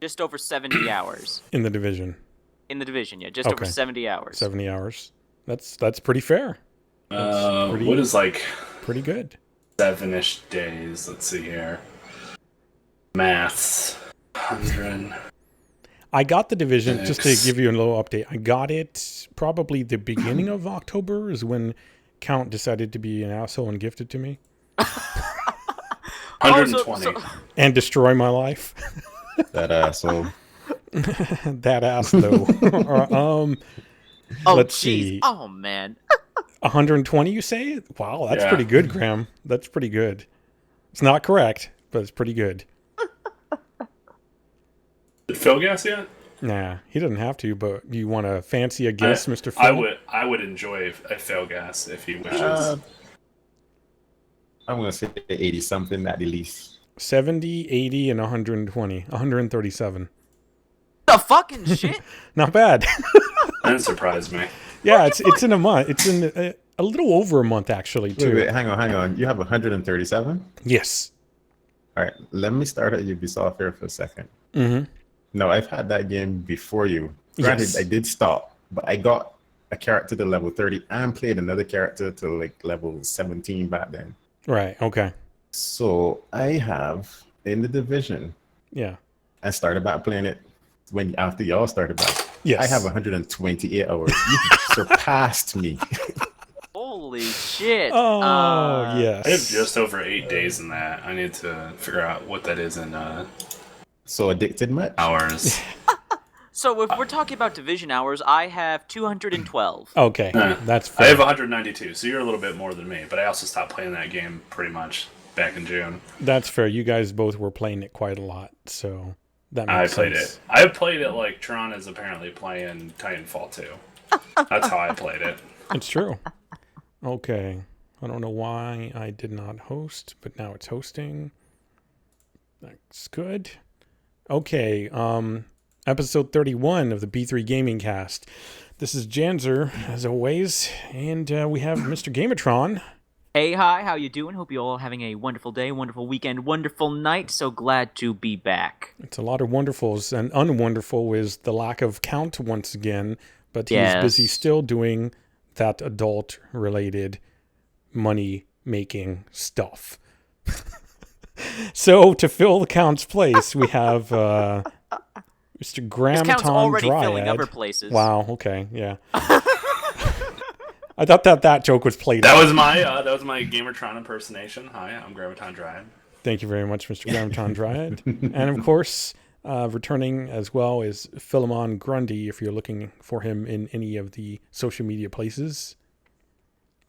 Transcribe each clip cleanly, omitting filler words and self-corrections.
Just over 70 hours. In the Division. In the Division, yeah. Just over 70 hours. 70 hours. That's pretty fair. What is like... Pretty good. 7-ish days. Let's see here. Maths. 100. I got the Division, just to give you a little update. I got it probably the beginning of October is when Count decided to be an asshole and gifted to me. 120. And destroy my life. That asshole. That ass, though. Let's see. Oh, man. 120, you say? Wow, that's pretty good, Graham. That's pretty good. It's not correct, but it's pretty good. Did Phil guess yet? Nah, he doesn't have to, but you want to fancy a guess, Mr. Phil? I would enjoy a Phil guess if he wishes. I'm going to say 80-something at the least. 70, 80, and 120. 137. The fucking shit? Not bad. That surprised me. Yeah, it's in a month. It's in a little over a month, actually, too. Wait, hang on. You have 137? Yes. All right, let me start at Ubisoft here for a second. Mm-hmm. No, I've had that game before you. Granted, Yes. I did stop, but I got a character to level 30 and played another character to like level 17 back then. Right, okay. So I have in the Division. Yeah. I started back playing it after y'all started back. Yes. I have 128 hours. You surpassed me. Holy shit. Oh, yes. I have just over 8 days in that. I need to figure out what that is in So addicted much? hours. So if we're talking about Division hours, I have 212. Okay, that's I fair. have 192, so you're a little bit more than me. But I also stopped playing that game pretty much back in June. That's fair. You guys both were playing it quite a lot, so that makes I played sense. it. I played it like Tron is apparently playing Titanfall 2. That's how I played it. It's true. Okay. I don't know why I did not host, but now it's hosting. That's good. Okay, episode 31 of the B3 Gaming Cast. This is Janzer, as always, and we have Mr. Gamatron. Hey, hi, how you doing? Hope you're all having a wonderful day, wonderful weekend, wonderful night. So glad to be back. It's a lot of wonderfuls, and unwonderful is the lack of Count once again, but he's busy still doing that adult-related money-making stuff. So, to fill the Count's place, we have Mr. Graham Count's already Dryad. filling other places. Wow, okay, yeah. I thought that joke was played That out. was my Gamertron impersonation. Hi, I'm Graviton Dryad. Thank you very much, Mr. Graviton Dryad. And, of course, returning as well is Philemon Grundy, if you're looking for him in any of the social media places.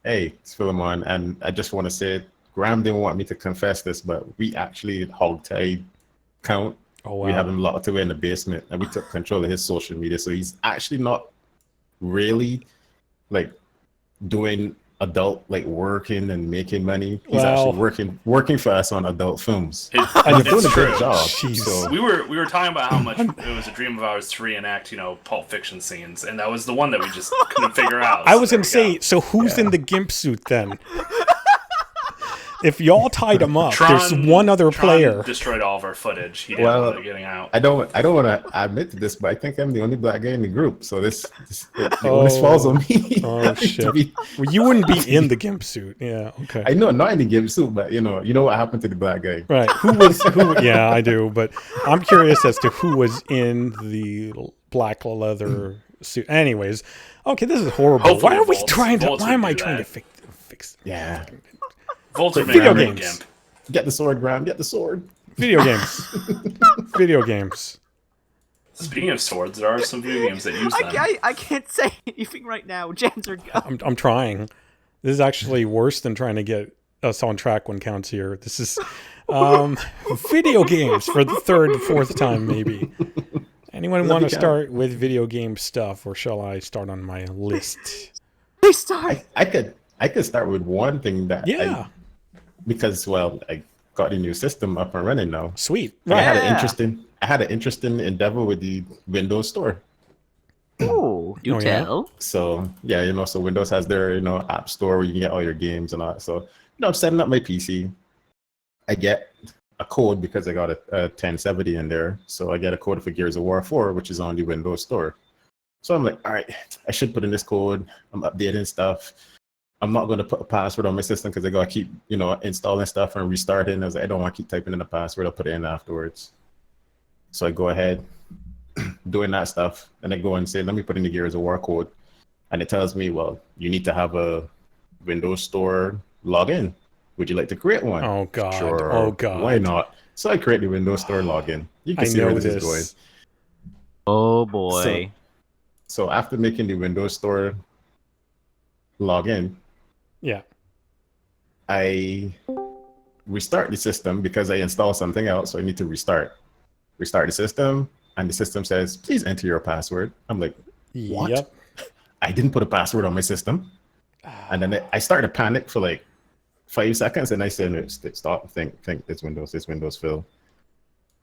Hey, it's Philemon, and I just want to say, Graham didn't want me to confess this, but we actually hogtied Count. Oh, wow. We have him locked away in the basement, and we took control of his social media. So he's actually not really like doing adult working and making money. He's actually working for us on adult films. And he's doing a good job. So. We were talking about how much it was a dream of ours to reenact, Pulp Fiction scenes, and that was the one that we just couldn't figure out. I was going to say, so who's in the Gimp suit then? If y'all tied him up, there's one other player. Destroyed all of our footage. He didn't want it getting out. I don't want to admit to this, but I think I'm the only black guy in the group. So this onus falls on me. Oh shit! Well, you wouldn't be in the Gimp suit. Yeah. Okay. I know, not in the Gimp suit, but you know what happened to the black guy. Right. Who? Yeah, I do. But I'm curious as to who was in the black leather suit. Anyways, okay, this is horrible. Hopefully Why are we Volts- trying to? Volts Why am would I do trying that. to fix? Yeah. Volts are Video making games. Gimp. Get the sword, Graham. Get the sword. Video games. Video games. Speaking of swords, there are some video games that use them. I can't say anything right now. Janzer, go. I'm trying. This is actually worse than trying to get us on track when Count's here. This is video games for the third, fourth time, maybe. Anyone want to start with video game stuff, or shall I start on my list? Please start. I could start with one thing that because I got the new system up and running now. Sweet. Right. I had an interesting endeavor with the Windows Store. Oh, do tell. So so Windows has their app store where you can get all your games and all that. So I'm setting up my PC. I get a code because I got a 1070 in there. So I get a code for Gears of War 4, which is on the Windows Store. So I'm like, all right, I should put in this code. I'm updating stuff. I'm not going to put a password on my system because I got to keep, installing stuff and restarting. I was like, I don't want to keep typing in the password. I'll put it in afterwards. So I go ahead, doing that stuff, and I go and say, let me put in the Gears of War code. And it tells me, well, you need to have a Windows Store login. Would you like to create one? Oh, God. Sure. Oh, God. Why not? So I create the Windows Store login. You can see where this is going. Oh, boy. So after making the Windows Store login, yeah, I restart the system because I installed something else. So I need to restart the system. And the system says, please enter your password. I'm like, what? Yep. I didn't put a password on my system. And then I started to panic for like 5 seconds. And I said, no, stop, think, this Windows Phil.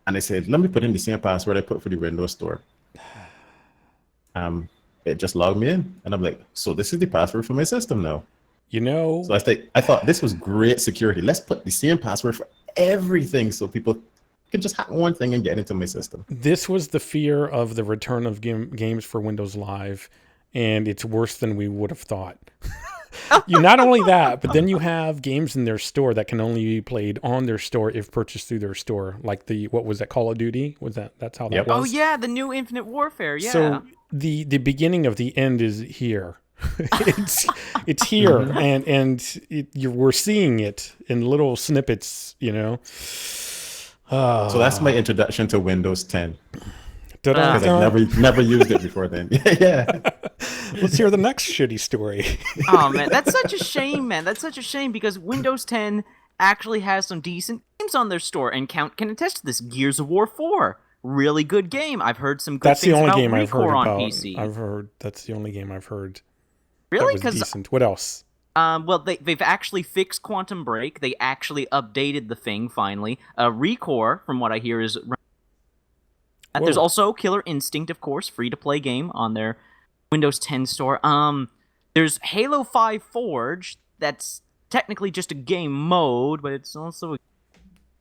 And I said, let me put in the same password I put for the Windows Store. It just logged me in. And I'm like, so this is the password for my system now. So I thought this was great security. Let's put the same password for everything so people can just hack one thing and get into my system. This was the fear of the return of games for Windows Live, and it's worse than we would have thought. Not only that, but then you have games in their store that can only be played on their store if purchased through their store, like what was that, Call of Duty? That's how that was? Oh yeah, the new Infinite Warfare, yeah. So the beginning of the end is here. it's here, and we're seeing it in little snippets, So that's my introduction to Windows 10. Because I've never used it before then. Yeah. Let's hear the next shitty story. Oh man, that's such a shame, man. That's such a shame because Windows 10 actually has some decent games on their store, and Count can attest to this. Gears of War 4, really good game. I've heard some good things about Recore on PC. That's the only game I've heard. Really? That was decent. What else? Well, they've actually fixed Quantum Break. They actually updated the thing finally. Recore, from what I hear, is. There's also Killer Instinct, of course, free-to-play game on their Windows 10 store. There's Halo 5 Forge. That's technically just a game mode, but it's also.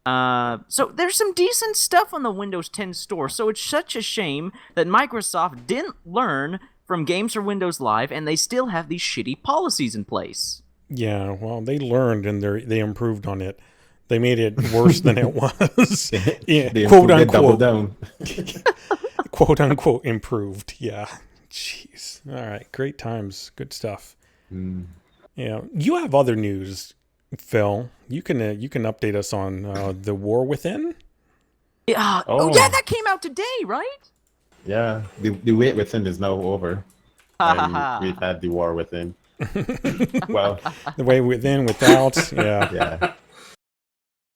So there's some decent stuff on the Windows 10 store. So it's such a shame that Microsoft didn't learn from Games for Windows Live, and they still have these shitty policies in place. Yeah, well, they learned and they improved on it. They made it worse than it was. Yeah, quote unquote. Quote unquote improved. Yeah. Jeez. All right. Great times. Good stuff. Yeah. You have other news, Phil. You can update us on The War Within. Yeah. Oh yeah, that came out today, right? Yeah. The wait within is now over. And we've had the war within. Well, the way within, without. Yeah. Yeah.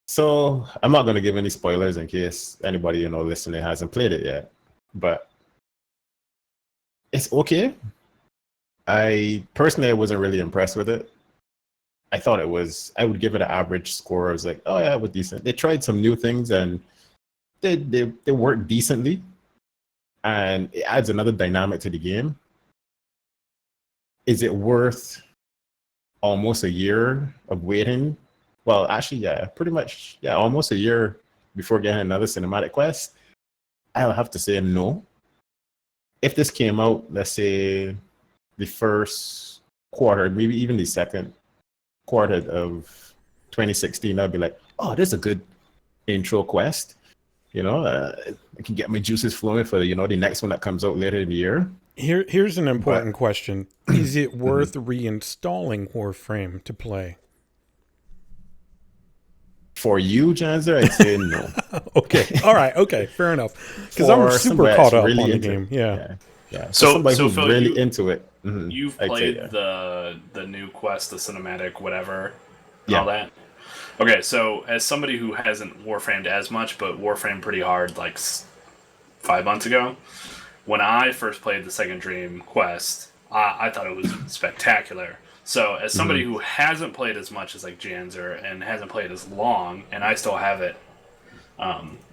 So I'm not going to give any spoilers in case anybody listening hasn't played it yet, but it's okay. I wasn't really impressed with it. I thought I would give it an average score. I was like, oh yeah, it was decent. They tried some new things and they worked decently, and it adds another dynamic to the game. Is it worth almost a year of waiting? Well, actually, yeah, pretty much, yeah, almost a year before getting another cinematic quest. I'll have to say no. If this came out, let's say the first quarter, maybe even the second quarter of 2016, I'd be like, oh, this is a good intro quest. I can get my juices flowing for the next one that comes out later in the year. Here's an important question: is it worth reinstalling Warframe to play? For you, Janzer, I'd say no. Okay. All right. Okay. Fair enough. Because I'm super caught up on the game. Yeah. So somebody who's Phil, really into it. You've played the new quest, the cinematic, whatever, all that. Okay. So as somebody who hasn't Warframed as much, but Warframed pretty hard, like 5 months ago, when I first played the Second Dream quest, I thought it was spectacular. So, as somebody who hasn't played as much as like Janzer and hasn't played as long, and I still have it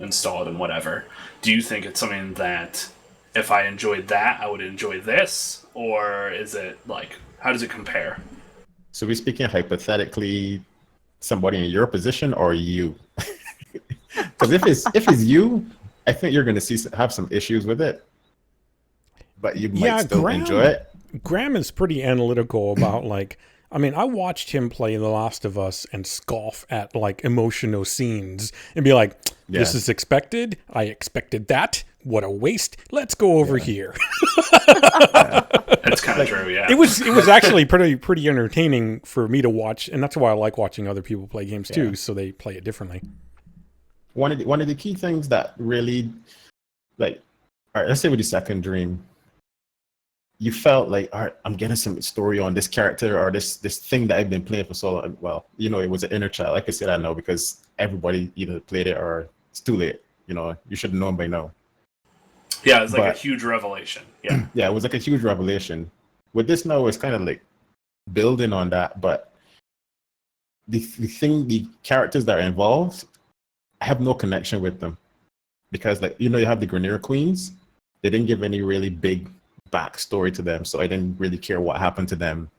installed and whatever, do you think it's something that if I enjoyed that, I would enjoy this? Or is it like, how does it compare? So, we're speaking hypothetically, somebody in your position or you? Because if it's you, I think you're gonna have some issues with it, but you might still enjoy it. Graham is pretty analytical about like. I mean, I watched him play The Last of Us and scoff at like emotional scenes and be like, "This is expected. I expected that. What a waste. Let's go over here." That's kind of true. Yeah, it was actually pretty entertaining for me to watch, and that's why I like watching other people play games too. So they play it differently. One of the key things that really, like, all right, let's say with the second dream. You felt like, all right, I'm getting some story on this character or this thing that I've been playing for so long. Well, you know, it was an inner child. Like I said, I know because everybody either played it or it's too late. You know, you should have known by now. Yeah, it's like a huge revelation. Yeah. Yeah, it was like a huge revelation. With this now, it's kind of like building on that. But the characters that are involved, I have no connection with them. Because, like, you know, you have the Grenier Queens. They didn't give any really big backstory to them, so I didn't really care what happened to them.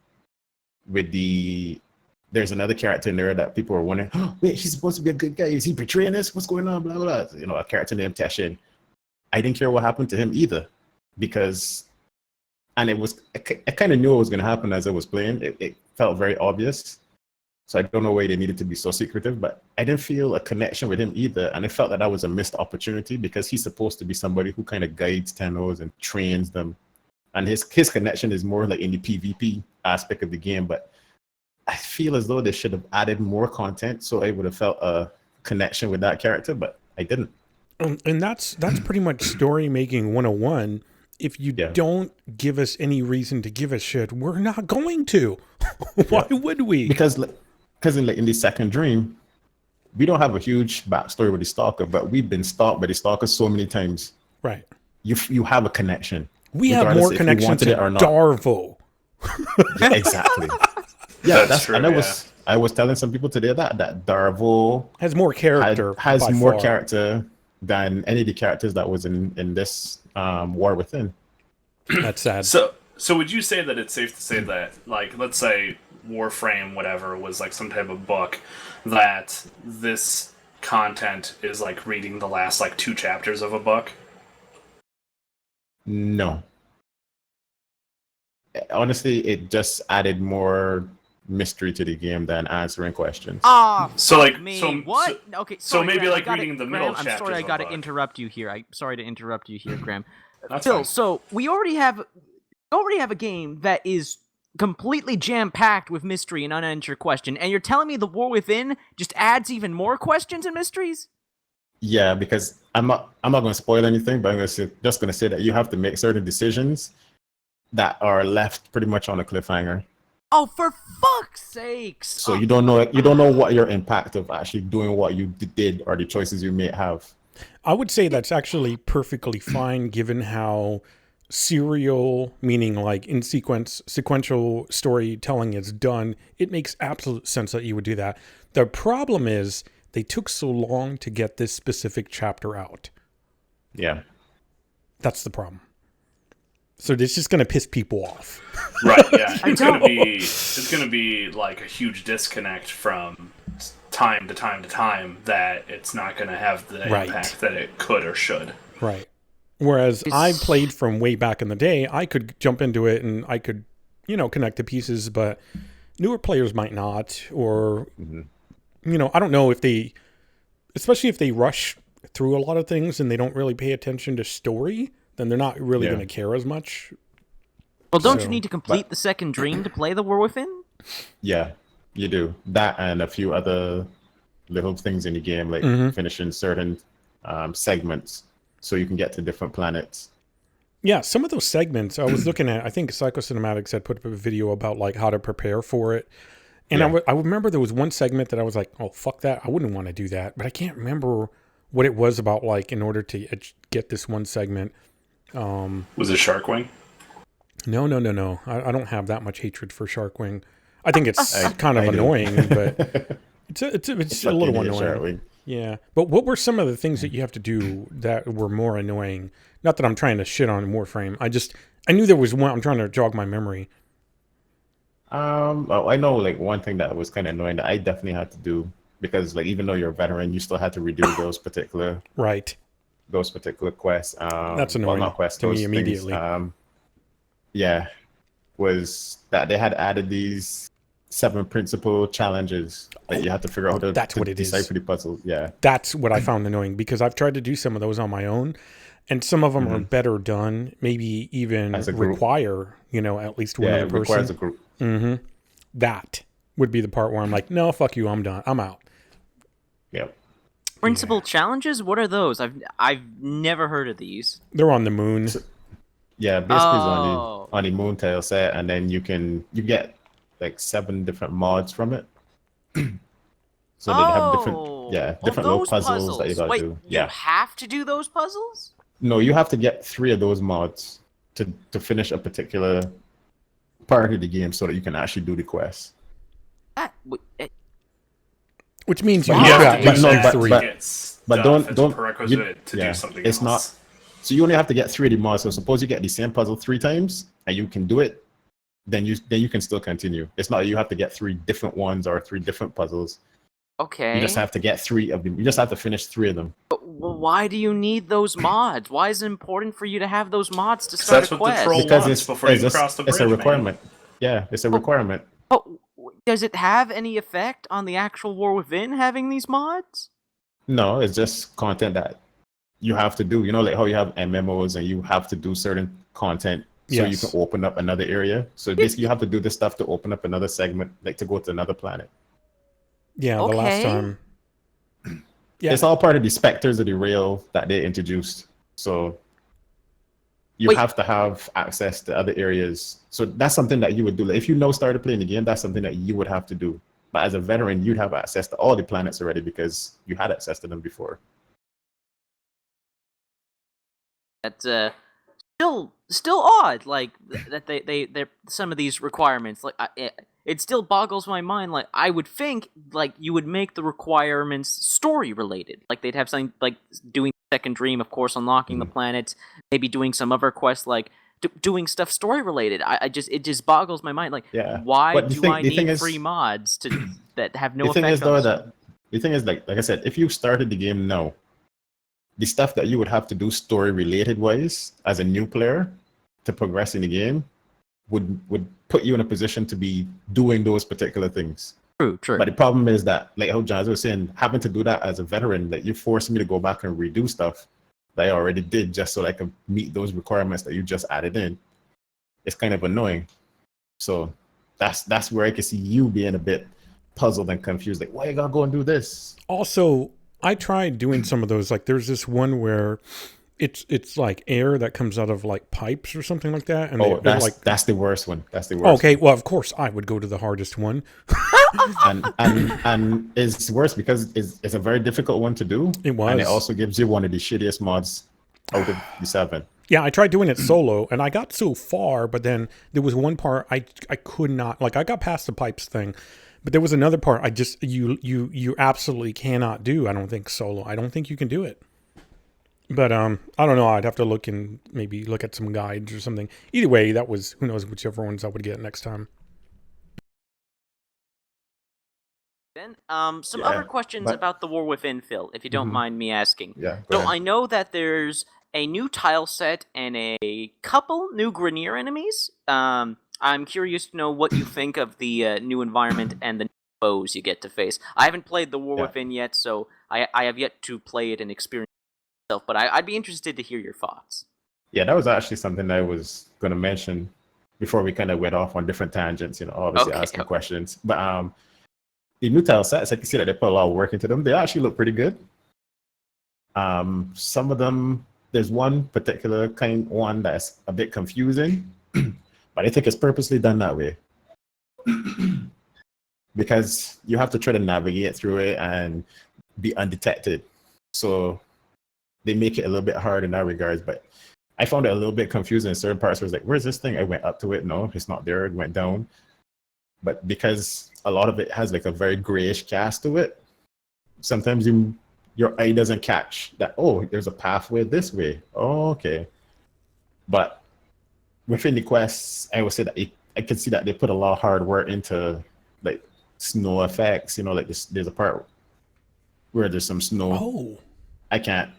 There's another character in there that people were wondering, oh, wait, she's supposed to be a good guy. Is he betraying us? What's going on? Blah, blah, blah. You know, a character named Teshin. I didn't care what happened to him either, because, and I kind of knew what was going to happen as I was playing. It felt very obvious. So I don't know why they needed to be so secretive, but I didn't feel a connection with him either. And I felt that was a missed opportunity because he's supposed to be somebody who kind of guides Tennos and trains them. And his connection is more like in the PvP aspect of the game, but I feel as though they should have added more content so I would have felt a connection with that character, but I didn't. And that's pretty much story making 101. If you don't give us any reason to give a shit, we're not going to. Why would we? Because in the second dream, we don't have a huge backstory with the stalker, but we've been stalked by the stalker so many times. Right. You have a connection. We have more connection to Darvo. Yeah, exactly. Yeah, that's true. And yeah. I was telling some people today that Darvo has more character. Has more character than any of the characters that was in this War Within. That's sad. So would you say that it's safe to say that, like, let's say Warframe, whatever, was like some type of book, that this content is like reading the last like 2 chapters of a book? No. Honestly, it just added more mystery to the game than answering questions. So like what? Okay, sorry, so maybe Graham, like reading the middle Graham, chapters. I'm sorry, I got to book. interrupt you here. I'm sorry to interrupt you here, Graham. That's Phil, fine. so we already have a game that is completely jam-packed with mystery and unanswered question, and you're telling me the War Within just adds even more questions and mysteries? Yeah, because I'm not going to spoil anything, but I'm just going to say that you have to make certain decisions that are left pretty much on a cliffhanger. Oh, for fuck's sakes! So you don't know what your impact of actually doing what you did or the choices you may have. I would say that's actually perfectly fine, given how serial, meaning like in sequential storytelling is done. It makes absolute sense that you would do that. The problem is they took so long to get this specific chapter out. Yeah. That's the problem. So it's just going to piss people off. Right, yeah. It's gonna be like a huge disconnect from time to time to time that it's not going to have the impact that it could or should. Right. Whereas I played from way back in the day, I could jump into it and I could, connect the pieces, but newer players might not, or, I don't know especially if they rush through a lot of things and they don't really pay attention to story, then they're not really going to care as much. Well, don't you need to complete the second dream to play the War Within? Yeah, you do. That and a few other little things in the game, like finishing certain segments so you can get to different planets. Yeah, some of those segments I was looking at, I think Psychocinematics had put up a video about like how to prepare for it. And I remember there was one segment that I was like, oh, fuck that. I wouldn't want to do that. But I can't remember what it was about, like, in order to get this one segment. Was it Sharkwing? No. I don't have that much hatred for Sharkwing. I think it's kind of annoying, but it's a little annoying. Yeah. But what were some of the things that you have to do that were more annoying? Not that I'm trying to shit on Warframe. I knew there was one. I'm trying to jog my memory. I know like one thing that was kind of annoying that I definitely had to do because like even though you're a veteran, you still had to redo those particular quests. That's annoying. Well, not quests, to those me immediately. things. Was that they had added these 7 principal challenges that you have to figure out how to, That's what it is. decipher the puzzles. Yeah, that's what I found annoying, because I've tried to do some of those on my own, and some of them are better done. Maybe even require, at least one other person. Requires a group. That would be the part where I'm like, no, fuck you, I'm done. I'm out. Yep. Principal challenges? What are those? I've never heard of these. They're on the moon. Yeah, basically it's on the moon tile set, and then you get like 7 different mods from it. So they have different little puzzles that you gotta do. Yeah. You have to do those puzzles? No, you have to get 3 of those mods to finish a particular part of the game so that you can actually do the quest. Which means you have to use get 3. But don't prerequisite to do something else. Not. So you only have to get 3 of the mods. So suppose you get the same puzzle 3 times and you can do it, then you can still continue. It's not you have to get 3 different ones or 3 different puzzles. Okay. You just have to get 3 of them. You just have to finish 3 of them. But why do you need those mods? Why is it important for you to have those mods to start a quest? Because it's a requirement. Man. Yeah, it's a requirement. But does it have any effect on the actual War Within having these mods? No, it's just content that you have to do. Like how you have MMOs and you have to do certain content so you can open up another area. So basically you have to do this stuff to open up another segment, like to go to another planet. Yeah, the last time. Yeah. It's all part of the specters of the rail that they introduced. So you have to have access to other areas. So that's something that you would do. Like if you started playing the game, that's something that you would have to do. But as a veteran, you'd have access to all the planets already because you had access to them before. That's still odd. Like that they some of these requirements. Like it still boggles my mind. Like I would think like you would make the requirements story related. Like they'd have something like doing Second Dream, of course, unlocking the planets, maybe doing some other quests like doing stuff story related. It just boggles my mind. Like why do I need 3 mods that have no effect on this? The thing is like I said, if you started the game now, the stuff that you would have to do story related wise as a new player to progress in the game would put you in a position to be doing those particular things. True. But the problem is that, like how Jazz was saying, having to do that as a veteran, that you forced me to go back and redo stuff that I already did just so I can meet those requirements that you just added in. It's kind of annoying. So that's where I can see you being a bit puzzled and confused. Like, why you gotta go and do this? Also, I tried doing some of those. Like, there's this one where it's like air that comes out of like pipes or something like that. And that's the worst one. That's the worst. Okay, well, of course I would go to the hardest one. and it's worse because it's a very difficult one to do. It was, and it also gives you one of the shittiest mods out of the 7. Yeah, I tried doing it solo, and I got so far, but then there was one part I could not, like, I got past the pipes thing, but there was another part I just you absolutely cannot do. I don't think solo. I don't think you can do it. But I don't know. I'd have to look and maybe look at some guides or something. Either way, that was, who knows whichever ones I would get next time. Then some other questions about the War Within, Phil, if you don't mind me asking. Yeah. So I know that there's a new tile set and a couple new Grenier enemies. I'm curious to know what you think of the new environment and the foes you get to face. I haven't played the War Within yet, so I have yet to play it and experience it myself, but I'd be interested to hear your thoughts. Yeah, that was actually something I was going to mention before we kind of went off on different tangents, obviously asking questions. But the new tile sets, I can see that they put a lot of work into them. They actually look pretty good. Some of them, there's one particular one that's a bit confusing, but I think it's purposely done that way. Because you have to try to navigate through it and be undetected. So they make it a little bit hard in that regards, but I found it a little bit confusing in certain parts where it's like, where's this thing? I went up to it. No, it's not there. It went down. But because a lot of it has like a very grayish cast to it, sometimes your eye doesn't catch that, oh, there's a pathway this way. Oh, okay. But within the quests, I would say that I can see that they put a lot of hard work into like snow effects. Like there's a part where there's some snow. Oh. I can't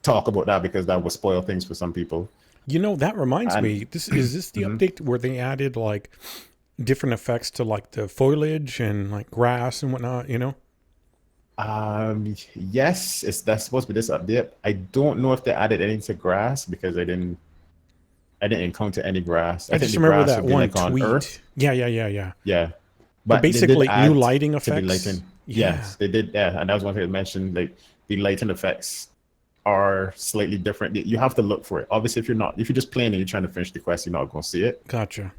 talk about that because that will spoil things for some people. You know, that reminds me. Is this the update where they added like different effects to like the foliage and like grass and whatnot? You know. Yes, that's supposed to be this update. I don't know if they added anything to grass because I didn't encounter any grass. I think just the remember grass that would be one like on tweet. Earth. Yeah. But basically, they did new add lighting to effects. the lighting. Yeah. Yes, they did. Yeah, and that was one thing I mentioned. Like the lighting effects are slightly different. You have to look for it. Obviously, if you're just playing and you're trying to finish the quest, you're not going to see it. Gotcha.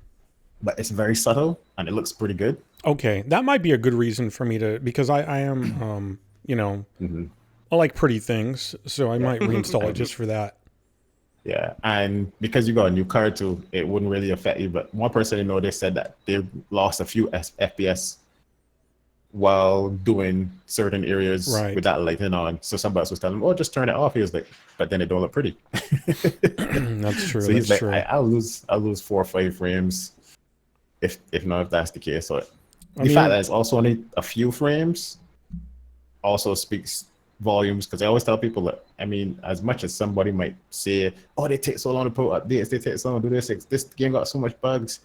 But it's very subtle and it looks pretty good. Okay, that might be a good reason for me to, because I am you know, I like pretty things, so I might reinstall it just for that. Yeah, and because you got a new card too, it wouldn't really affect you. But one person I know, they said that they lost a few FPS while doing certain areas with that lighting on. So somebody else was telling him, "Oh, just turn it off." He was like, "But then it don't look pretty." That's true. So he's like, "I'll lose 4 or 5 frames if that's the case." So the fact that it's also only a few frames also speaks volumes, because I always tell people that, I mean, as much as somebody might say, "Oh, they take so long to put updates, they take so long to do this game got so much bugs,"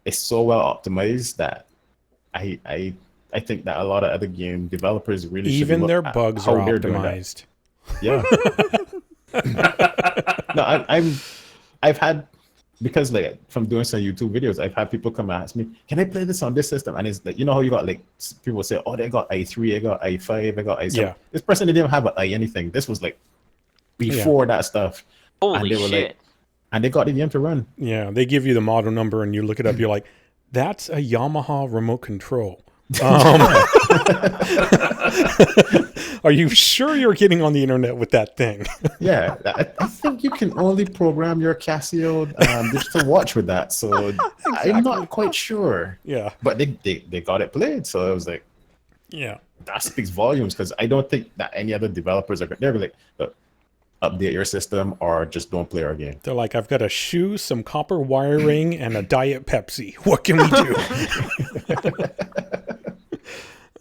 it's so well optimized that I think that a lot of other game developers really even should their bugs are optimized. Yeah. No, I've had, because like from doing some YouTube videos, I've had people come and ask me, "Can I play this on this system?" And it's like, you know how you got like people say, "Oh, they got i3, I got i5, I got i7." Yeah. This person didn't even have an i anything. This was like before that stuff. Holy and they were shit! Like, and they got the game to run. Yeah, they give you the model number and you look it up. You're like, "That's a Yamaha remote control." Are you sure you're getting on the internet with that thing? Yeah, I think you can only program your Casio digital watch with that. So exactly. I'm not quite sure. Yeah, but they got it played. So I was like, yeah, that speaks volumes, because I don't think that any other developers they're like, "Look, update your system or just don't play our game." They're like, "I've got a shoe, some copper wiring, and a Diet Pepsi. What can we do?"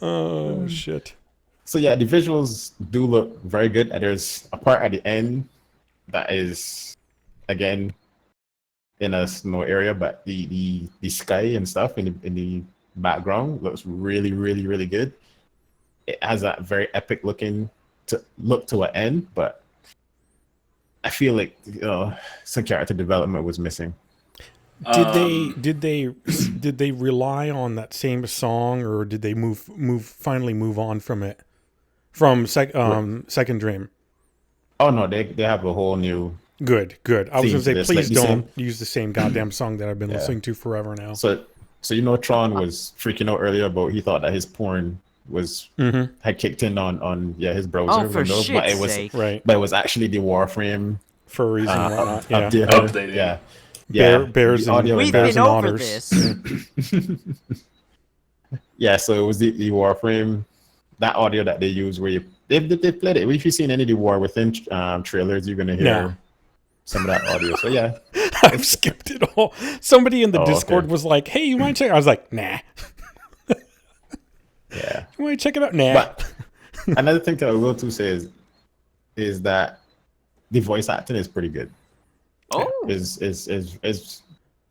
Oh shit. So yeah, the visuals do look very good, and there's a part at the end that is, again, in a snow area, but the sky and stuff in the background looks really, really, really good. It has that very epic looking look to an end, but I feel like some character development was missing. Did they rely on that same song, or did they finally move on from it? From Second Dream. Oh no, they have a whole new. Good. I was gonna say, please like don't use the same goddamn song that I've been listening to forever now. So you know, Tron was freaking out earlier about, he thought that his porn was had kicked in on his browser window, but it was sake. But it was actually the Warframe for a reason. Updated. Bears and audio. We've bears been and over otters. this. Yeah, so it was the Warframe, that audio that they use where they played it. If you've seen any of the War Within trailers, you're gonna hear some of that audio. So yeah, I've skipped it all. Somebody in the Discord was like, "Hey, you want to check?" I was like, "Nah." Yeah. You want to check it out? Nah. But another thing that I will too say is that the voice acting is pretty good. Oh. Is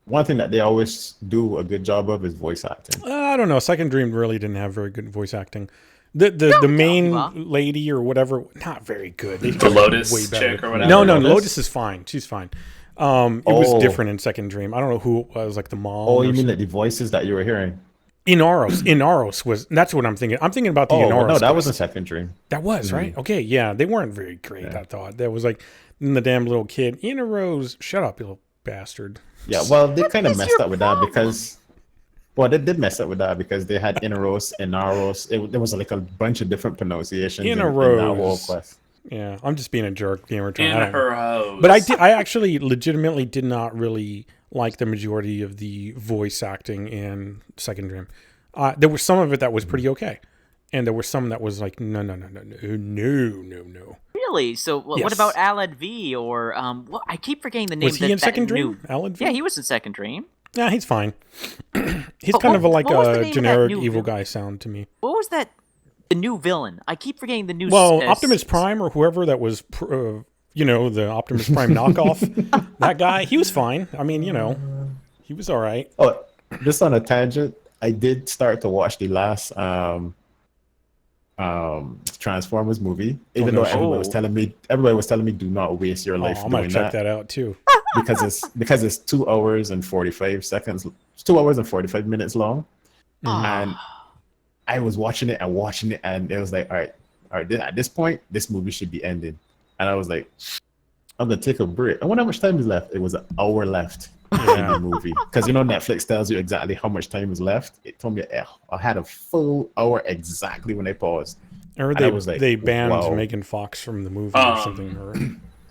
one thing that they always do a good job of is voice acting. I don't know. Second Dream really didn't have very good voice acting. The main lady or whatever, not very good. The Lotus chick or whatever. No, Lotus is fine. She's fine. It was different in Second Dream. I don't know who it was, like the mom. Oh, you mean like the voices that you were hearing? Inaros was. That's what I'm thinking. I'm thinking about the Inaros. No, that was a Second Dream. That was right. Okay, yeah, they weren't very great. I thought that was like the damn little kid. Inaros, shut up, you little bastard. Yeah, well, they kind of messed up with that because. Well, they did mess up with that because they had Inaros, Inaros. There was like a bunch of different pronunciations in that whole quest. Yeah, I'm just being a jerk, Gamer. But I actually legitimately did not really like the majority of the voice acting in Second Dream. There was some of it that was pretty okay, and there was some that was like no. Really? So what about Alad V or I keep forgetting the name. Was he in Second Dream? Alad V? Yeah, he was in Second Dream. Yeah, he's fine. He's kind of like a generic evil guy sound to me. What was that The new villain. I keep forgetting the new. Well, Optimus Prime or whoever that was, the Optimus Prime knockoff. That guy, he was fine. I mean, he was all right. Oh, just on a tangent, I did start to watch the last Transformers movie, even though everybody was telling me do not waste your life I'm doing gonna check that out too. because it's 2 hours and 45 seconds. It's 2 hours and 45 minutes long. And I was watching it, and it was like, all right, at this point, this movie should be ending. And I was like, I'm gonna take a break. I wonder how much time is left. It was an hour left in the movie, because Netflix tells you exactly how much time is left. It told me I had a full hour exactly when I paused. Or they banned Megan Fox from the movie or something. Or...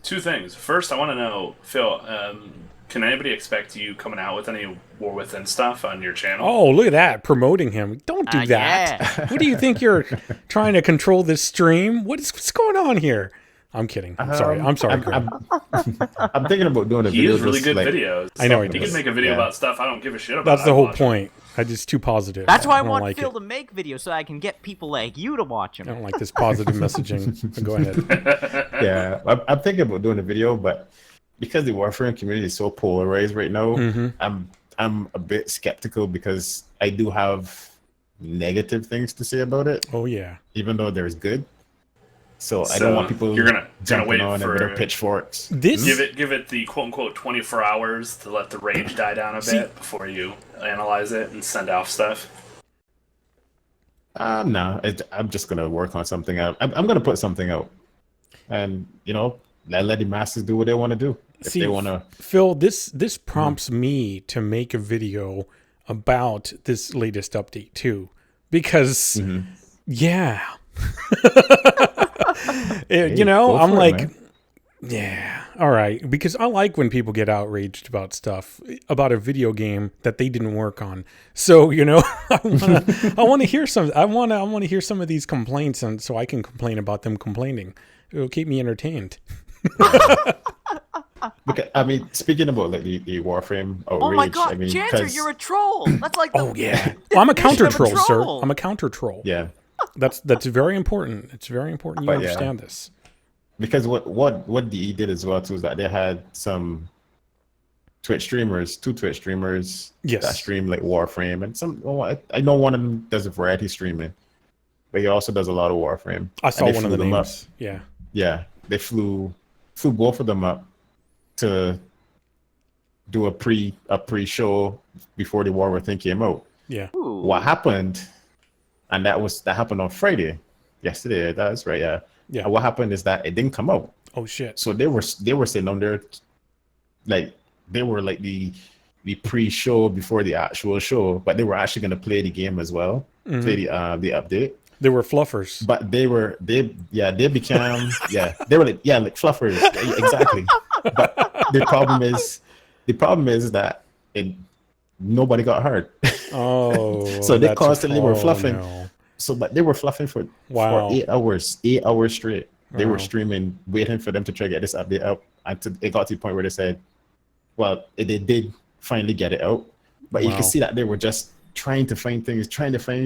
Two things. First, I want to know, Phil, can anybody expect you coming out with any War Within stuff on your channel? Oh, look at that, promoting him. Don't do that. Yeah. What do you think you're trying to control this stream? What's going on here? I'm kidding. I'm sorry. I'm thinking about doing a video. He has really good videos. I know he can make a video about stuff I don't give a shit about. That's the whole point. I'm just too positive. That's why I want Phil to make videos, so I can get people like you to watch them. I don't like this positive messaging. Go ahead. Yeah, I'm thinking about doing a video, but because the Warframe community is so polarized right now, I'm a bit skeptical, because I do have negative things to say about it. Oh yeah. Even though there's good. So I don't want people jumping on with their pitchforks. Give it the quote unquote 24 hours to let the rage die down a bit before you analyze it and send off stuff. No, I'm just gonna work on something out. I'm gonna put something out, and let the masses do what they want to do. If they want to. Phil, this prompts me to make a video about this latest update too, because yeah. I'm like, man. Yeah, all right, because I like when people get outraged about stuff, about a video game that they didn't work on. So I want to hear some. I want to hear some of these complaints, and so I can complain about them complaining. It'll keep me entertained. Because, I mean, speaking about like the Warframe outrage, oh my god, I mean, Janter, you're a troll. That's like well, I'm a counter troll, sir. I'm a counter troll. Yeah. That's very important. It's very important you understand this. Because what DE did as well too is that they had some two Twitch streamers that stream like Warframe, and I know one of them does a variety streaming, but he also does a lot of Warframe. I saw one of the names. Yeah, they flew both of them up to do a pre-show before the War Within came out. Yeah. Ooh. What happened? And that happened on Friday. Yesterday, that's right, yeah. Yeah. And what happened is that it didn't come out. Oh shit. So they were sitting on there, like they were like the pre-show before the actual show, but they were actually gonna play the game as well. Mm-hmm. Play the update. They were fluffers. But they became they were like fluffers. Exactly. But the problem is that nobody got hurt. Oh. So they constantly were fluffing. No. But they were fluffing for 8 hours straight. They were streaming, waiting for them to try to get this update out. And it got to the point where they said, well, they did finally get it out. But you can see that they were just trying to find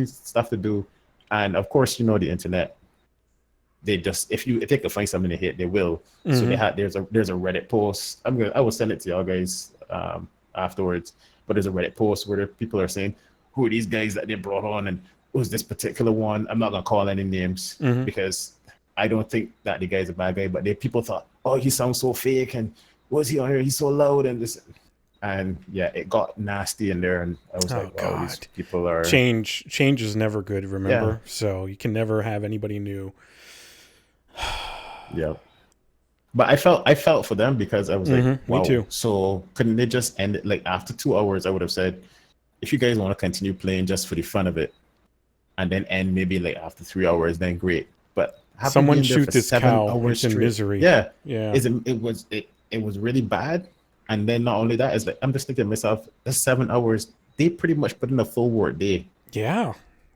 stuff to do. And of course, the internet, they just, if they could find something to hit, they will. Mm-hmm. So there's a Reddit post. I will send it to y'all guys afterwards. But there's a Reddit post where people are saying, who are these guys that they brought on, and who's this particular one? I'm not gonna call any names because I don't think that the guy's a bad guy. But people thought, oh, he sounds so fake, and was he on here? He's so loud, and this, and yeah, it got nasty in there, and I was like, wow, these people are change is never good. Remember, so you can never have anybody new. Yeah. But I felt for them because I was like, wow, me too. So couldn't they just end it? Like after 2 hours, I would have said, if you guys want to continue playing just for the fun of it, and then end maybe like after 3 hours, then great. But someone shoot this cow in misery. Yeah. It was really bad. And then not only that, is like I'm just thinking to myself, that's 7 hours. They pretty much put in a full work day. Yeah,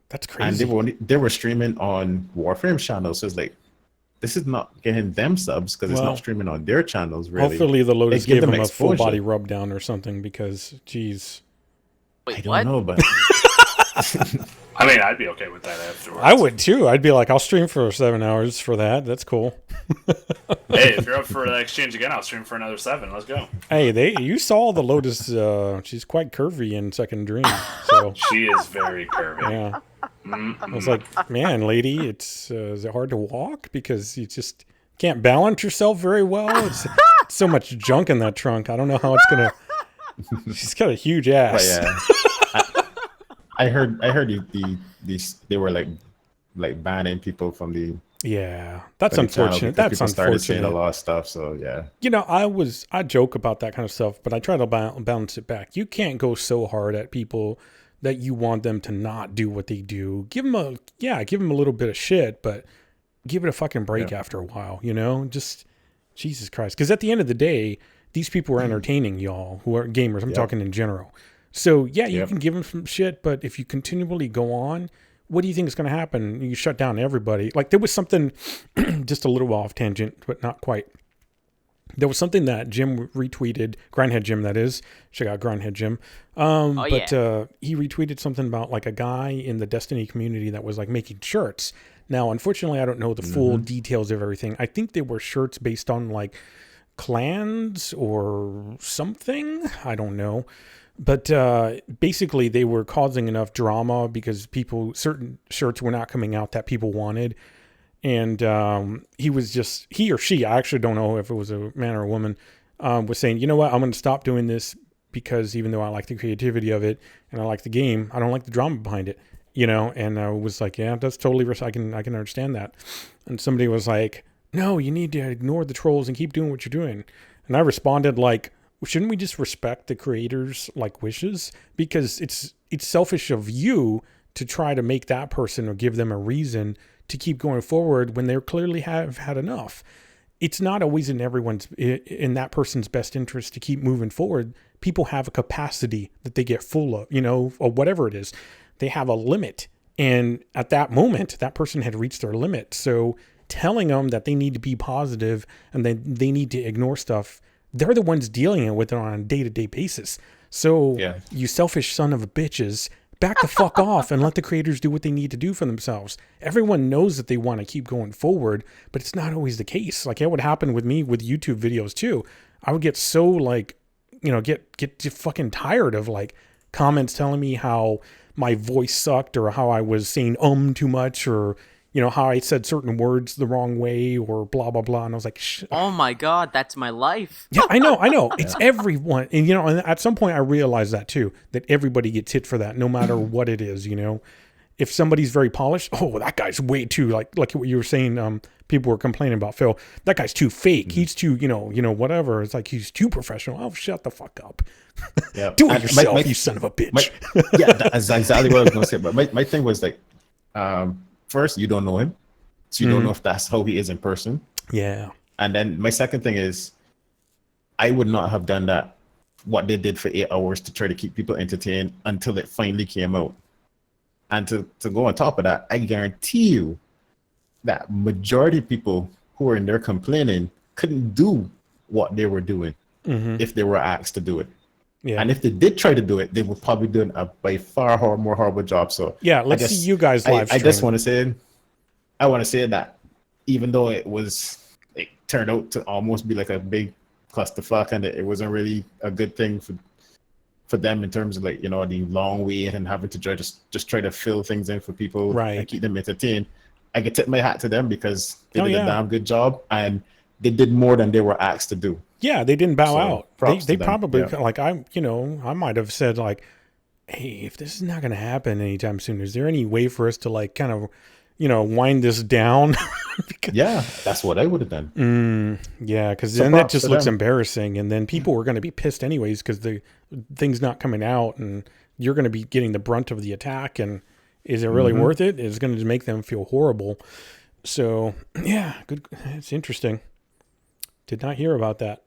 that's crazy. And they were streaming on Warframe channels, so it's like, this is not getting them subs because it's not streaming on their channels, really. Hopefully the Lotus gave them a full body rub down or something because, geez. Wait, I don't know, but I mean, I'd be okay with that afterwards. I would too. I'd be like, I'll stream for 7 hours for that. That's cool. Hey, if you're up for the exchange again, I'll stream for another 7. Let's go. Hey, you saw the Lotus. She's quite curvy in Second Dream. So she is very curvy. Yeah. I was like, man, lady, is it hard to walk because you just can't balance yourself very well? It's so much junk in that trunk. I don't know how it's gonna. She's got a huge ass. But yeah, I heard they were like banning people from the. Yeah, that's unfortunate. That's people started saying unfortunate. a lot of stuff. So yeah, you know, I joke about that kind of stuff, but I try to balance it back. You can't go so hard at people that you want them to not do what they do. Give them a little bit of shit, but give it a fucking break after a while, you know? Just Jesus Christ. Because at the end of the day, these people are entertaining y'all who are gamers. I'm talking in general. So yeah, you can give them some shit, but if you continually go on, what do you think is going to happen? You shut down everybody. Like there was something, just a little off tangent, but not quite. There was something that Jim retweeted, Grindhead Jim, that is. Check out Grindhead Jim. He retweeted something about like a guy in the Destiny community that was like making shirts. Now, unfortunately, I don't know the full details of everything. I think they were shirts based on like clans or something. I don't know. But basically, they were causing enough drama because certain shirts were not coming out that people wanted. And he or she, I actually don't know if it was a man or a woman, was saying, you know what, I'm going to stop doing this because even though I like the creativity of it and I like the game, I don't like the drama behind it, you know? And I was like, yeah, that's totally, I can understand that. And somebody was like, no, you need to ignore the trolls and keep doing what you're doing. And I responded like, shouldn't we just respect the creators' like wishes? Because it's selfish of you to try to make that person or give them a reason to keep going forward when they clearly have had enough. It's not always in that person's best interest to keep moving forward. People have a capacity that they get full of, you know, or whatever it is. They have a limit. And at that moment, that person had reached their limit. So telling them that they need to be positive and they need to ignore stuff, they're the ones dealing with it on a day-to-day basis. So you selfish son of a bitches, back the fuck off and let the creators do what they need to do for themselves. Everyone knows that they want to keep going forward, but it's not always the case. Like it would happen with me with YouTube videos too. I would get so like, you know, get fucking tired of like comments telling me how my voice sucked or how I was saying too much or, you know, how I said certain words the wrong way or blah, blah, blah. And I was like, oh my God, that's my life. Yeah, I know. It's everyone. And, you know, and at some point I realized that too, that everybody gets hit for that no matter what it is, you know. If somebody's very polished, oh, that guy's way too, like what you were saying, people were complaining about Phil. That guy's too fake. He's too, you know, whatever. It's like he's too professional. Oh, shut the fuck up. Yeah. Do it yourself, you son of a bitch. That's exactly what I was going to say. But my thing was like, first, you don't know him. So you don't know if that's how he is in person. Yeah. And then my second thing is, I would not have done that, what they did for 8 hours to try to keep people entertained until it finally came out. And to go on top of that, I guarantee you that majority of people who are in there complaining couldn't do what they were doing if they were asked to do it. Yeah. And if they did try to do it, they would probably do a by far more horrible job. So yeah, let's see you guys live stream. I just want to say that even though it turned out to almost be like a big clusterfuck and it wasn't really a good thing for them in terms of like, you know, the long wait and having to just try to fill things in for people and keep them entertained. I could tip my hat to them because they did a damn good job and they did more than they were asked to do. Yeah, they didn't bow out. They probably like I might have said like, hey, if this is not going to happen anytime soon, is there any way for us to like kind of, you know, wind this down? Yeah, that's what I would have done. Yeah, because then that just looks embarrassing, and then people are going to be pissed anyways because the thing's not coming out, and you're going to be getting the brunt of the attack. And is it really worth it? It's going to make them feel horrible. So yeah, good. It's interesting. Did not hear about that.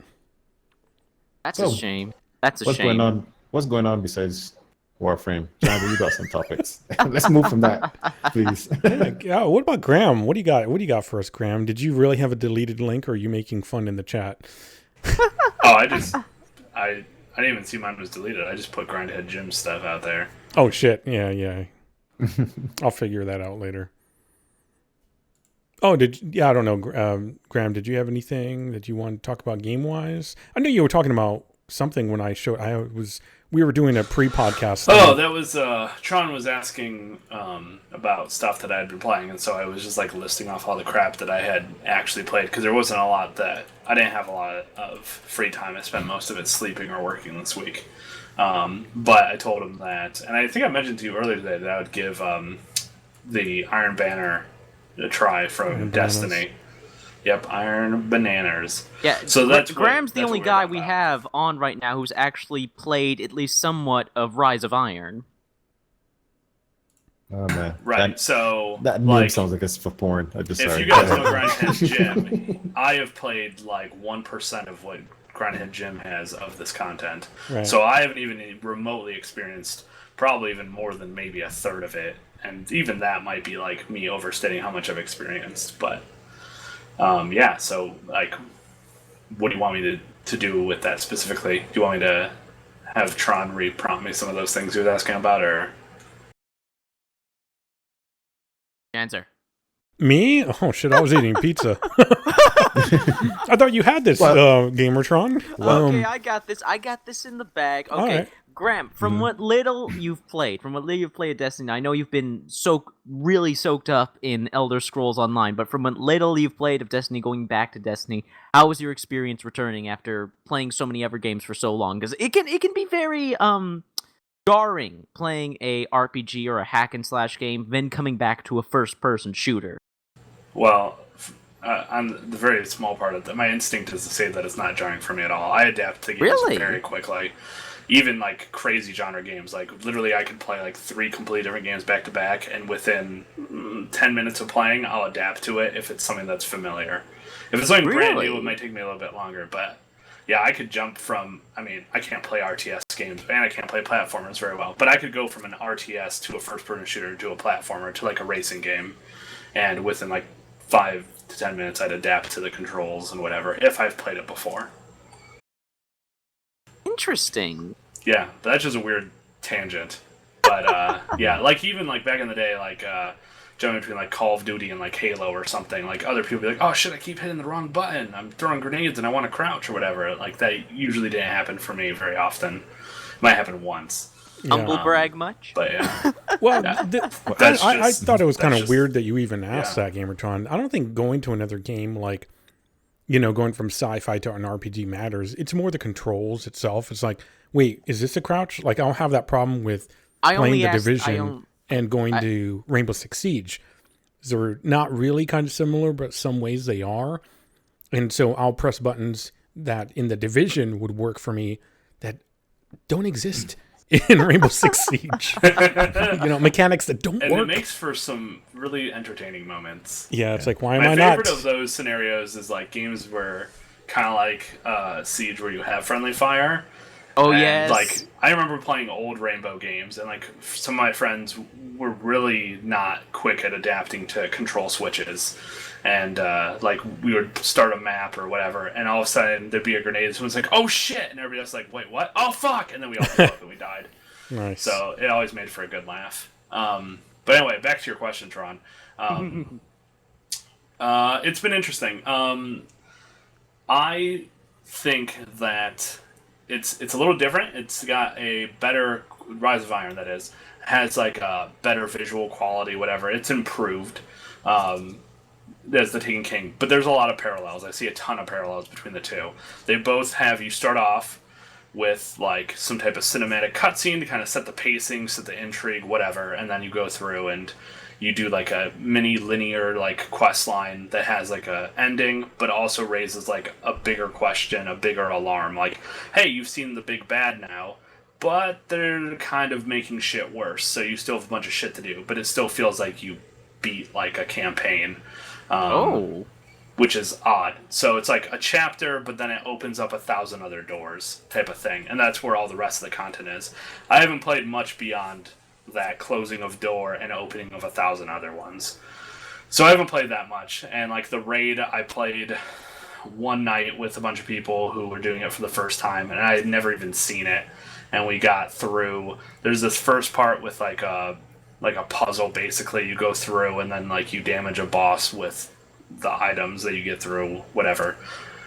That's a shame. That's a shame. What's going on besides Warframe? John, you got some topics. Let's move from that, please. Yeah, what about Graham? What do you got? What do you got for us, Graham? Did you really have a deleted link, or are you making fun in the chat? I didn't even see mine was deleted. I just put Grindhead Jim's stuff out there. Oh shit! Yeah. I'll figure that out later. Oh, I don't know. Graham, did you have anything that you want to talk about game-wise? I knew you were talking about something when we were doing a pre-podcast thing. Oh, that was, Tron was asking, about stuff that I had been playing, and so I was just, like, listing off all the crap that I had actually played, because there wasn't a lot I didn't have a lot of free time. I spent most of it sleeping or working this week. But I told him that, and I think I mentioned to you earlier today that I would give, the Iron Banner a try from Destiny. Yep, Iron Bananas. Yeah, so Graham's the only guy we have on right now who's actually played at least somewhat of Rise of Iron. Oh man, Right. So that name sounds like it's for porn. If you guys know Grindhead Jim, I have played like 1% of what Grindhead Jim has of this content. Right. So I haven't even remotely experienced probably even more than maybe a third of it, and even that might be like me overstating how much I've experienced. But yeah, so like, what do you want me to do with that specifically? Do you want me to have Tron re-prompt me some of those things he was asking about, or? Answer. Me? Oh shit! I was eating pizza. I thought you had this, Gamertron. Okay, I got this. I got this in the bag. Okay, right. Graham, from what little you've played, of Destiny, I know you've been really soaked up in Elder Scrolls Online, but from what little you've played of Destiny, going back to Destiny, how was your experience returning after playing so many other games for so long? Because it can be very jarring playing a RPG or a hack and slash game, then coming back to a first person shooter. Well, on the very small part of that, my instinct is to say that it's not jarring for me at all. I adapt to games very quickly. Even like crazy genre games, like literally I could play like 3 completely different games back to back, and within 10 minutes of playing, I'll adapt to it if it's something that's familiar. If it's something brand new, it might take me a little bit longer, but yeah, I could jump from, I mean, I can't play RTS games, and I can't play platformers very well, but I could go from an RTS to a first-person shooter to a platformer to like a racing game, and within like 5 to 10 minutes, I'd adapt to the controls and whatever, if I've played it before. Interesting. Yeah, that's just a weird tangent. But, yeah, like, even, like, back in the day, like, jumping between, like, Call of Duty and, like, Halo or something, like, other people be like, oh, shit, I keep hitting the wrong button. I'm throwing grenades and I want to crouch or whatever. Like, that usually didn't happen for me very often. It might happen once. Yeah. Humble brag much? But, yeah. Well, yeah. I thought it was kind of weird that you even asked that, Gamertron. I don't think going to another game, like, you know, going from sci-fi to an RPG matters. It's more the controls itself. It's like, wait, is this a crouch? Like, I don't have that problem with playing The Division and going to Rainbow Six Siege. They're not really kind of similar, but some ways they are. And so I'll press buttons that in The Division would work for me that don't exist in Rainbow Six Siege. You know, mechanics that don't work. And it makes for some really entertaining moments. Yeah, it's like, why am I not? My favorite of those scenarios is like games where, kind of like Siege, where you have friendly fire. Oh, and, yes. Like, I remember playing old Rainbow games, and like some of my friends were really not quick at adapting to control switches. And like, we would start a map or whatever, and all of a sudden there'd be a grenade. Someone's like, "Oh shit!" and everybody else like, "Wait, what? Oh fuck!" And then we all blew up and we died. Nice. So it always made for a good laugh. But anyway, back to your question, Tron. It's been interesting. I think that it's a little different. It's got a better Rise of Iron, that is, has like a better visual quality, whatever. It's improved. As the Taken King, but there's a lot of parallels. I see a ton of parallels between the two. They both have you start off with like some type of cinematic cutscene to kind of set the pacing, set the intrigue, whatever, and then you go through and you do like a mini linear like quest line that has like a ending, but also raises like a bigger question, a bigger alarm. Like, hey, you've seen the big bad now, but they're kind of making shit worse. So you still have a bunch of shit to do, but it still feels like you beat like a campaign. Which is odd. So it's like a chapter, but then it opens up 1,000 other doors type of thing. And that's where all the rest of the content is. I haven't played much beyond that closing of door and opening of 1,000 other ones. So I haven't played that much. And like the raid, I played one night with a bunch of people who were doing it for the first time, and I had never even seen it. And we got through. There's this first part with like like a puzzle. Basically, you go through and then like you damage a boss with the items that you get through, whatever.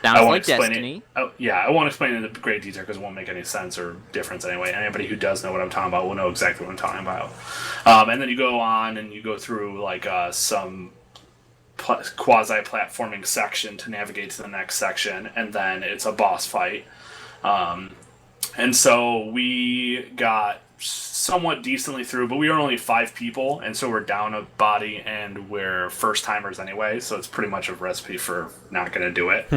Sounds like Destiny. I won't explain it in great detail because it won't make any sense or difference anyway. Anybody who does know what I'm talking about will know exactly what I'm talking about. And then you go on and you go through like some quasi-platforming section to navigate to the next section, and then it's a boss fight. And so we got somewhat decently through, but we were only 5 people, and so we're down a body, and we're first timers anyway, so it's pretty much a recipe for not going to do it.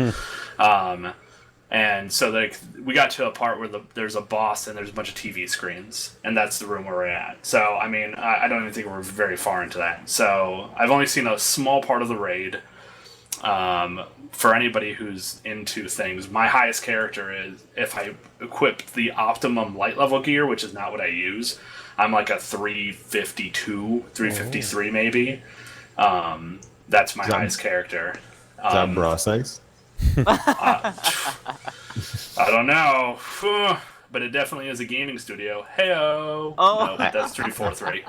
And so like we got to a part where there's a boss and there's a bunch of TV screens, and that's the room where we're at. So I mean, I don't even think we're very far into that. So I've only seen a small part of the raid. For anybody who's into things, my highest character is, if I equip the optimum light level gear, which is not what I use, I'm like a 352, 353 maybe. That's my highest character. Is that bra size? I don't know. But it definitely is a gaming studio. Heyo. Oh. No, that's 343.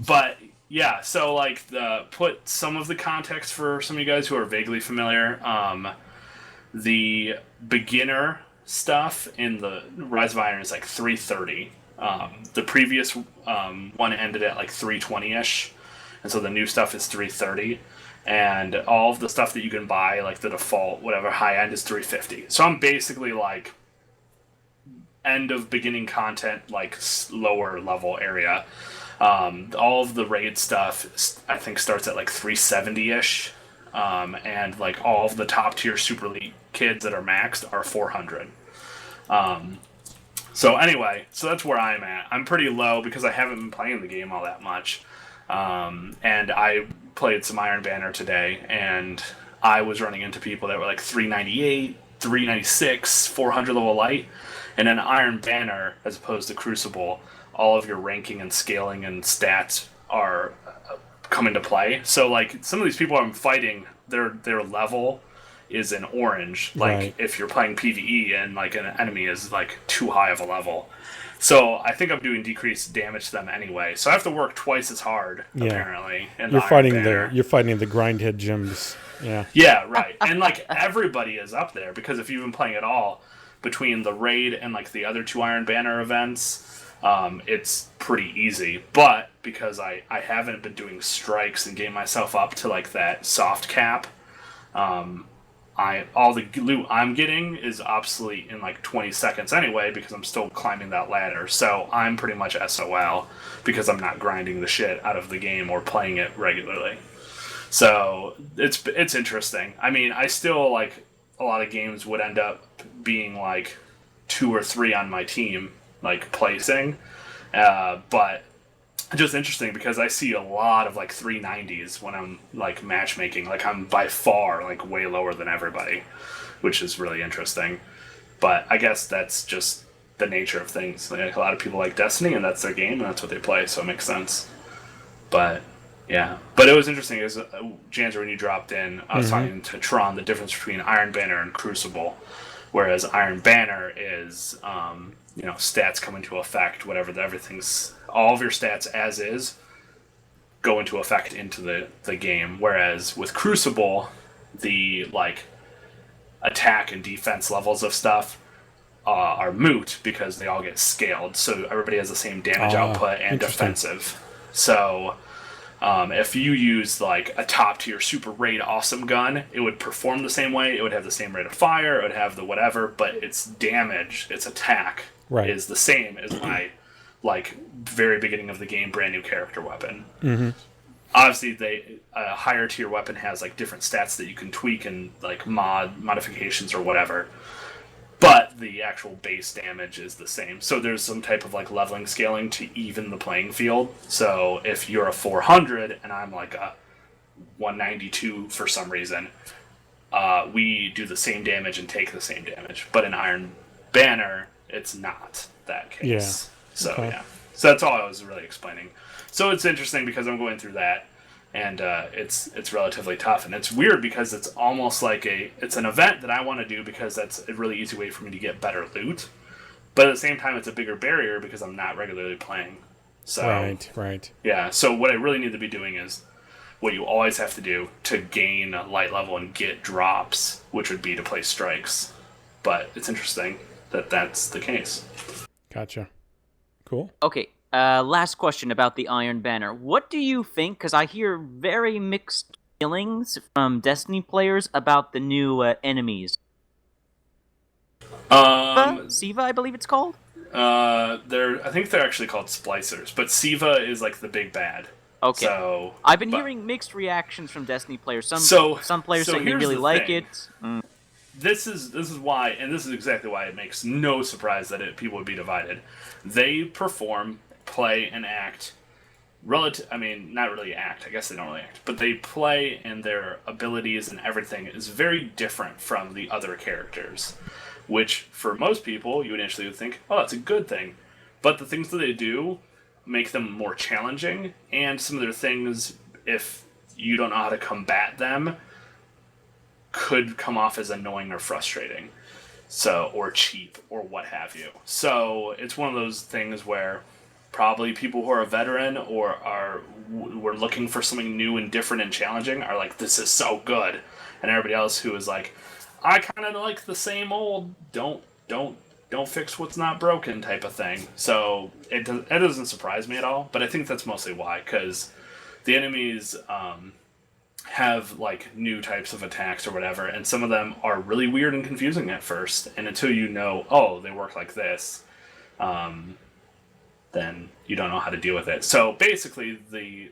But yeah, so like put some of the context for some of you guys who are vaguely familiar. The beginner stuff in the Rise of Iron is like 330. The previous one ended at like 320-ish, and so the new stuff is 330. And all of the stuff that you can buy, like the default, whatever, high end is 350. So I'm basically like end of beginning content, like lower level area. All of the raid stuff, I think, starts at like 370-ish. And like all of the top tier super elite kids that are maxed are 400. So anyway, so that's where I'm at. I'm pretty low because I haven't been playing the game all that much. And I played some Iron Banner today, and I was running into people that were like 398, 396, 400 level light. And in Iron Banner, as opposed to Crucible, all of your ranking and scaling and stats are come into play. So like some of these people I'm fighting, their level is in orange. Like right. If you're playing PvE and like an enemy is like too high of a level. So I think I'm doing decreased damage to them anyway. So I have to work twice as hard, apparently. You're fighting the grindhead gyms. Yeah. Yeah, right. And like everybody is up there because if you've been playing at all between the raid and like the other 2 Iron Banner events, it's pretty easy. But because I haven't been doing strikes and getting myself up to like that soft cap, all the loot I'm getting is obsolete in like 20 seconds anyway because I'm still climbing that ladder. So I'm pretty much SOL because I'm not grinding the shit out of the game or playing it regularly. So it's interesting. I mean, I still like a lot of games would end up being like 2 or 3 on my team, like placing. But just interesting because I see a lot of like 390s when I'm like matchmaking. Like I'm by far like way lower than everybody, which is really interesting. But I guess that's just the nature of things. Like a lot of people like Destiny and that's their game and that's what they play, so it makes sense. But yeah, but it was interesting because Janzer, when you dropped in, I was talking to Tron the difference between Iron Banner and Crucible, whereas Iron Banner is stats come into effect, whatever everything's. All of your stats as is go into effect into the game, whereas with Crucible, the like attack and defense levels of stuff are moot because they all get scaled, so everybody has the same damage output and defensive. So if you use like a top tier super raid awesome gun, it would perform the same way, it would have the same rate of fire, it would have the whatever, but its damage, its attack is the same as my like very beginning of the game brand new character weapon. Obviously a higher tier weapon has like different stats that you can tweak and like modifications or whatever, but the actual base damage is the same. So there's some type of like leveling scaling to even the playing field. So if you're a 400 and I'm like a 192 for some reason, we do the same damage and take the same damage, but in Iron Banner it's not that case. So so that's all I was really explaining. So it's interesting because I'm going through that, and it's relatively tough, and it's weird because it's almost like it's an event that I want to do because that's a really easy way for me to get better loot, but at the same time it's a bigger barrier because I'm not regularly playing So right. Yeah. So what I really need to be doing is what you always have to do to gain light level and get drops, which would be to play strikes. But it's interesting that that's the case. Gotcha. Cool. Okay, last question about the Iron Banner. What do you think, because I hear very mixed feelings from Destiny players about the new enemies. Siva, I believe it's called? I think they're actually called splicers, but Siva is like the big bad. Okay. So, I've been hearing mixed reactions from Destiny players. Some players saying they really like it. This is why, and this is exactly why it makes no surprise that people would be divided. They perform, play, and act. I mean, not really act. I guess they don't really act, but they play, and their abilities and everything is very different from the other characters. Which, for most people, you initially would think, oh, that's a good thing. But the things that they do make them more challenging, and some of their things, if you don't know how to combat them, could come off as annoying or frustrating. Or cheap, or what have you. So, it's one of those things where probably people who are a veteran or were looking for something new and different and challenging are like, this is so good. And everybody else who is like, I kind of like the same old, don't fix what's not broken type of thing. So it doesn't surprise me at all, but I think that's mostly why, because the enemies have like new types of attacks or whatever, and some of them are really weird and confusing at first, and until you know, oh, they work like this, then you don't know how to deal with it. So basically the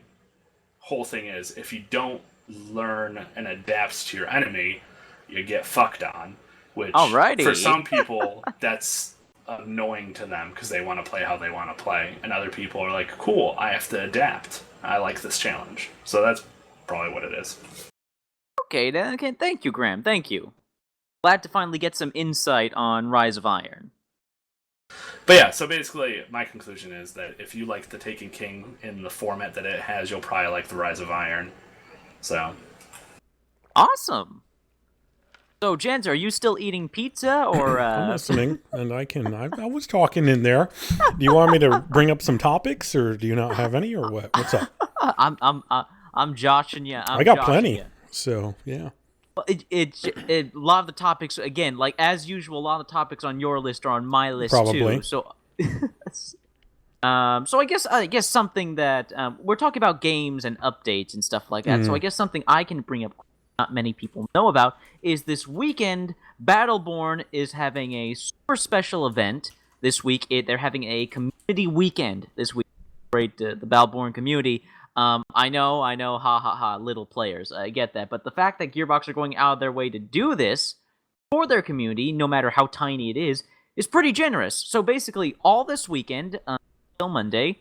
whole thing is, if you don't learn and adapt to your enemy, you get fucked on, which Alrighty. For some people that's annoying to them because they want to play how they want to play, and other people are like, cool, I have to adapt, I like this challenge. So that's probably what it is. Okay, then, thank you, Graham, thank you. Glad to finally get some insight on Rise of Iron. But yeah, so basically my conclusion is that if you like the Taken King in the format that it has, you'll probably like the Rise of Iron. So awesome. So, Jens, are you still eating pizza, or I'm listening, and I was talking in there. Do you want me to bring up some topics, or do you not have any, or what? What's up? I'm joshing you. I got plenty. So yeah. A lot of the topics, again, like as usual, a lot of the topics on your list are on my list Probably. too. So, so I guess something that we're talking about games and updates and stuff like that. So I guess something I can bring up, not many people know about, is this weekend Battleborn is having a super special event this week. They're having a community weekend this week. Great, the Battleborn community. I know, ha ha ha, little players, I get that, but the fact that Gearbox are going out of their way to do this for their community, no matter how tiny it is pretty generous. So basically, all this weekend, until Monday,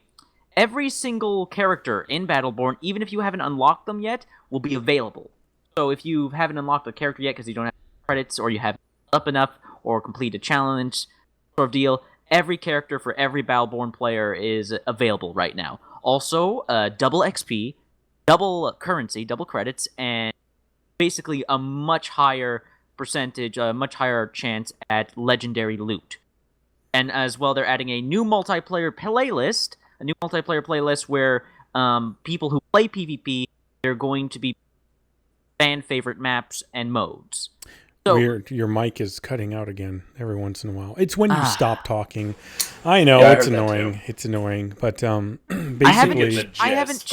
every single character in Battleborn, even if you haven't unlocked them yet, will be available. So if you haven't unlocked a character yet because you don't have credits, or you haven't up enough, or complete a challenge sort of deal, every character for every Battleborn player is available right now. Also, double XP, double currency, double credits, and basically a much higher percentage, a much higher chance at legendary loot. And as well, they're adding a new multiplayer playlist where people who play PvP, they're going to be fan favorite maps and modes. So, weird. Your mic is cutting out again every once in a while. It's when you stop talking. I know, it's annoying. It's annoying, but basically, I haven't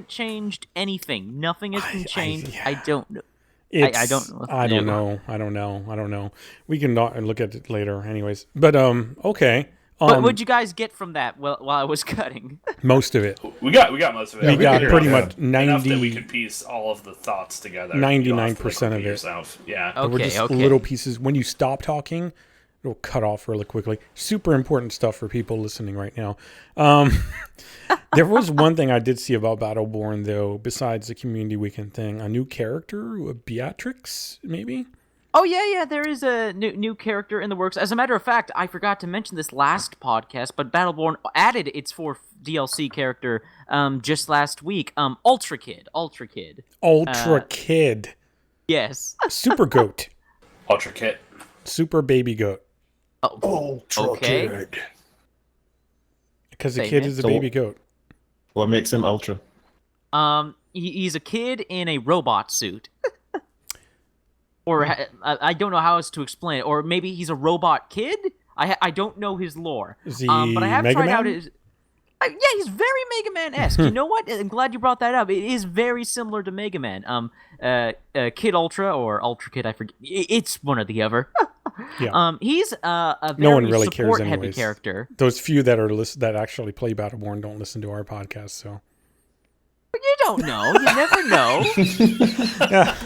changed anything. Nothing has been changed. I don't know. I don't know. We can look at it later, anyways. But okay. What would you guys get from that while I was cutting? Most of it. We got most of it. We got pretty much 90. Enough that we could piece all of the thoughts together. 99% of it. Yourself. Yeah. Okay, we're just little pieces. When you stop talking, it'll cut off really quickly. Super important stuff for people listening right now. There was one thing I did see about Battleborn, though, besides the community weekend thing. A new character, Beatrix, maybe? Oh, yeah, there is a new character in the works. As a matter of fact, I forgot to mention this last podcast, but Battleborn added its 4th DLC character just last week, Ultra Kid. Ultra Kid. Yes. Super Goat. Ultra Kid. Super Baby Goat. Oh, Ultra Kid. Because a kid is a baby goat. What makes him ultra? He's a kid in a robot suit. Or I don't know how else to explain it. Or maybe he's a robot kid? I don't know his lore. Is he but I have Mega tried Man? out his... yeah, he's very Mega Man-esque. You know what? I'm glad you brought that up. It is very similar to Mega Man. Kid Ultra or Ultra Kid, I forget. It's one or the other. Yeah. He's a very No one really cares support-heavy anyways. character. Those few that are that actually play Battleborn don't listen to our podcast, so. But you don't know. You never know. Yeah.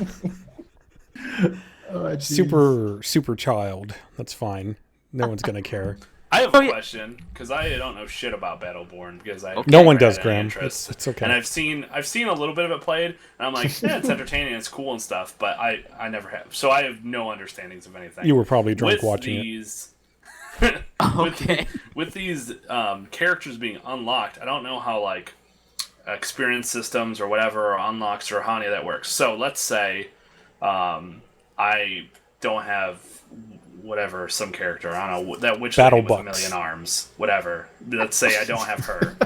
Oh, geez. Super child. That's fine. No one's gonna care. I have a question because I don't know shit about Battleborn because No one does, Graham. It's okay. And I've seen a little bit of it played, and I'm like, yeah, it's entertaining, it's cool and stuff, but I never have, so I have no understandings of anything. You were probably drunk with watching these, it. Okay. With these characters being unlocked, I don't know how like experience systems or whatever or unlocks or how any of that works. So let's say I don't have whatever, some character, I don't know, that witch lady with a million arms, whatever. Let's say I don't have her.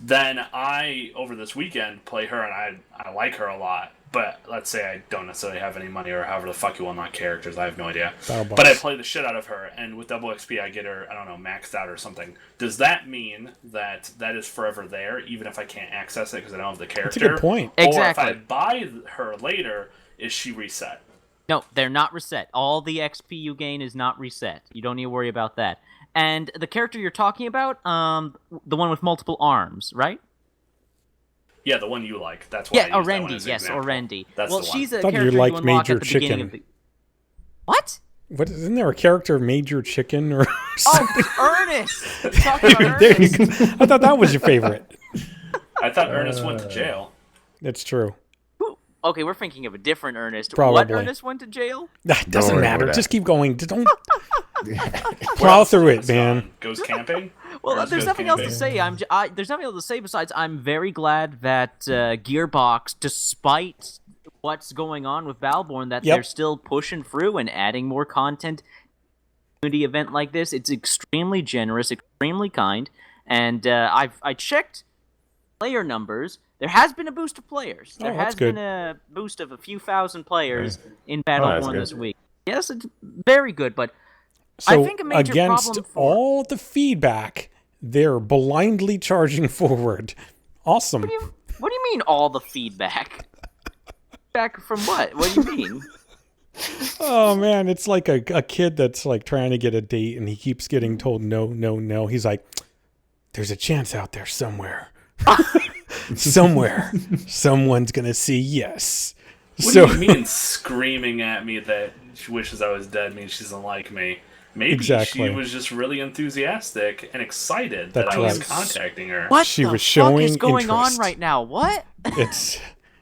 Then I, over this weekend, play her, and I like her a lot. But let's say I don't necessarily have any money, or however the fuck you unlock characters, I have no idea. But I play the shit out of her, and with double XP I get her, I don't know, maxed out or something. Does that mean that is forever there, even if I can't access it because I don't have the character? That's a good point. Exactly. Or if I buy her later, is she reset? No, they're not reset. All the XP you gain is not reset. You don't need to worry about that. And the character you're talking about, the one with multiple arms, right? Yeah, the one you like. That's why. Yeah, Orendi. Yes, Orendi. That's well, the one. she's a Thought character you liked unlock Major at the beginning Chicken. of the... What? What isn't there a character Major Chicken or something? Oh, Ernest! You're talking about There you Ernest. go. I thought that was your favorite. I thought Ernest went to jail. That's true. Okay, we're thinking of a different Ernest. Probably. What Ernest went to jail? That doesn't worry matter. about Just that. keep going. Don't plow through it, man. Goes camping? Well, Ernest there's goes nothing else to camping? say. There's nothing else to say besides I'm very glad that Gearbox, despite what's going on with Battleborn, that they're still pushing through and adding more content. Community event like this, it's extremely generous, extremely kind, and I checked player numbers. There has been a boost of players. There has been a boost of a few thousand players in Battleborn this week. Yes, it's very good, but So I think a major against problem all the feedback, they're blindly charging forward. Awesome. What do you mean all the feedback? Feedback from what? What do you mean? Oh man, it's like a kid that's like trying to get a date and he keeps getting told no, no, no. He's like, there's a chance out there somewhere. Somewhere. Someone's gonna say yes. What do you mean screaming at me that she wishes I was dead means she doesn't like me? Maybe she was just really enthusiastic and excited that I was contacting her. What She the was fuck showing is going interest. on right now? What?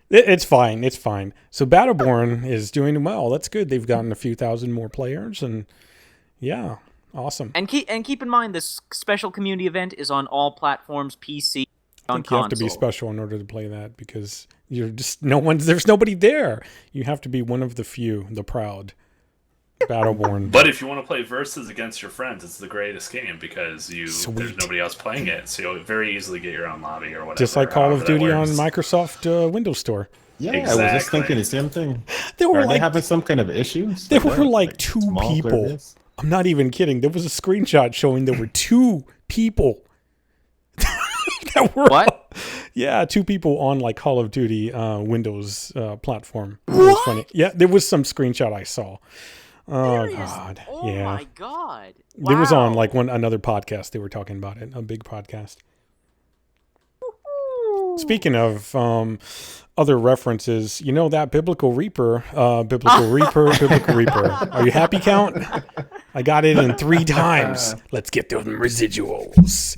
It's fine. It's fine. So Battleborn is doing well. That's good. They've gotten a few thousand more players, and yeah, awesome. And keep in mind, this special community event is on all platforms, PC, I on think you console. have to be special in order to play that because you're just there's nobody there. You have to be one of the few, the proud. Battleborn. But if you want to play versus against your friends, it's the greatest game because there's nobody else playing it, so you'll very easily get your own lobby or whatever. Just like Call of Duty on works. Microsoft Windows Store. Yeah, Exactly. I was just thinking the same thing. Are they having some kind of issues? There Like were what? like two small people. players? I'm not even kidding. There was a screenshot showing there were two people. that were What? Yeah, two people on like Call of Duty Windows platform. It was funny. Yeah, there was some screenshot I saw. Oh Serious? God. Oh yeah. my God. Wow. It was on like another podcast. They were talking about it. A big podcast. Speaking of other references, you know that Biblical Reaper. Are you happy, Count? I got it in 3 times. Let's get those residuals.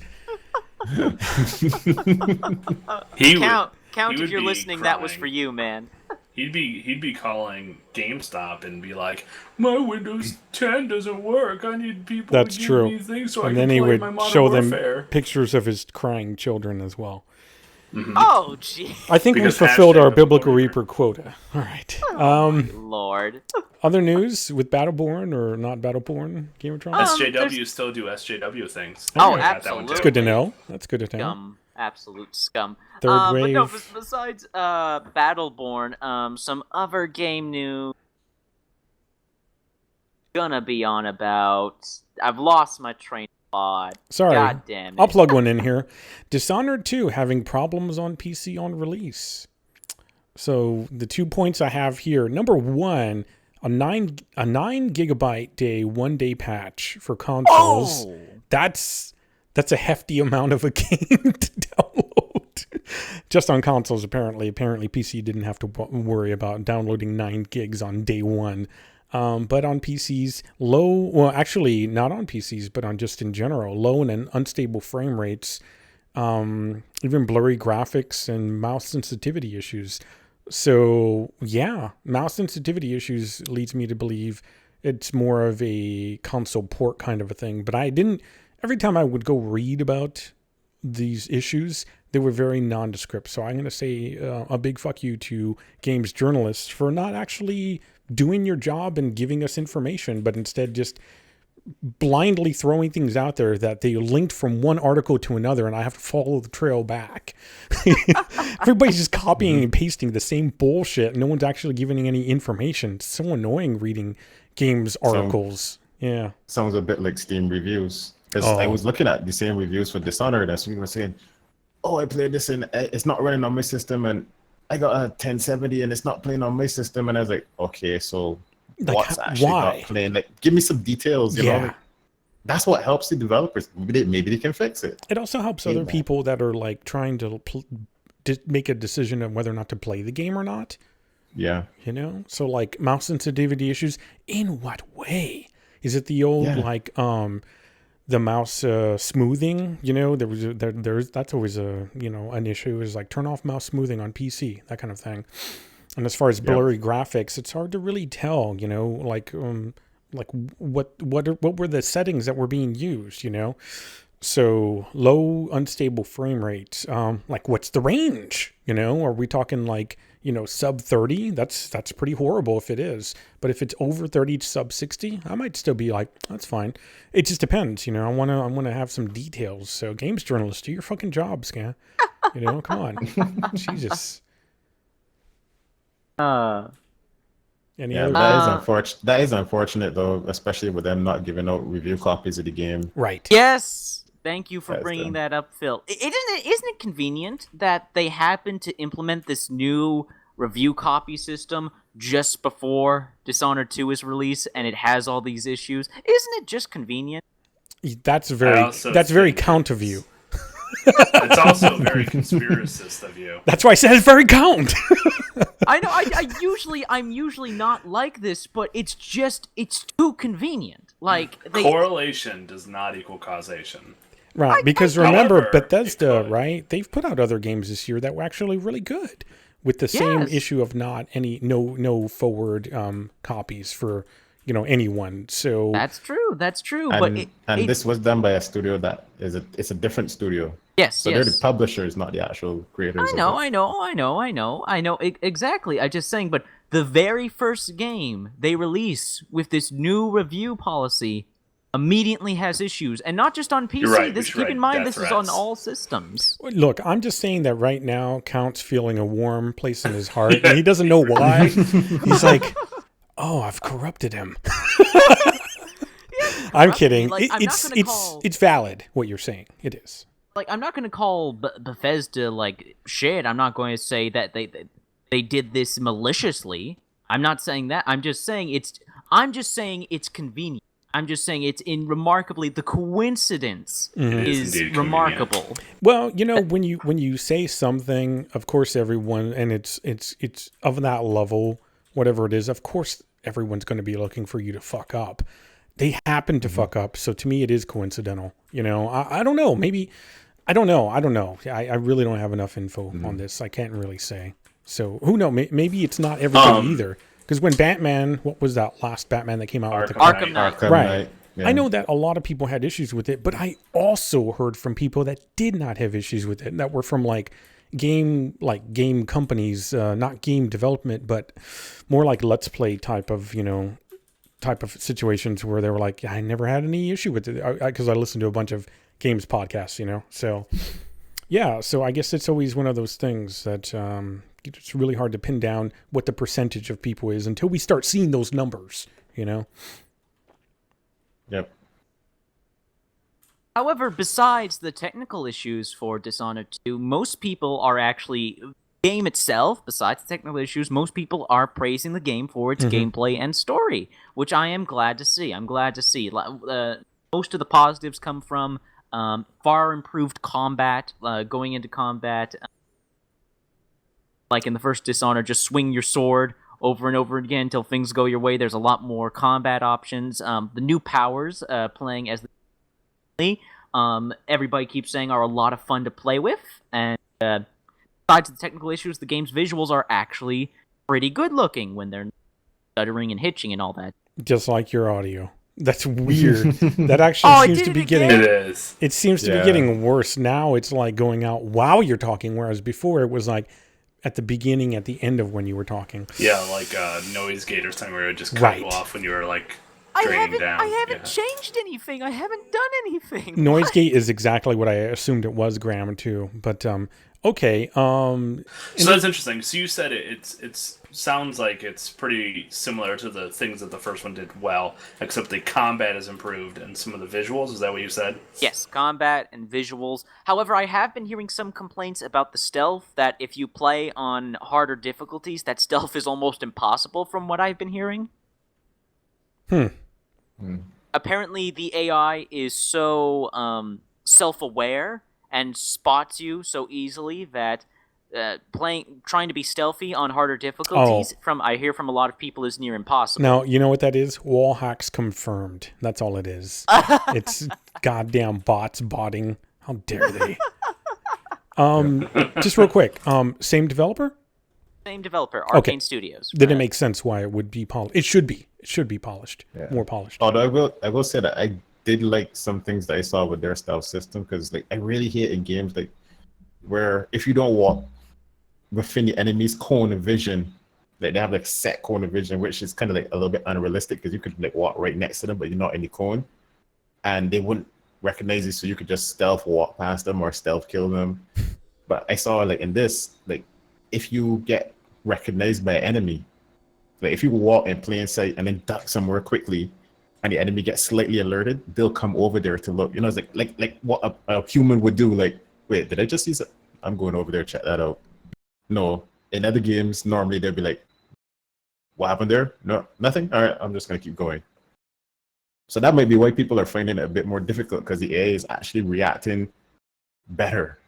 Count if you're listening, that was for you, man. He'd be calling GameStop and be like, "My Windows 10 doesn't work. I need people That's to give me things so I and can then he play would my Modern show Warfare." them pictures of his crying children as well. Mm-hmm. Oh, gee. I think we Because fulfilled our hashtag Biblical Battleborn. Reaper quota. All right. Lord. Other news with Battleborn or not Battleborn, Game of Thrones? SJW still do SJW things. Oh, I got that one, absolutely. It's good to know. That's good to know. Scum. Absolute scum. Third But no, wave. besides Battleborn, some other game news gonna be on about. I've lost my train of thought. Sorry. God damn it. I'll plug one in here. Dishonored 2 having problems on PC on release. So the 2 points I have here. Number 1, a 9 gigabyte day 1-day patch for consoles. Oh! That's a hefty amount of a game to download. Just on consoles, apparently. Apparently PC didn't have to worry about downloading 9 gigs on day 1. But on PCs, well, actually not on PCs, but on just in general, low and unstable frame rates, even blurry graphics and mouse sensitivity issues. So yeah, mouse sensitivity issues leads me to believe it's more of a console port kind of a thing. But every time I would go read about these issues, they were very nondescript. So I'm going to say a big fuck you to games journalists for not actually doing your job and giving us information, but instead just blindly throwing things out there that they linked from one article to another, and I have to follow the trail back. Everybody's just copying and pasting the same bullshit. No one's actually giving any information. It's so annoying reading games articles. Yeah. Sounds a bit like Steam reviews. Because I was looking at the same reviews for Dishonored, and people were saying, oh, I played this and it's not running on my system, and I got a 1070 and it's not playing on my system. And I was like, okay, so Like, what's actually why? not playing? Like, give me some details, you know? Like, that's what helps the developers. Maybe they can fix it. It also helps other people that are like trying to make a decision on whether or not to play the game or not. Yeah. You know? So like mouse sensitivity issues, in what way? Is it the old like the mouse smoothing? You know, that's always an issue, is like turn off mouse smoothing on PC, that kind of thing. And as far as blurry graphics, it's hard to really tell, you know, like what were the settings that were being used, you know? So low unstable frame rates, like what's the range? You know, are we talking like, you know, sub 30? That's pretty horrible if it is. But if it's over 30 to sub 60, I might still be like, that's fine. It just depends, you know. I wanna have some details. So games journalists, do your fucking jobs, man. You know, come on. Jesus. That is unfortunate. That is unfortunate, though, especially with them not giving out review copies of the game. Right. Yes. Thank you for bringing that up, Phil. Isn't it convenient that they happen to implement this new review copy system just before Dishonored 2 is released, and it has all these issues? Isn't it just convenient? That's very count of you. It's also very conspiracist of you. That's why I said it's very count. I know. I'm usually not like this, but it's too convenient. Like correlation does not equal causation. Right, because remember, however, Bethesda, right? They've put out other games this year that were actually really good, with the same issue of no forward copies for anyone. So that's true. And, this was done by a studio that it's a different studio. Yes, so they're the publishers, not the actual creators. I know. Exactly. I'm just saying, but the very first game they release with this new review policy immediately has issues, and not just on PC. Right, Keep in mind, this is on all systems. Look, I'm just saying that right now, Count's feeling a warm place in his heart, and he doesn't know why. He's like, "Oh, I've corrupted him." I'm kidding. Like, it's valid what you're saying. It is. Like, I'm not going to call Bethesda like shit. I'm not going to say that they did this maliciously. I'm not saying that. I'm just saying it's convenient. I'm just saying the coincidence is remarkable. Well, when you say something, of course everyone, and it's of that level, whatever it is, of course everyone's going to be looking for you to fuck up. They happen to fuck up, so to me it is coincidental. I don't know. Maybe I don't know. I really don't have enough info on this. I can't really say. So who knows? Maybe it's not everybody either. Because when Batman, what was that last Batman that came out with Arkham Knight? Right. Yeah. I know that a lot of people had issues with it, but I also heard from people that did not have issues with it, that were from like game companies, not game development, but more like Let's Play type of situations where they were like, I never had any issue with it because I listened to a bunch of games podcasts, so yeah. So I guess it's always one of those things that it's really hard to pin down what the percentage of people is until we start seeing those numbers, Yep. However, besides the technical issues for Dishonored 2, most people are actually game itself. Besides the technical issues, most people are praising the game for its gameplay and story, which I am glad to see. Most of the positives come from far improved combat, going into combat. Like in the first Dishonored, just swing your sword over and over again until things go your way. There's a lot more combat options. The new powers, playing as everybody keeps saying are a lot of fun to play with. And besides the technical issues, the game's visuals are actually pretty good looking when they're stuttering and hitching and all that. Just like your audio. That's weird. That actually seems to be getting... It is. It seems to be getting worse. Now it's like going out while you're talking, whereas before it was like at the beginning, at the end of when you were talking. Yeah, like Noise Gate or something where it would just cut you off when you were like draining down. I haven't changed anything. I haven't done anything. Noise Gate is exactly what I assumed it was, Graham, too. But okay. So that's interesting. So you said it sounds like it's pretty similar to the things that the first one did well, except the combat is improved and some of the visuals. Is that what you said? Yes, combat and visuals. However, I have been hearing some complaints about the stealth, that if you play on harder difficulties, that stealth is almost impossible from what I've been hearing. Apparently, the AI is so self-aware and spots you so easily that trying to be stealthy on harder difficulties, I hear from a lot of people, is near impossible. Now, you know what that is? Wall hacks confirmed. That's all it is. It's goddamn bots botting. How dare they? Just real quick. Same developer? Same developer, Arcane Studios. Then it makes sense why it would be polished. It should be. It should be polished. More polished. Although I will say that I did like some things that I saw with their stealth system, because like I really hate in games like where if you don't walk within the enemy's cone of vision, like they have like set cone of vision, which is kind of like a little bit unrealistic because you could like walk right next to them, but you're not in the cone, and they wouldn't recognize you, so you could just stealth walk past them or stealth kill them. But I saw like in this, like if you get recognized by an enemy, like if you walk in plain sight and then duck somewhere quickly, and the enemy gets slightly alerted, they'll come over there to look. You know, it's like what a human would do. Like, wait, did I just see something? I'm going over there, check that out. No, in other games, normally they'll be like, what happened there? No, nothing? All right, I'm just going to keep going. So that might be why people are finding it a bit more difficult, because the AI is actually reacting better.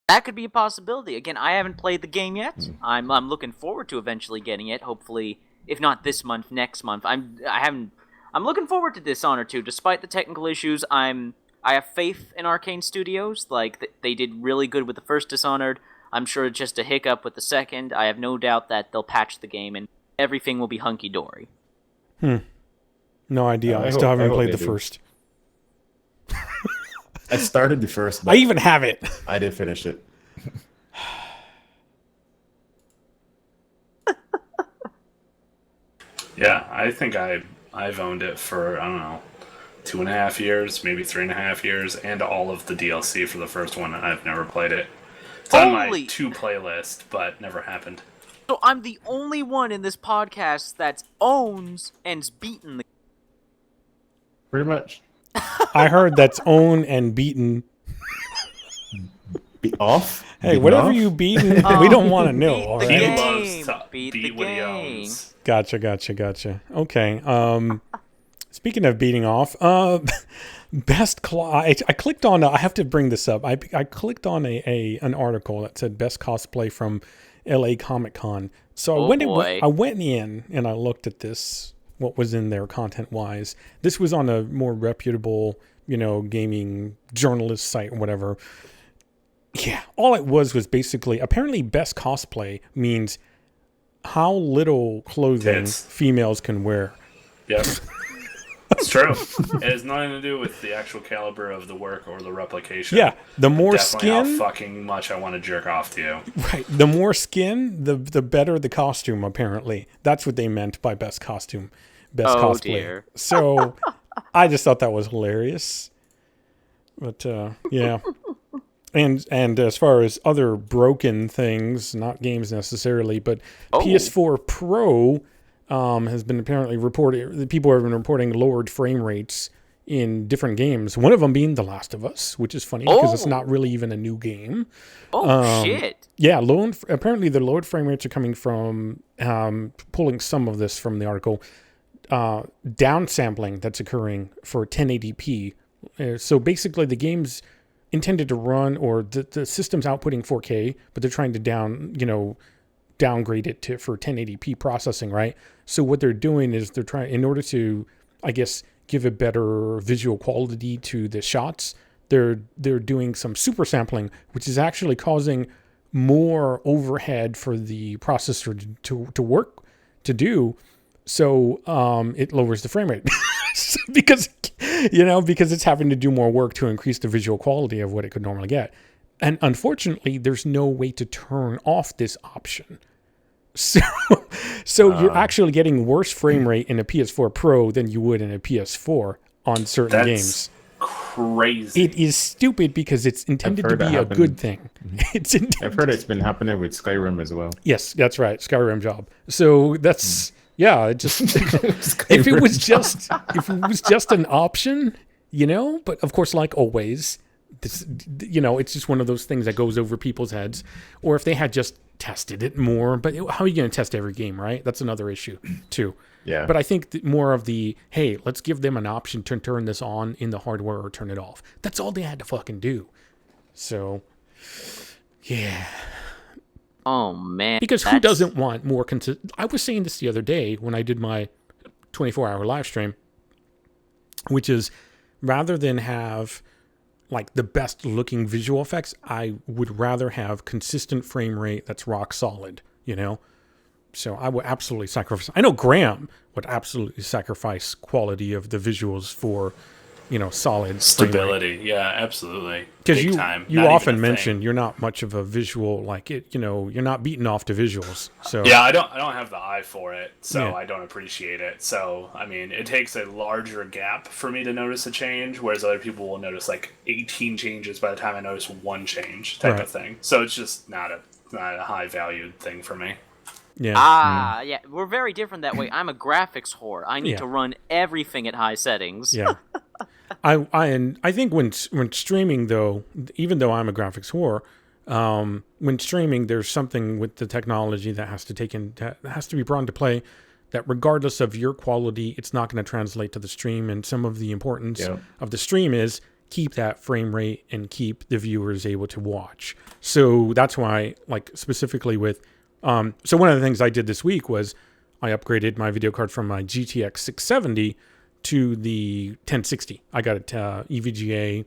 That could be a possibility. Again, I haven't played the game yet. I'm looking forward to eventually getting it. Hopefully, if not this month, next month. I'm looking forward to Dishonored 2. Despite the technical issues, I have faith in Arcane Studios. Like they did really good with the first Dishonored. I'm sure it's just a hiccup with the second. I have no doubt that they'll patch the game and everything will be hunky dory. No idea. I still haven't played the first. I started the first. I even have it. I didn't finish it. Yeah, I think I've owned it for, I don't know, 2.5 years, maybe 3.5 years, and all of the DLC for the first one, and I've never played it. It's on my to playlist, but never happened. So I'm the only one in this podcast that owns and's beaten the game. Pretty much. I heard that's own and beaten. Be off? Hey, beaten whatever off? you beaten, we don't want to know. All right? He loves to beat what he owns. Gotcha. Okay. Speaking of beating off, I clicked on. I have to bring this up. I clicked on an article that said best cosplay from LA Comic Con. So I went in and I looked at this. What was in there content wise. This was on a more reputable, gaming journalist site or whatever. Yeah, all it was basically, apparently best cosplay means how little clothing females can wear. Yep. It's true. It has nothing to do with the actual caliber of the work or the replication. Yeah, the more Definitely skin, how fucking much I want to jerk off to you. right? The more skin, the better the costume. Apparently, that's what they meant by best costume, best cosplay. Dear. So, I just thought that was hilarious. But yeah, and as far as other broken things, not games necessarily, but PS4 Pro has been apparently reported. People have been reporting lowered frame rates in different games. One of them being The Last of Us, which is funny because it's not really even a new game. Shit. Yeah, apparently the lowered frame rates are coming from pulling some of this from the article. Downsampling that's occurring for 1080p. So basically, the game's intended to run, or the system's outputting 4K, but they're trying to downgrade it for 1080p processing, right? So what they're doing is they're trying, in order to, I guess, give a better visual quality to the shots, they're doing some super sampling, which is actually causing more overhead for the processor to do. So it lowers the frame rate because it's having to do more work to increase the visual quality of what it could normally get. And unfortunately, there's no way to turn off this option. So you're actually getting worse frame rate in a PS4 Pro than you would in a PS4 on certain games. Crazy. It is stupid because it's intended to be a good thing. I've heard it's been happening with Skyrim as well. Yes, that's right. Skyrim job. So that's it just if it was just an option, but of course, like always, this, it's just one of those things that goes over people's heads. Or if they had just tested it more, but how are you going to test every game, right? That's another issue too. Yeah. But I think more of hey, let's give them an option to turn this on in the hardware or turn it off. That's all they had to fucking do. So, yeah. Oh, man. Because who doesn't want more consistent? I was saying this the other day when I did my 24-hour live stream, which is rather than have like the best looking visual effects, I would rather have consistent frame rate that's rock solid, So I would absolutely sacrifice. I know Graham would absolutely sacrifice quality of the visuals for, solid stability. Yeah, absolutely. Because you often mention you're not much of a visual you're not beaten off to visuals. So yeah, I don't have the eye for it, so I don't appreciate it. So I mean, it takes a larger gap for me to notice a change, whereas other people will notice like 18 changes by the time I notice one change type of thing. So it's just not a high valued thing for me. Yeah. Yeah. We're very different that way. I'm a graphics whore. I need to run everything at high settings. Yeah. I think when streaming though, even though I'm a graphics whore, when streaming there's something with the technology that has to be brought into play, that regardless of your quality, it's not going to translate to the stream. And some of the importance of the stream is keep that frame rate and keep the viewers able to watch. So that's why, like specifically with so one of the things I did this week was I upgraded my video card from my GTX 670 to the 1060. I got a EVGA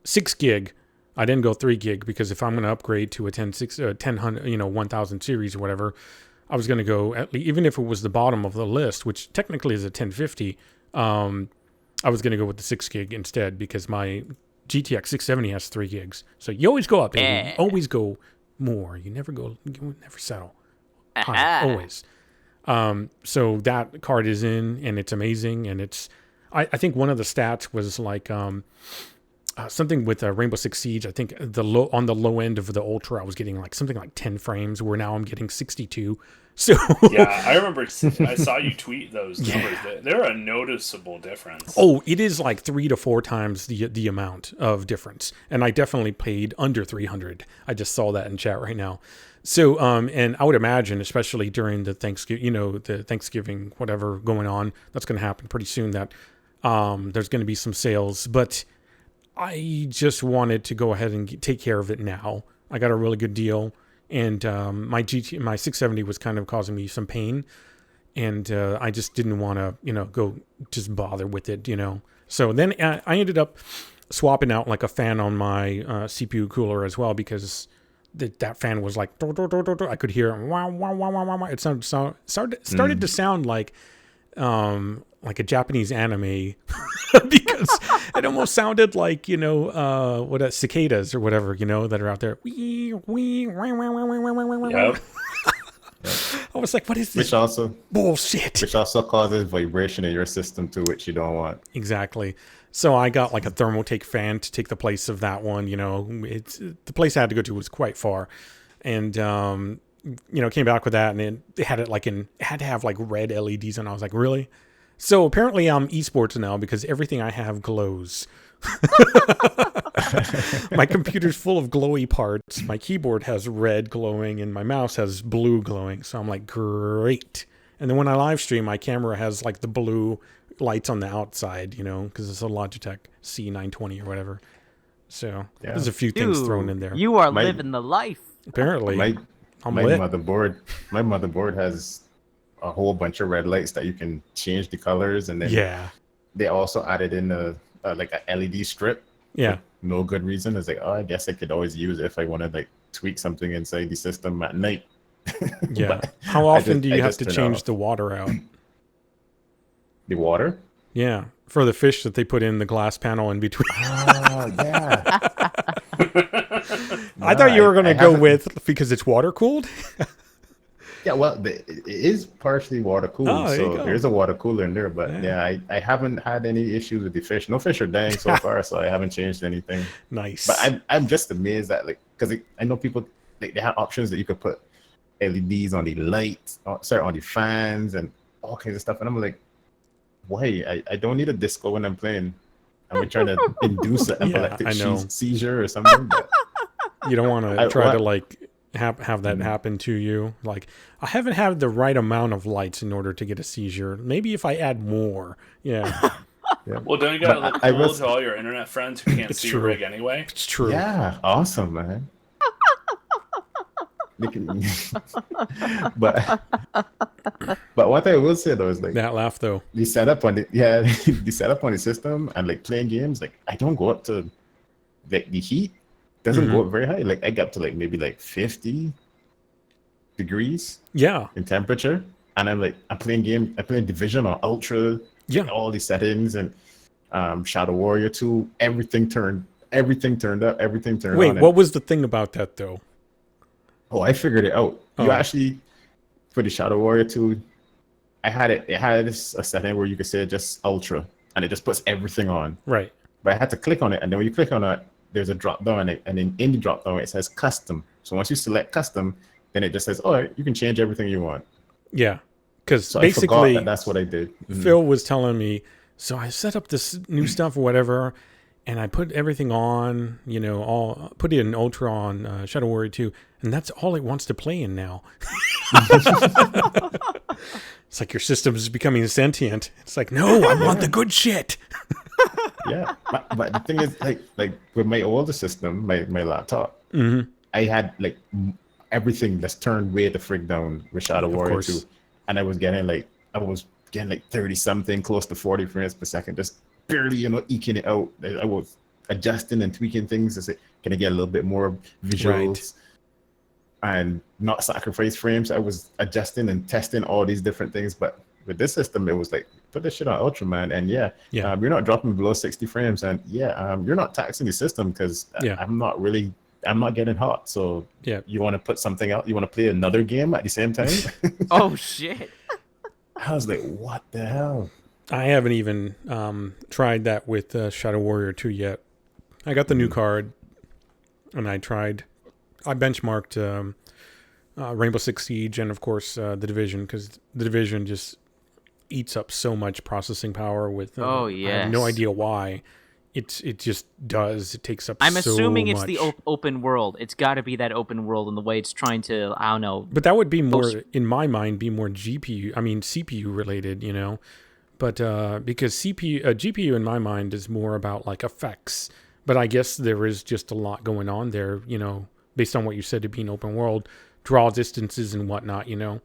6 gig. I didn't go 3 gig because if I'm going to upgrade to a 1000, 1000 series or whatever, I was going to go at least, even if it was the bottom of the list, which technically is a 1050. I was going to go with the 6 gig instead because my GTX 670 has 3 gigs. So you always go up, baby. You always go more. You never settle. High, always. So that card is in, and it's amazing, and it's. I think one of the stats was like something with Rainbow Six Siege. I think on the low end of the Ultra, I was getting like something like 10 frames, where now I'm getting 62. So yeah, I remember I saw you tweet those numbers. They're a noticeable difference. Oh, it is like 3 to 4 times the amount of difference, and I definitely paid under 300. I just saw that in chat right now. So, and I would imagine, especially during the Thanksgiving, whatever going on, that's going to happen pretty soon, that there's going to be some sales. But I just wanted to go ahead and take care of it now. I got a really good deal, and my 670 was kind of causing me some pain, and I just didn't want to, go just bother with it, So then I ended up swapping out like a fan on my CPU cooler as well, because that fan was like, I could hear wow, wow, wow, wow, wow. It started to sound like like a Japanese anime because it almost sounded like, what cicadas or whatever, that are out there. Yep. I was like, what is this bullshit? Which also causes vibration in your system too, which you don't want. Exactly. So I got like a thermotake fan to take the place of that one. The place I had to go to was quite far, and came back with that, and it had it had to have like red LEDs, and I was like, really? So apparently I'm esports now because everything I have glows. My computer's full of glowy parts. My keyboard has red glowing, and my mouse has blue glowing. So I'm like, great. And then when I live stream, my camera has like the blue lights on the outside, because it's a Logitech C920 or whatever. So there's a few things thrown in there. You are living the life. Apparently, my motherboard has a whole bunch of red lights that you can change the colors, and then they also added in a LED strip. Yeah. No good reason. It's like, I guess I could always use it if I want to like tweak something inside the system at night. Yeah. How often do you have to change the water out? The water? Yeah, for the fish that they put in the glass panel in between. Oh, yeah. I thought you were going to go with because it's water cooled. Yeah, well, it is partially water cooled, so there's a water cooler in there. But I haven't had any issues with the fish. No fish are dying so far, so I haven't changed anything. Nice. But I'm just amazed that because I know people they have options that you could put LEDs on the lights, on the fans, and all kinds of stuff, and I'm like, why? I don't need a disco when I'm playing. I'm trying to induce an epileptic seizure or something. But you don't want to try to like have that happen to you. Like, I haven't had the right amount of lights in order to get a seizure. Maybe if I add more. Yeah. Well, don't you got to look cool to all your internet friends who can't see your rig anyway? It's true. Yeah, awesome, man. but one thing I will say though is like that laugh though. The setup on the system and like playing games, like I don't go up to like the heat doesn't go up very high. Like I get up to like maybe like 50 degrees in temperature, and I'm playing Division on Ultra, all the settings, and Shadow Warrior 2, everything turned up, everything turned on. Wait, what was the thing about that though? Oh, I figured it out. You actually, for the Shadow Warrior 2, it had a setting where you could say just Ultra, and it just puts everything on. Right. But I had to click on it, and then when you click on it, there's a drop down, and in the drop down it says Custom. So once you select Custom, then it just says, you can change everything you want. Yeah, because basically that's what I did. Phil was telling me, so I set up this new stuff or whatever, and I put everything on, put it in Ultra on Shadow Warrior 2, and that's all it wants to play in now. It's like your system is becoming sentient. It's like, no, I want the good shit. Yeah, but the thing is, like with my older system, my laptop, I had like everything that's turned way the frig down with Shadow Warrior 2, and I was getting like 30 something, close to 40 frames per second, just barely, eking it out. I was adjusting and tweaking things to say, can I get a little bit more visuals and not sacrifice frames? I was adjusting and testing all these different things, but with this system, it was like, put this shit on Ultra, man, and you're not dropping below 60 frames, and you're not taxing the system because I'm not getting hot. So you want to put something out? You want to play another game at the same time? Oh shit! I was like, what the hell? I haven't even tried that with Shadow Warrior 2 yet. I got the new card, and I benchmarked Rainbow Six Siege and, of course, The Division, because The Division just eats up so much processing power with I have no idea why. It just does. It takes up so much. I'm assuming it's the open world. It's got to be that open world and the way it's trying to, I don't know. But that would be more, in my mind, CPU related, But because GPU in my mind is more about like effects. But I guess there is just a lot going on there, based on what you said, it being open world, draw distances and whatnot, And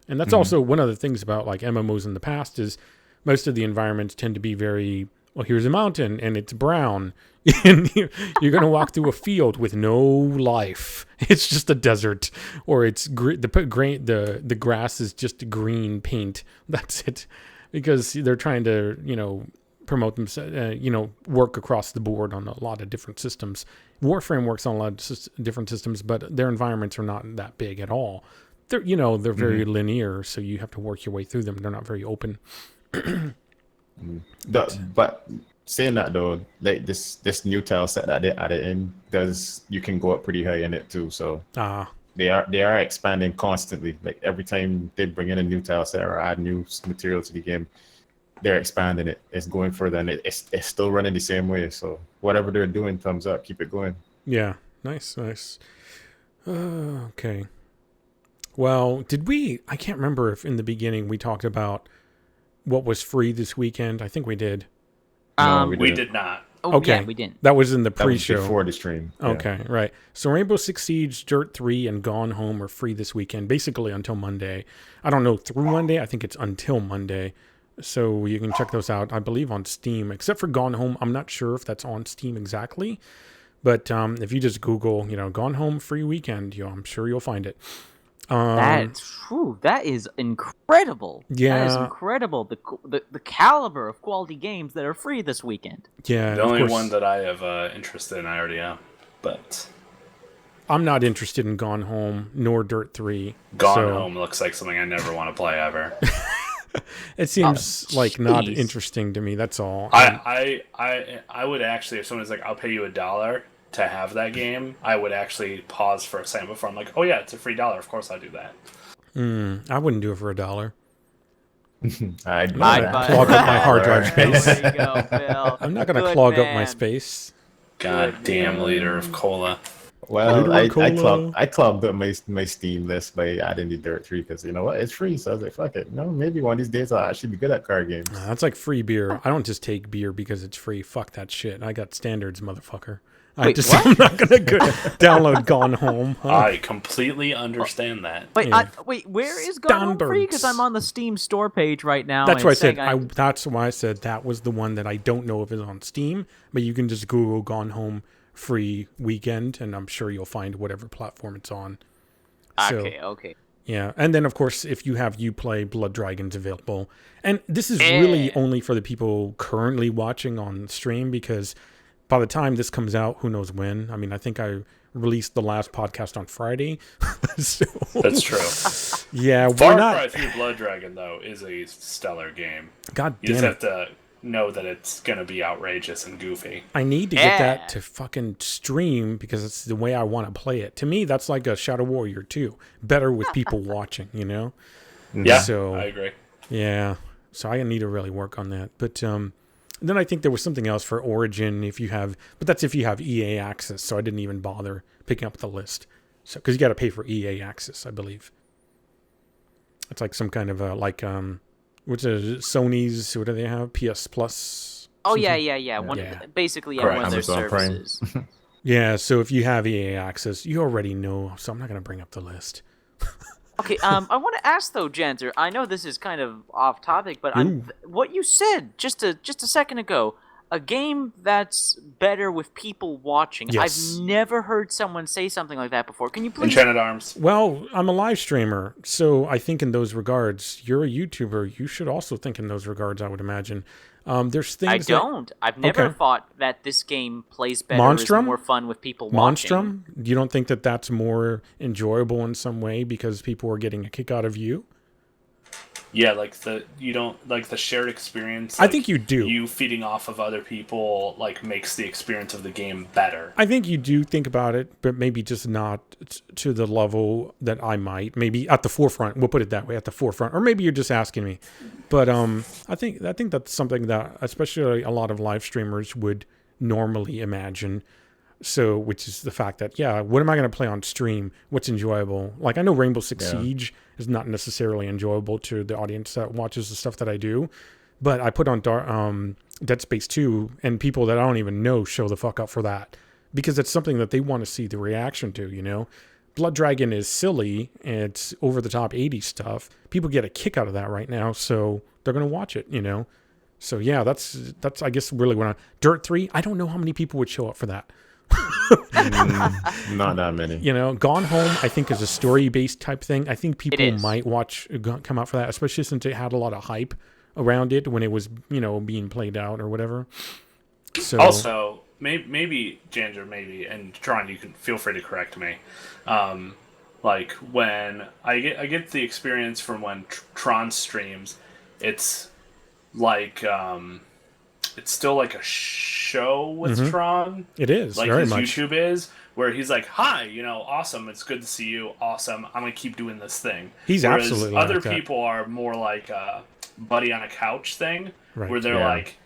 that's also one of the things about like MMOs in the past is most of the environments tend to be very, well, here's a mountain and it's brown. And you're going to walk through a field with no life. It's just a desert, or it's the grass is just green paint. That's it. because they're trying to, promote them, work across the board on a lot of different systems. Warframe works on a lot of different systems, but their environments are not that big at all. They're, they're very linear, so you have to work your way through them. They're not very open. But saying that though, like this new tile set that they added in, you can go up pretty high in it too. So they are expanding constantly. Like every time they bring in a new tile set or add new material to the game, they're expanding it. It's going further, and it's still running the same way. So whatever they're doing, thumbs up. Keep it going. Yeah, nice. Okay. Well, I can't remember if in the beginning we talked about what was free this weekend. I think we did. No, we did not. Oh, okay. Yeah, we didn't. That was in the That was pre-show. before the stream. Yeah. Okay, right. So Rainbow Six Siege, Dirt 3, and Gone Home are free this weekend, basically until Monday. I don't know through Monday. I think it's until Monday. So you can check those out, I believe, on Steam. Except for Gone Home, I'm not sure if that's on Steam exactly. But if you just Google, Gone Home free weekend, I'm sure you'll find it. That is incredible. Yeah. That is incredible. The caliber of quality games that are free this weekend. Yeah. The only one that I have interest in, I already am. But I'm not interested in Gone Home nor Dirt 3. Gone Home looks like something I never want to play ever. It seems like not interesting to me. That's all. I would actually, if someone's like, I'll pay you $1 to have that game, I would actually pause for a second before I'm like, oh yeah, it's a free $1. Of course I'll do that. I wouldn't do it for $1. I'd clog up my hard drive space. There you go, Phil. I'm not going to clog up my space. God damn liter of cola. Well, I Cola. clogged up my Steam list by adding the Dirt 3 because you know what, it's free. So I was like, fuck it. No, maybe one of these days I'll actually be good at card games. That's like free beer. I don't just take beer because it's free. Fuck that shit. I got standards, motherfucker. Wait, I'm not gonna download Gone Home. Huh? I completely understand that. Wait, Yeah. Where is Gone Home free? Because I'm on the Steam store page right now. That's and why I it's said. saying That's why I said that was the one that I don't know if it's on Steam, but you can just Google Gone Home free weekend, and I'm sure you'll find whatever platform it's on. Okay. Yeah, and then of course, if you have uPlay, Blood Dragon's available, and this is really only for the people currently watching on stream because by the time this comes out, who knows when? I mean, I think I released the last podcast on Friday. So, that's true. Yeah, Far Cry 3 Blood Dragon though is a stellar game. God You damn just it. have to know that it's gonna be outrageous and goofy. I need to get that to fucking stream because it's the way I want to play it. To me, that's like a Shadow Warrior 2. Better with people watching, Yeah, So, I agree. yeah. So I need to really work on that. But then I think there was something else for Origin but that's if you have EA access. So I didn't even bother picking up the list. So because you got to pay for EA access, I believe. It's like some kind of what's it, Sony's, what do they have? PS Plus? Oh, something? yeah. Basically, Correct. one of their Amazon Prime. services. Yeah, so if you have EA access, you already know, so I'm not going to bring up the list. Okay, I want to ask though, Janter. I know this is kind of off topic, but what you said just a second ago, a game that's better with people watching. Yes. I've never heard someone say something like that before. Can you please? Enchanted Arms. Well, I'm a live streamer, so I think in those regards, you're a YouTuber. You should also think in those regards, I would imagine. There's things I don't. I've never Okay. thought that this game plays better, Monstrum? is more fun with people watching. Monstrum, you don't think that that's more enjoyable in some way because people are getting a kick out of you? Yeah, like the shared experience. I think you do. You feeding off of other people makes the experience of the game better. I think you do think about it, but maybe just not to the level that I might. Maybe at the forefront. We'll put it that way, at the forefront. Or maybe you're just asking me. But I think that's something that especially a lot of live streamers would normally imagine. So, which is the fact that, what am I going to play on stream? What's enjoyable? Like, I know Rainbow Six Siege is not necessarily enjoyable to the audience that watches the stuff that I do, but I put on Dead Space 2, and people that I don't even know show the fuck up for that because it's something that they want to see the reaction to, Blood Dragon is silly, and it's over-the-top 80s stuff. People get a kick out of that right now, so they're going to watch it, So, yeah, that's I guess, really when Dirt 3, I don't know how many people would show up for that. Not that many. Gone Home, I think, is a story-based type thing. I think people is. might come out for that, especially since it had a lot of hype around it when it was, being played out or whatever. So also, maybe Jander, and Tron, you can feel free to correct me. Like when I get the experience from when Tron streams, it's like it's still like a show with Tron. It is like very his much. YouTube is, where he's like, "Hi, awesome. It's good to see you. Awesome. I'm gonna keep doing this thing." He's Whereas absolutely other like that. people are more like a buddy on a couch thing, Right. where they're Yeah. like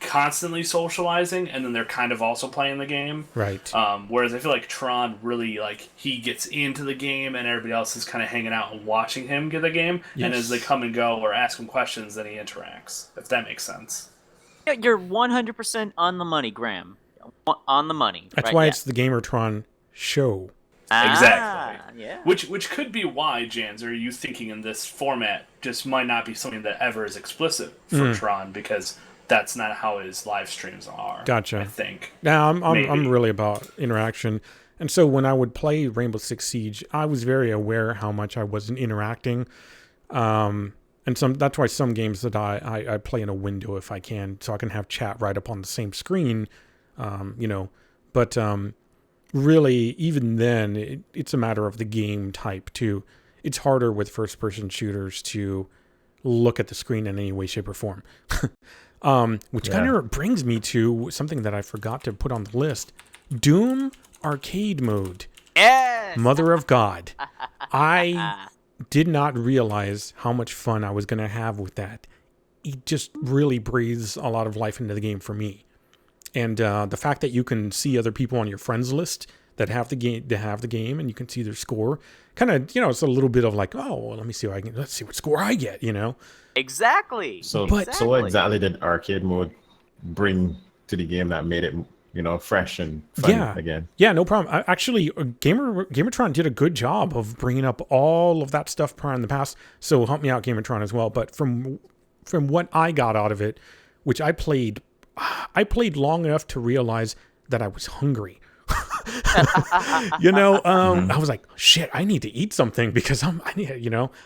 constantly socializing, and then they're kind of also playing the game. Right. Whereas I feel like Tron really, like, he gets into the game and everybody else is kind of hanging out and watching him get the game. Yes. And as they come and go or ask him questions, then he interacts, if that makes sense. Yeah, you're 100% on the money, Graham. On the money. That's right? why Yeah. it's the Gamertron show. Exactly. Yeah. Which could be why, Jans, are you thinking in this format just might not be something that ever is explicit for Tron, because that's not how his live streams are. Gotcha. I think. Now I'm Maybe. really about interaction, and so when I would play Rainbow Six Siege, I was very aware how much I wasn't interacting, and that's why some games that I play in a window if I can, so I can have chat right up on the same screen, But really, even then, it's a matter of the game type too. It's harder with first-person shooters to look at the screen in any way, shape, or form. Which kind of brings me to something that I forgot to put on the list. Doom arcade mode. Yes! Mother of God. I did not realize how much fun I was going to have with that. It just really breathes a lot of life into the game for me. And the fact that you can see other people on your friends list that have the game, and you can see their score, kind of, it's a little bit of like, oh, well, let's see what score I get, Exactly. So what exactly did arcade mode bring to the game that made it, fresh and fun again? Yeah, no problem. Actually, Gamertron did a good job of bringing up all of that stuff prior in the past. So help me out, Gamertron, as well. But from what I got out of it, which I played long enough to realize that I was hungry. I was like, shit, I need to eat something because I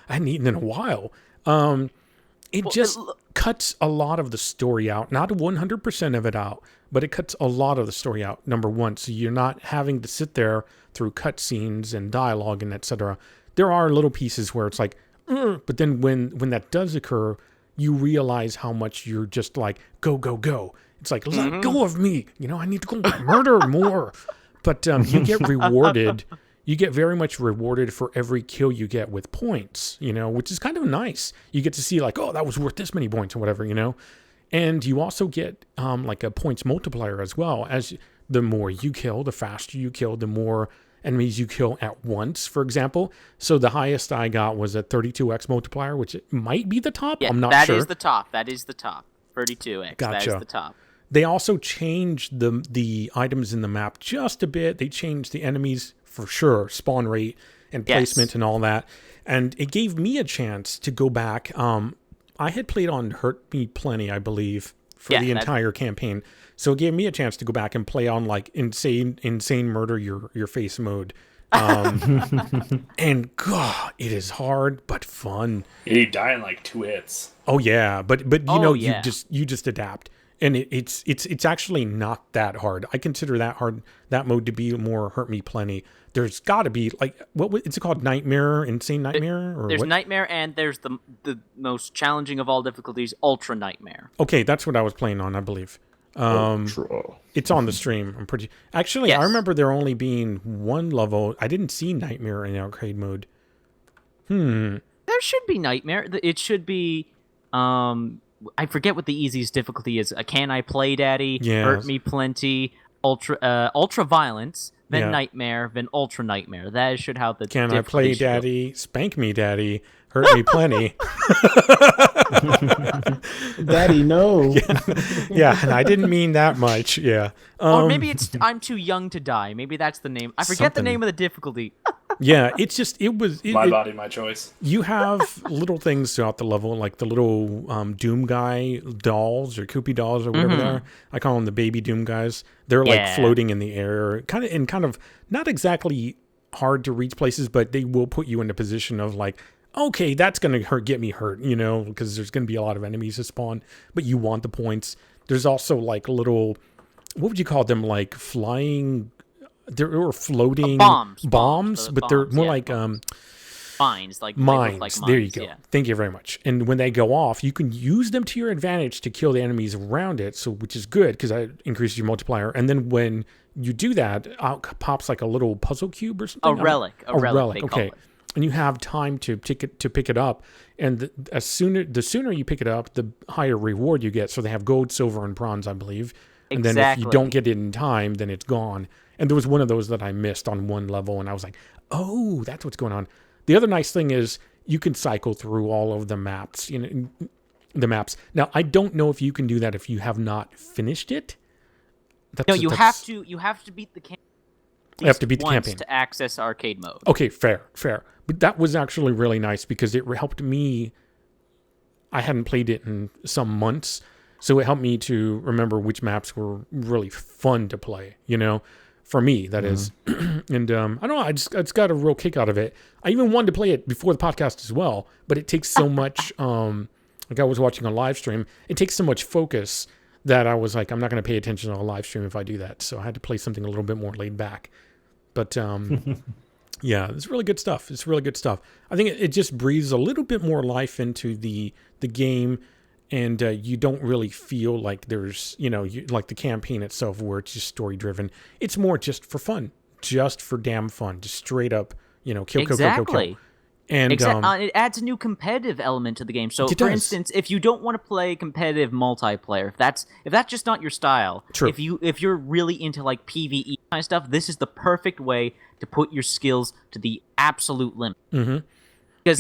hadn't eaten in a while. It cuts a lot of the story out, not 100% of it out, but it cuts a lot of the story out. Number one, so you're not having to sit there through cutscenes and dialogue and etc. There are little pieces where it's like, but then when that does occur, you realize how much you're just like, go, go, go. It's like, let go of me. I need to go murder more. But you get rewarded. You get very much rewarded for every kill you get with points, which is kind of nice. You get to see like, oh, that was worth this many points or whatever, And you also get like a points multiplier as well. As the more you kill, the faster you kill, the more enemies you kill at once, for example. So the highest I got was a 32x multiplier, which might be the top. Yeah, I'm not sure. That is the top. 32x. Gotcha. That is the top. They also changed the items in the map just a bit. They changed the enemies for sure, spawn rate and placement and all that. And it gave me a chance to go back. I had played on Hurt Me Plenty, I believe, for the entire campaign. So it gave me a chance to go back and play on like insane murder your face mode. And God, it is hard but fun. You die in like 2 hits. Oh yeah, but you just adapt. And it's actually not that hard. I consider that mode to be more Hurt Me Plenty. There's got to be like it's called Nightmare, Insane Nightmare, or there's what? Nightmare, and there's the most challenging of all difficulties, Ultra Nightmare. Okay, that's what I was playing on, I believe. It's on the stream. I'm pretty. Actually, Yes. I remember there only being one level. I didn't see Nightmare in arcade mode. There should be Nightmare. It should be. I forget what the easiest difficulty is. Can I Play Daddy? Yeah. Hurt Me Plenty. Ultra Violence. Then Nightmare. Then Ultra Nightmare. That should how the. Can I Play Daddy? Spank Me Daddy. Hurt Me Plenty. Daddy, no. Yeah, and I didn't mean that much. Yeah. Or maybe it's I'm Too Young to Die. Maybe that's the name. I forget the name of the difficulty. Yeah, My body, my choice. You have little things throughout the level, like the little Doom guy dolls or Koopy dolls or whatever they are. I call them the baby Doom guys. They're like floating in the air, kind of not exactly hard to reach places, but they will put you in a position of like, okay, that's going to get me hurt, you know, because there's going to be a lot of enemies to spawn, but you want the points. There's also like little, what would you call them? Like flying, they're floating bombs, but they're more like mines, like mines. like There you mines, go. yeah. Thank you very much. And when they go off, you can use them to your advantage to kill the enemies around it. So, which is good because that increases your multiplier. And then when you do that, out pops like a little puzzle cube or something. A relic. They call it. And you have time to pick it up. And the sooner you pick it up, the higher reward you get. So they have gold, silver, and bronze, I believe. And then if you don't get it in time, then it's gone. And there was one of those that I missed on one level, and I was like, oh, that's what's going on. The other nice thing is you can cycle through all of the maps, the maps. Now, I don't know if you can do that if you have not finished it. You have to beat the campaign. You have to beat the campaign to access arcade mode. Okay, fair. But that was actually really nice because it helped me. I hadn't played it in some months, so it helped me to remember which maps were really fun to play, for me, that is. And I don't know, I just got a real kick out of it. I even wanted to play it before the podcast as well, but it takes so much, like I was watching a live stream, it takes so much focus that I was like, I'm not going to pay attention on a live stream if I do that. So I had to play something a little bit more laid back. But yeah, it's really good stuff. I think it just breathes a little bit more life into the game. And you don't really feel like there's, like the campaign itself where it's just story driven. It's more just for fun, just for damn fun, just straight up, kill. And it adds a new competitive element to the game. So, for instance, if you don't want to play competitive multiplayer, if that's just not your style, True. if you're really into like PvE kind of stuff, this is the perfect way to put your skills to the absolute limit. Mm-hmm. Because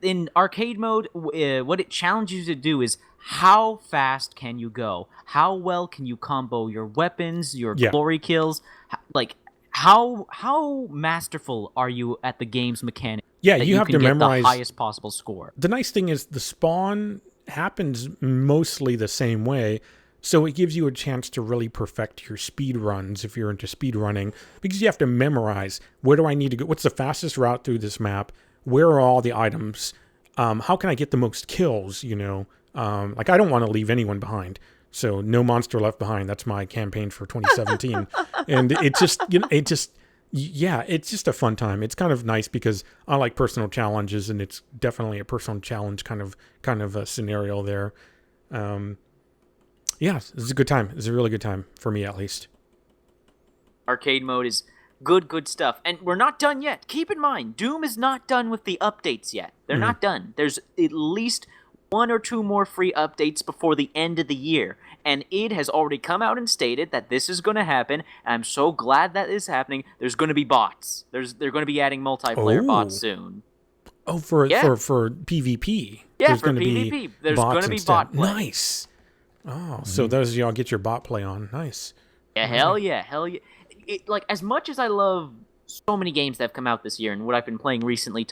in arcade mode, what it challenges you to do is how fast can you go? How well can you combo your weapons, your glory kills? Like, how masterful are you at the game's mechanic? Yeah, you have to memorize the highest possible score. The nice thing is the spawn happens mostly the same way, so it gives you a chance to really perfect your speed runs if you're into speed running, because you have to memorize, where do I need to go? What's the fastest route through this map? Where are all the items? How can I get the most kills, Like, I don't want to leave anyone behind. So, no monster left behind. That's my campaign for 2017. And it's just a fun time. It's kind of nice because I like personal challenges, and it's definitely a personal challenge kind of a scenario there. It's a good time. It's a really good time for me, at least. Arcade mode is good stuff. And we're not done yet. Keep in mind, Doom is not done with the updates yet. They're not done. There's at least 1 or 2 more free updates before the end of the year. And id has already come out and stated that this is going to happen. And I'm so glad that is happening. There's going to be bots. They're going to be adding multiplayer bots soon. Oh, for PvP. Yeah, for PvP. There's going to be bot play. Nice. Oh, so those of y'all get your bot play on. Nice. Yeah, hell yeah. Like, as much as I love so many games that have come out this year and what I've been playing recently,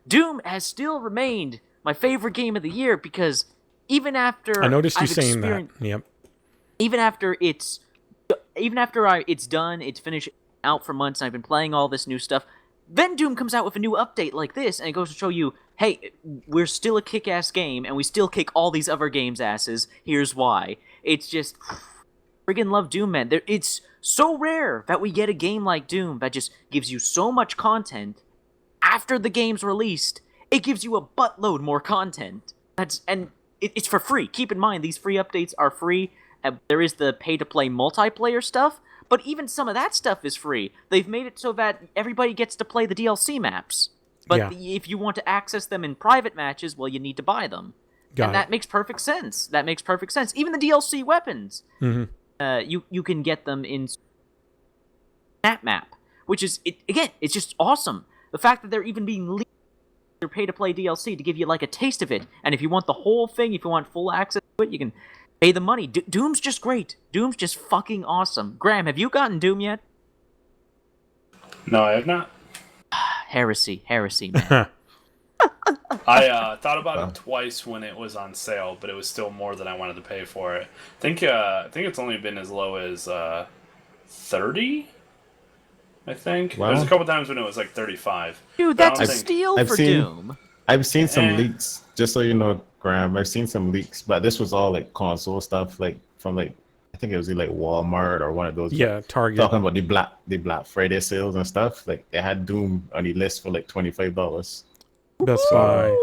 Doom has still remained my favorite game of the year, because even after I noticed you saying that. Yep. Even after it's done, it's finished out for months, and I've been playing all this new stuff. Then Doom comes out with a new update like this, and it goes to show you, hey, we're still a kick-ass game, and we still kick all these other games' asses. Here's why. It's just friggin' love Doom, man. It's so rare that we get a game like Doom that just gives you so much content after the game's released. It gives you a buttload more content. It's for free. Keep in mind, these free updates are free. There is the pay-to-play multiplayer stuff, but even some of that stuff is free. They've made it so that everybody gets to play the DLC maps. But if you want to access them in private matches, well, you need to buy them. That makes perfect sense. Even the DLC weapons, you can get them in that map, which is, it's just awesome. The fact that they're even being their pay-to-play DLC to give you like a taste of it, and if you want the whole thing, if you want full access to it, you can pay the money. Doom's just great. Doom's just fucking awesome. Graham, have you gotten Doom yet? No, I have not. Heresy, man. I thought about it twice when it was on sale, but it was still more than I wanted to pay for it. I think it's only been as low as 30. I think. Well, There's a couple times when it was like 35. Dude, that's a steal for Doom. I've seen some leaks, just so you know, Graham. I've seen some leaks, but this was all like console stuff, like from like I think it was like Walmart or one of those. Yeah, Target. Talking about the Black Friday sales and stuff. Like they had Doom on the list for like $25. Best Buy.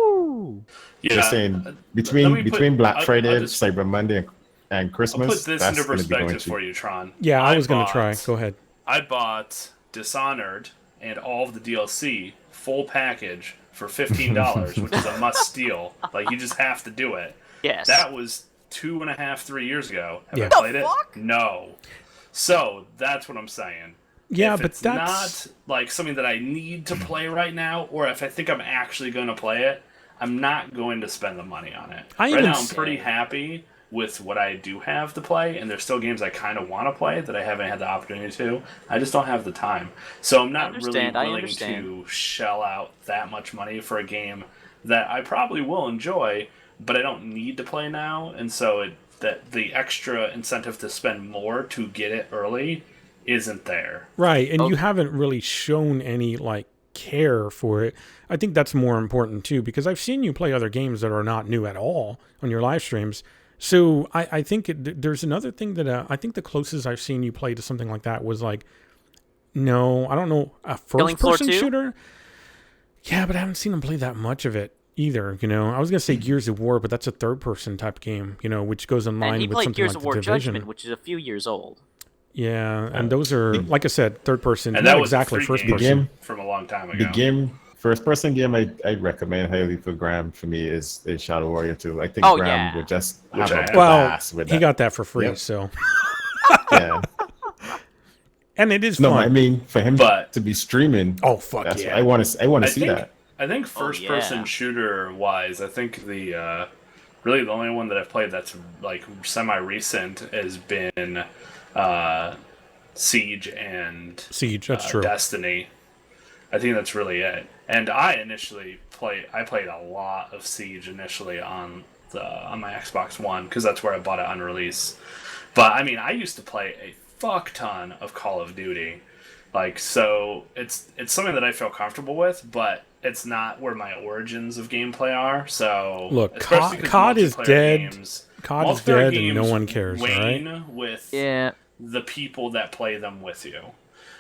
Yeah. Just saying between Black Friday, Cyber Monday, and Christmas. I'll put this into perspective for you, Tron. Yeah, I was going to try. Go ahead. I bought Dishonored and all of the DLC full package for $15, which is a must steal. Like you just have to do it. Yes. That was 2.5, 3 years ago. Have Yeah. I played it? Fuck? No. So that's what I'm saying. Yeah, if but it's that's not like something that I need to play right now, or if I think I'm actually going to play it, I'm not going to spend the money on it. Right now, I'm pretty happy with what I do have to play, and there's still games I kind of want to play that I haven't had the opportunity to. I just don't have the time. So I'm not really willing to shell out that much money for a game that I probably will enjoy, but I don't need to play now, and so that the extra incentive to spend more to get it early isn't there. Right, and you haven't really shown any like care for it. I think that's more important too, because I've seen you play other games that are not new at all on your live streams. So I think there's another thing that I think the closest I've seen you play to something like that was like, no, I don't know, a first-person shooter. Yeah, but I haven't seen him play that much of it either. You know, I was gonna say Gears of War, but that's a third-person type game. You know, which goes in line with something Gears like of War the Division, Judgment, which is a few years old. Yeah, and those are, like I said, third person. And not that was exactly a free first game person. from a long time ago. First person game I recommend highly for Graham for me is Shadow Warrior 2. I think Graham would just have a blast with that. He got that for free, so. Yeah. And it is fun. No, I mean, for him to be streaming. Oh, fuck that's yeah. I want to see that. I think first-person shooter-wise, I think really the only one that I've played that's like semi-recent has been Siege and that's true. Destiny. I think that's really it. And I played a lot of Siege initially on my Xbox One because that's where I bought it on release. But I mean, I used to play a fuck ton of Call of Duty, like so. It's something that I feel comfortable with, but it's not where my origins of gameplay are. So look, COD is dead. COD is dead, and no one cares. Wane right? With the people that play them with you.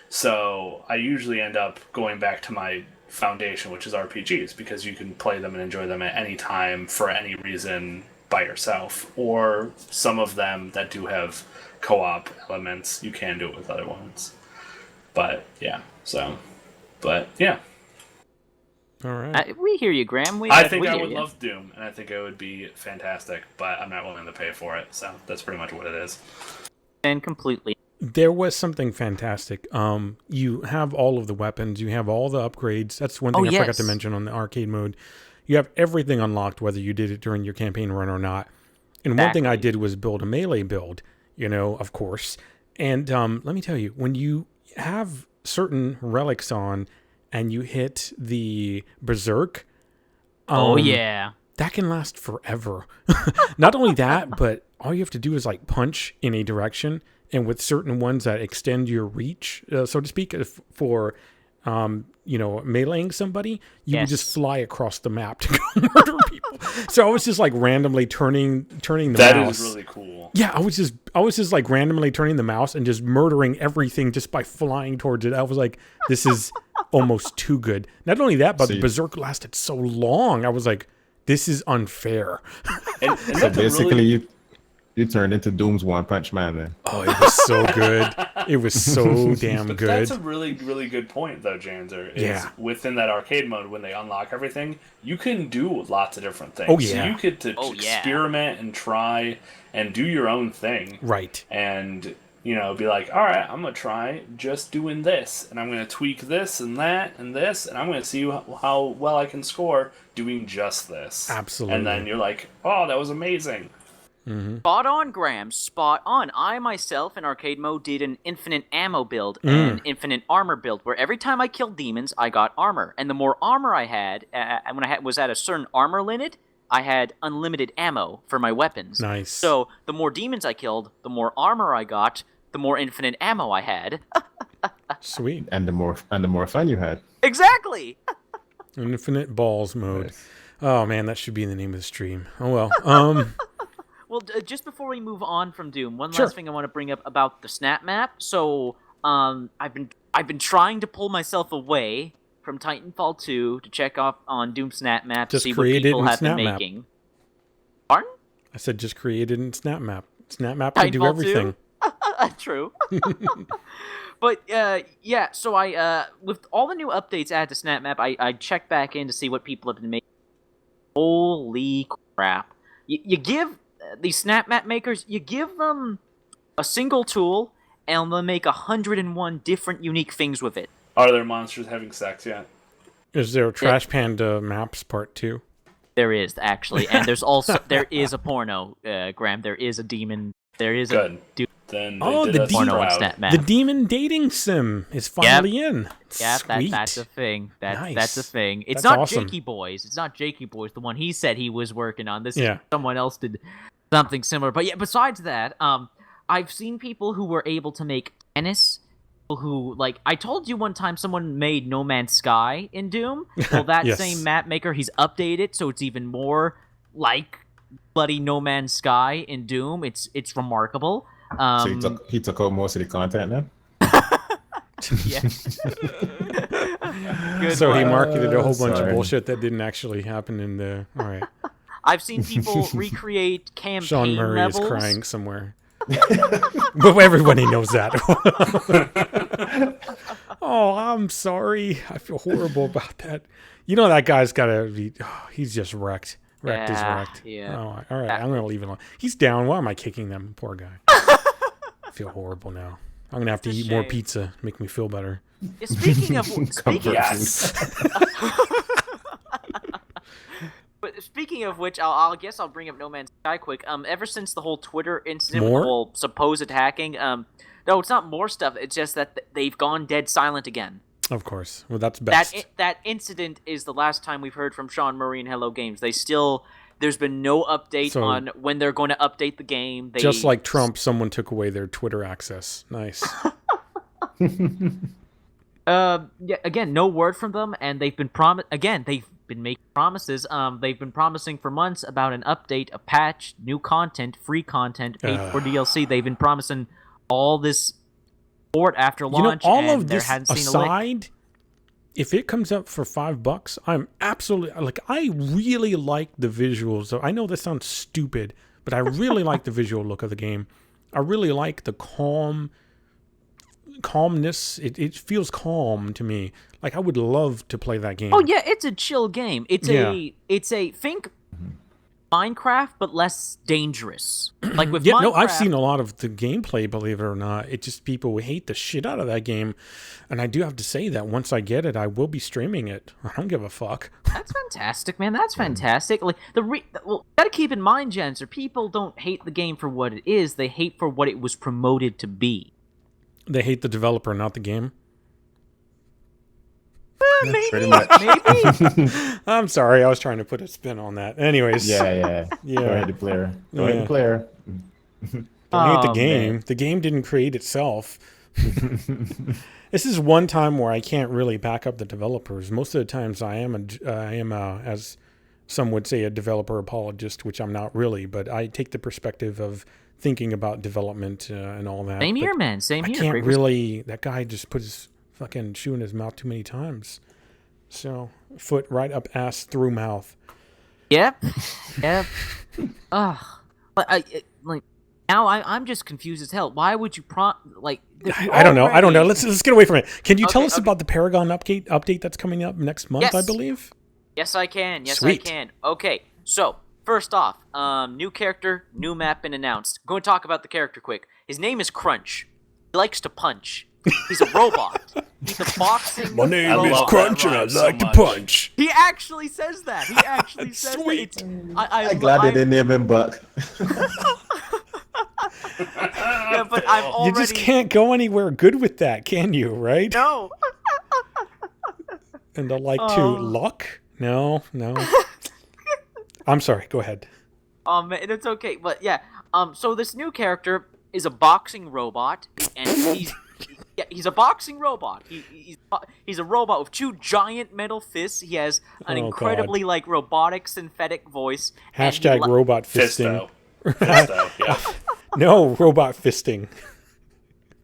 So I usually end up going back to my foundation, which is RPGs, because you can play them and enjoy them at any time for any reason by yourself, or some of them that do have co-op elements, you can do it with other ones. But yeah. All right. We hear you, Graham. I think I would love Doom, and I think it would be fantastic, but I'm not willing to pay for it, so that's pretty much what it is. And completely. There was something fantastic. You have all of the weapons. You have all the upgrades. That's one thing I forgot to mention on the arcade mode. You have everything unlocked, whether you did it during your campaign run or not. And one thing I did was build a melee build, of course. And let me tell you, when you have certain relics on and you hit the Berserk, that can last forever. Not only that, but all you have to do is like punch in a direction. And with certain ones that extend your reach, so to speak, for meleeing somebody, you would just fly across the map to go murder people. So I was just like randomly turning the mouse. That is really cool. Yeah, I was just like randomly turning the mouse and just murdering everything just by flying towards it. I was like, this is almost too good. Not only that, but Berserk lasted so long. I was like, this is unfair. And so basically, you turned into Doom's One Punch Man then. Oh, it was so good. It was so damn good. That's a really, really good point, though, Janzer. Within that arcade mode, when they unlock everything, you can do lots of different things. Oh, yeah. So you could experiment and try and do your own thing. Right. And, be like, all right, I'm going to try just doing this. And I'm going to tweak this and that and this. And I'm going to see how well I can score doing just this. Absolutely. And then you're like, oh, that was amazing. Mm-hmm. Spot on, Graham. Spot on. I myself in arcade mode did an infinite ammo build and infinite armor build, where every time I killed demons, I got armor, and the more armor I had, when I was at a certain armor limit, I had unlimited ammo for my weapons. Nice. So the more demons I killed, the more armor I got, the more infinite ammo I had. Sweet. And the more fun you had. Exactly. Infinite balls mode. Nice. Oh man, that should be the name of the stream. Oh well. Well, just before we move on from Doom, one Sure. last thing I want to bring up about the snap map. So, I've been trying to pull myself away from Titanfall 2 to check off on Doom snap map to Just see what create it people in have been Snap Map. making. Pardon? I said just create it in Snap Map. Snap Map can do Titanfall everything. 2? True. But yeah, so I with all the new updates added to Snap Map, I checked back in to see what people have been making. Holy crap! You give these Snap Map makers, you give them a single tool, and they'll make 101 different unique things with it. Are there monsters having sex yet? Is there Trash Panda Maps Part 2? There is actually, and there is a porno, Graham. There is a demon. There is Good. a dude. Then Oh, they the did us porno on proud. Snap Map. The Demon Dating Sim is finally in. Yeah, Sweet. that's a thing. Nice. That's a thing. It's That's not awesome. Jakey Boys. It's not Jakey Boys, the one he said he was working on. This Yeah. is someone else did something similar. But yeah, besides that, I've seen people who were able to make tennis. People who, like, I told you one time someone made No Man's Sky in Doom. Well, that Yes. same map maker, he's updated, so it's even more like bloody No Man's Sky in Doom. It's remarkable. So he took out most of the content then? Yeah. Good So he one. marketed a whole bunch of Sorry. bullshit that didn't actually happen in the. All right. I've seen people recreate campaign Sean Murray levels. is crying somewhere. But everybody knows that. Oh, I'm sorry. I feel horrible about that. You know that guy's got to be. Oh, he's just wrecked. Wrecked is Yeah, wrecked. yeah. Oh, all right. I'm gonna leave it alone. He's down. Why am I kicking them? Poor guy. I feel horrible now. I'm gonna have to It's a eat more shame. pizza. Make me feel better. Speaking of But speaking of which, I guess I'll bring up No Man's Sky quick. Ever since the whole Twitter incident, with More? the whole supposed hacking, no, it's not more stuff. It's just that they've gone dead silent again. Of course. Well, that's best. That incident is the last time we've heard from Sean Murray and Hello Games. There's been no update So- on when they're going to update the game. Just like Trump, someone took away their Twitter access. Nice. Yeah, again, no word from them, and they've been they've been making promises. They've been promising for months about an update, a patch, new content, free content, paid for DLC. They've been promising all this support after launch, all and of there this hadn't seen a lick. aside, if it comes up for $5, I'm absolutely like. I really like the visuals. So I know this sounds stupid, but I really like the visual look of the game. I really like the calmness. It feels calm to me. Like I would love to play that game. Oh yeah, it's a chill game. It's Yeah. a think Minecraft but less dangerous. Like with Yeah, Minecraft, no, I've seen a lot of the gameplay, believe it or not. It just people hate the shit out of that game. And I do have to say that once I get it, I will be streaming it. I don't give a fuck. That's fantastic, man. That's fantastic. Like gotta keep in mind, gents, or people don't hate the game for what it is. They hate for what it was promoted to be. They hate the developer, not the game. Pretty much. Maybe. I'm sorry, I was trying to put a spin on that. Anyways, Yeah. Yeah. Go ahead, the player. Go ahead, Yeah. the player. don't hate the Oh, game. man. The game didn't create itself. This is one time where I can't really back up the developers. Most of the times, I am as some would say, a developer apologist, which I'm not really. But I take the perspective of thinking about development and all that. Same But here, man. Same I here. can't Great really. That guy just put his fucking shoe in his mouth too many times. So foot right up ass through mouth. Yep. Ugh. But I'm just confused as hell. Why would you I don't know. Let's get away from it. Can you tell Okay, us okay. about the Paragon update that's coming up next month? Yes. I believe. Yes, I can. Yes, Sweet. I can. Okay, so first off, new character, new map been announced. I'm going to talk about the character quick. His name is Crunch. He likes to punch. He's a robot. He's a boxing. I love that rhyme so much. punch. He actually says that. He actually says Sweet. that. I'm Glad they didn't name him Buck. Yeah, but I'm already. You just can't go anywhere good with that, can you? Right? No. And I like to Oh. luck. No. I'm sorry. Go ahead. Man, it's okay, but yeah. So this new character is a boxing robot, and Yeah, he's a boxing robot. He's a robot with 2 giant metal fists. He has an incredibly like robotic synthetic voice. Hashtag robot fisting. Fisto, yeah. No, robot fisting.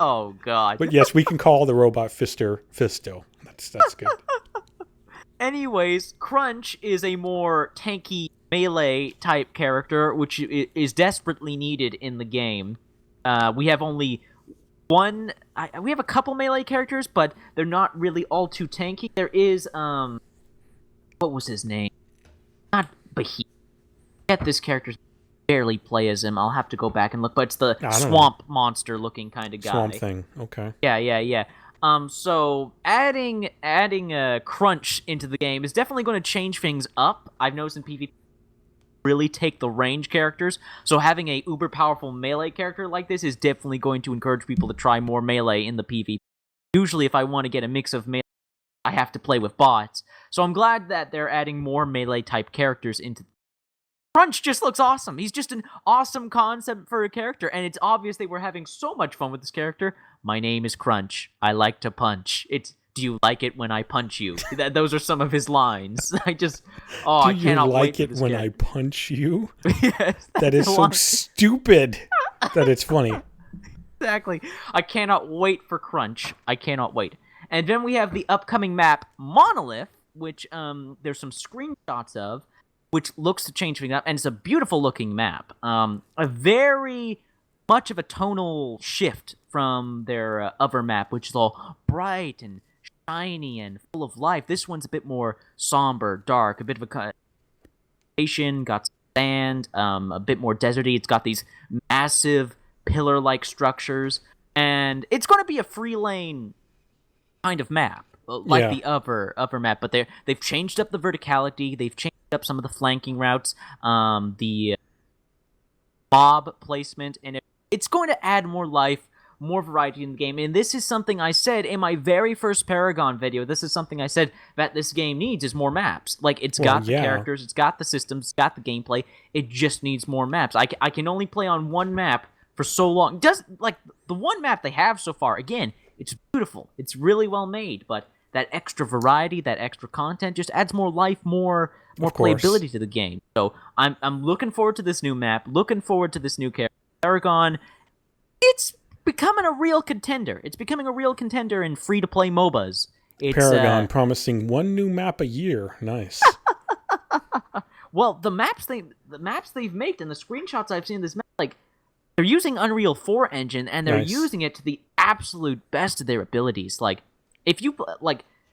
Oh god. But yes, we can call the robot fister Fisto. That's good. Anyways, Crunch is a more tanky melee type character, which is desperately needed in the game. We have only one. We have a couple melee characters, but they're not really all too tanky. There is what was his name? Not Behemoth. Get this character. Barely play as him. I'll have to go back and look, but it's the swamp monster looking kind of guy. Swamp thing. Okay. Yeah. So adding Crunch into the game is definitely going to change things up. I've noticed in PvP really take the range characters, so having a uber powerful melee character like this is definitely going to encourage people to try more melee in the PvP. Usually, if I want to get a mix of melee, I have to play with bots. So I'm glad that they're adding more melee type characters into. Crunch just looks awesome. He's just an awesome concept for a character, and it's obvious they were having so much fun with this character. My name is Crunch. I like to punch. Do you like it when I punch you? Those are some of his lines. I cannot wait for this when character. I punch you? Yes, that is so stupid that it's funny. Exactly. I cannot wait for Crunch. I cannot wait. And then we have the upcoming map Monolith, which there's some screenshots of, which looks to change things up, and it's a beautiful looking map. A very much of a tonal shift from their other map, which is all bright and shiny and full of life. This one's a bit more somber, dark, a bit of a got sand, a bit more deserty. It's got these massive pillar-like structures, and it's going to be a free lane kind of map, like the other map. But they've changed up the verticality. They've changed up some of the flanking routes, the mob placement, and it's going to add more life, more variety in the game. And this is something I said in my very first Paragon video. This is something I said that this game needs is more maps. Like, it's got the characters, it's got the systems, it's got the gameplay. It just needs more maps. I can only play on one map for so long. Like, the one map they have so far, again, it's beautiful. It's really well made, but that extra variety, that extra content just adds more life, more playability to the game. So I'm looking forward to this new map, looking forward to this new character. Paragon, it's becoming a real contender. It's becoming a real contender in free-to-play MOBAs. Paragon promising one new map a year. Nice. Well, the maps they've made and the screenshots I've seen of this map, like, they're using Unreal 4 engine, and they're using it to the absolute best of their abilities. Like, if you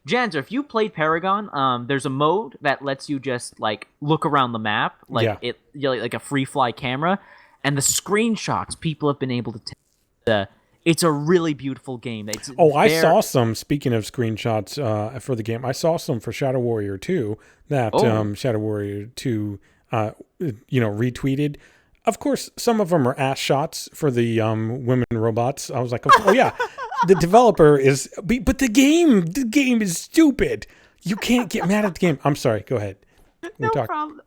Janzer, if you played Paragon, there's a mode that lets you just like look around the map, like like a free fly camera, and the screenshots people have been able to take. It's a really beautiful game. I saw some. Speaking of screenshots for the game, I saw some for Shadow Warrior 2 that Shadow Warrior 2 retweeted. Of course, some of them are ass shots for the women robots. I was like, oh yeah, the developer is, but the game is stupid. You can't get mad at the game. I'm sorry. Go ahead. No problem.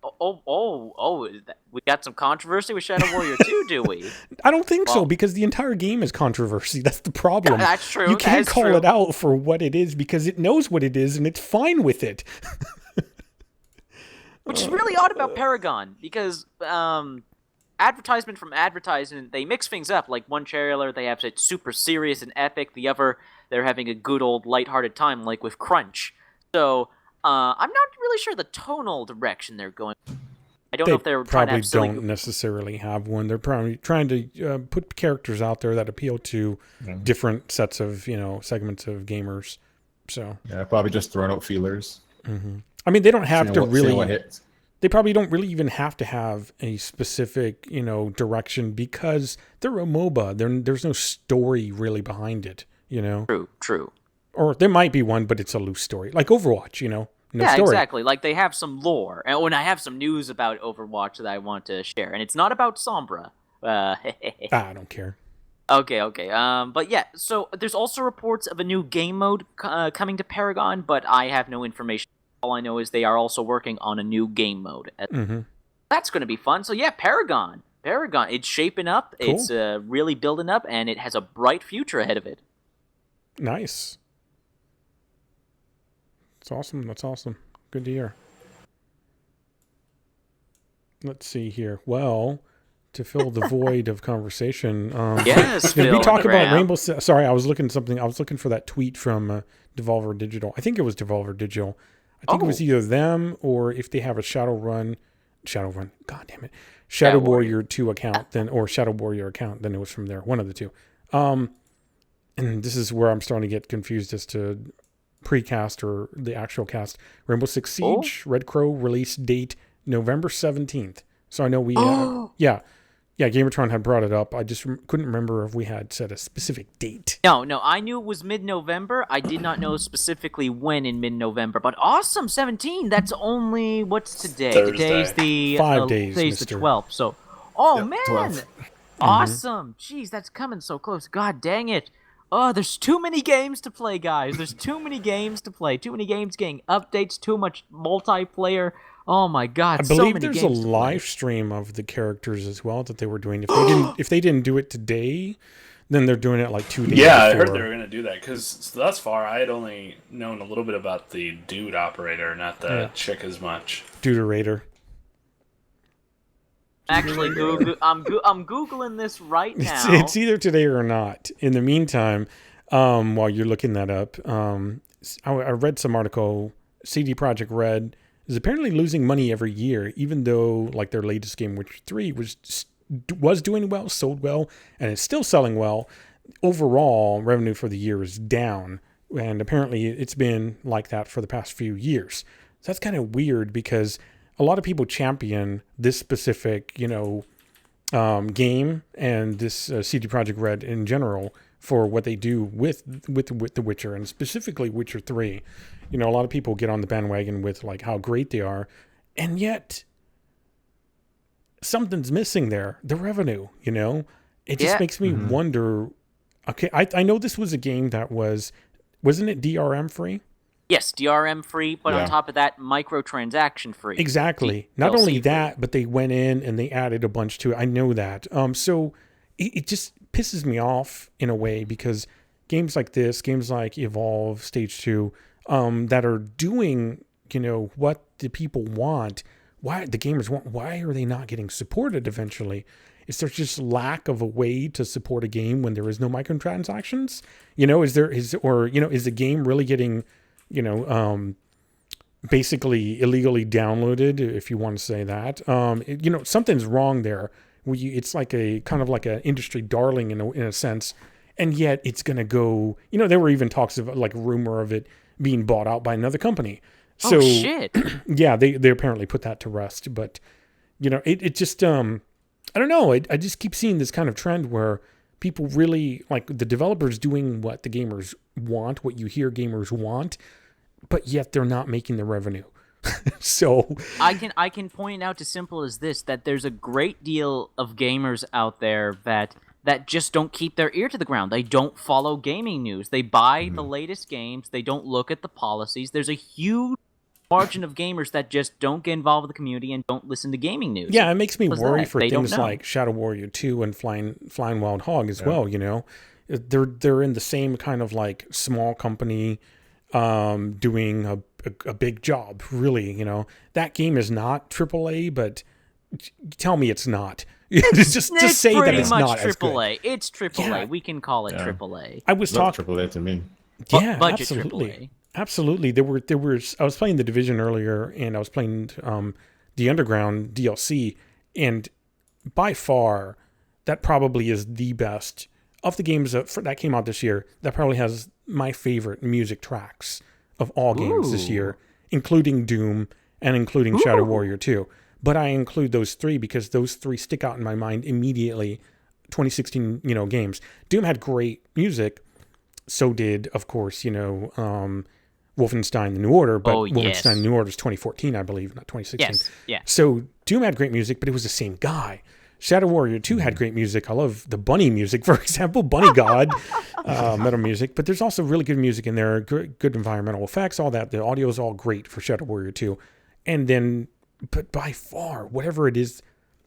We got some controversy with Shadow Warrior 2, do we? I don't think so, because the entire game is controversy. That's the problem. That's true. You can't call it out for what it is because it knows what it is and it's fine with it. Which is really odd about Paragon, because advertisement from advertisement, they mix things up. Like one trailer, they have it super serious and epic. The other, they're having a good old lighthearted time, like with Crunch. So I'm not really sure the tonal direction they're going. I don't know if they're trying to have probably don't necessarily have one. They're probably trying to put characters out there that appeal to different sets of segments of gamers. So probably just throwing out feelers. Mm-hmm. I mean, they don't have to really. Hits. They probably don't really even have to have a specific, direction because they're a MOBA. There's no story really behind it, True. Or there might be one, but it's a loose story. Like Overwatch, no story. Exactly. Like they have some lore. And I have some news about Overwatch that I want to share. And it's not about Sombra. I don't care. Okay. But yeah, so there's also reports of a new game mode coming to Paragon, but I have no information. All I know is they are also working on a new game mode. Mm-hmm. That's going to be fun. So yeah, Paragon, it's shaping up. Cool. It's really building up, and it has a bright future ahead of it. Nice. That's awesome. That's awesome. Good to hear. Let's see here. Well, to fill the void of conversation, yes, did Phil, we talk about crap. Rainbow Six? Sorry, I was looking at something. I was looking for that tweet from Devolver Digital. I think it was Devolver Digital. I think it was either them or if they have a Shadowrun. God damn it, Shadow Warrior 2 account, then or Shadow Warrior account. Then it was from there. One of the two. And this is where I'm starting to get confused as to precast or the actual cast. Rainbow Six Siege, Red Crow release date November 17th. So I know we yeah, Gamertron had brought it up. I just couldn't remember if we had set a specific date. No, I knew it was mid-November. I did not know specifically when in mid-November. But awesome, 17. That's only, what's today? Thursday. Today's the 5 days, Today's mister. the 12th. So, oh Yep, man, 12. awesome. Jeez, that's coming so close. God dang it. Oh, there's too many games to play, guys. There's too many games to play. Too many games getting updates. Too much multiplayer. Oh my God! I believe so many there's a games to play. live stream of the characters as well that they were doing. If they didn't do it today, then they're doing it like 2 days. Yeah, I before. heard they were going to do that because thus far I had only known a little bit about the dude operator, not the chick as much. Deuterator. Actually, I'm googling this right now. It's either today or not. In the meantime, while you're looking that up, I read some article. CD Projekt Red is apparently losing money every year, even though like their latest game, Witcher 3, was doing well, sold well, and it's still selling well. Overall, revenue for the year is down, and apparently it's been like that for the past few years. So that's kind of weird because a lot of people champion this specific, game and this CD Projekt Red in general for what they do with The Witcher and specifically Witcher 3. A lot of people get on the bandwagon with like how great they are, and yet something's missing there. The revenue, it just makes me wonder. Okay, I know this was a game that wasn't it DRM free? Yes, DRM free, but on top of that, microtransaction free. Exactly. Not only that, but they went in and they added a bunch to it. I know that. So it just pisses me off in a way because games like this, games like Evolve Stage 2, that are doing, what the people want, why the gamers want, why are they not getting supported eventually? Is there just lack of a way to support a game when there is no microtransactions? Is the game really getting, basically illegally downloaded, if you want to say that? Something's wrong there. It's like a kind of like an industry darling in a sense, and yet it's going to go. There were even talks of like rumor of it being bought out by another company. So, oh shit! Yeah, they apparently put that to rest, but it just I don't know. I just keep seeing this kind of trend where people really like the developers doing what the gamers want, what you hear gamers want, but yet they're not making the revenue. So I can point out as simple as this, that there's a great deal of gamers out there that just don't keep their ear to the ground. They don't follow gaming news. They buy the latest games. They don't look at the policies. There's a huge margin of gamers that just don't get involved with the community and don't listen to gaming news. Yeah, it makes me What's worry that? for They things don't know. like Shadow Warrior 2 and Flying Wild Hog as well, They're in the same kind of like small company doing a big job, really, That game is not AAA, but tell me it's not. just say that it's not AAA. as good. It's AAA. Yeah. We can call it AAA. I was Not talking AAA to me. yeah, budget absolutely. AAA. Absolutely. There were I was playing The Division earlier and I was playing the Underground DLC, and by far that probably is the best of the games that came out this year. That probably has my favorite music tracks of all games this year, including Doom and including Shadow Warrior 2. But I include those three because those three stick out in my mind immediately. 2016, games. Doom had great music. So did, of course, Wolfenstein: The New Order, but Wolfenstein: The New Order is 2014, I believe, not 2016. Yes, yeah. So Doom had great music, but it was the same guy. Shadow Warrior 2 had great music. I love the bunny music, for example, Bunny God, metal music. But there's also really good music in there, good environmental effects, all that. The audio is all great for Shadow Warrior 2. And then, but by far, whatever it is,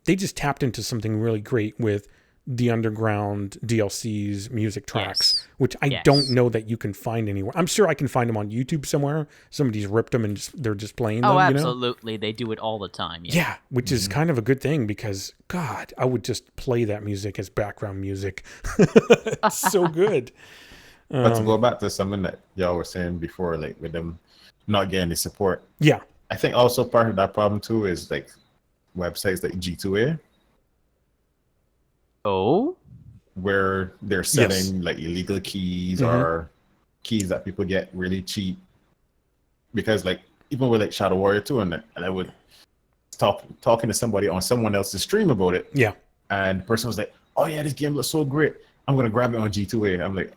they just tapped into something really great with the underground DLC's music tracks, Yes. which I don't know that you can find anywhere. I'm sure I can find them on YouTube somewhere. Somebody's ripped them and they're just playing them. Oh, You know? absolutely. They do it all the time. Yeah, which is kind of a good thing because, God, I would just play that music as background music. It's so good. But to go back to something that y'all were saying before, like with them not getting the support. Yeah. I think also part of that problem too is like websites like G2A. Oh? Where they're selling like illegal keys or keys that people get really cheap. Because like even with like Shadow Warrior 2 and I would talking to somebody on someone else's stream about it. Yeah. And the person was like, "Oh yeah, this game looks so great. I'm gonna grab it on G2A." I'm like,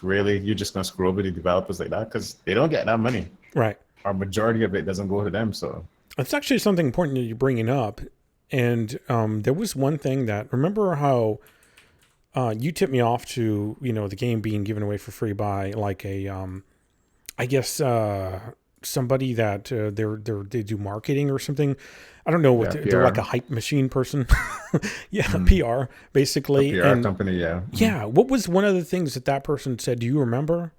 really? You're just gonna screw over the developers like that? Because they don't get that money. Right. Our majority of it doesn't go to them. So it's actually something important that you're bringing up. And there was one thing that, remember how you tipped me off to, the game being given away for free by like a, I guess somebody that they do marketing or something. I don't know what they're like a hype machine person. PR basically. A PR company, yeah. Yeah. What was one of the things that person said? Do you remember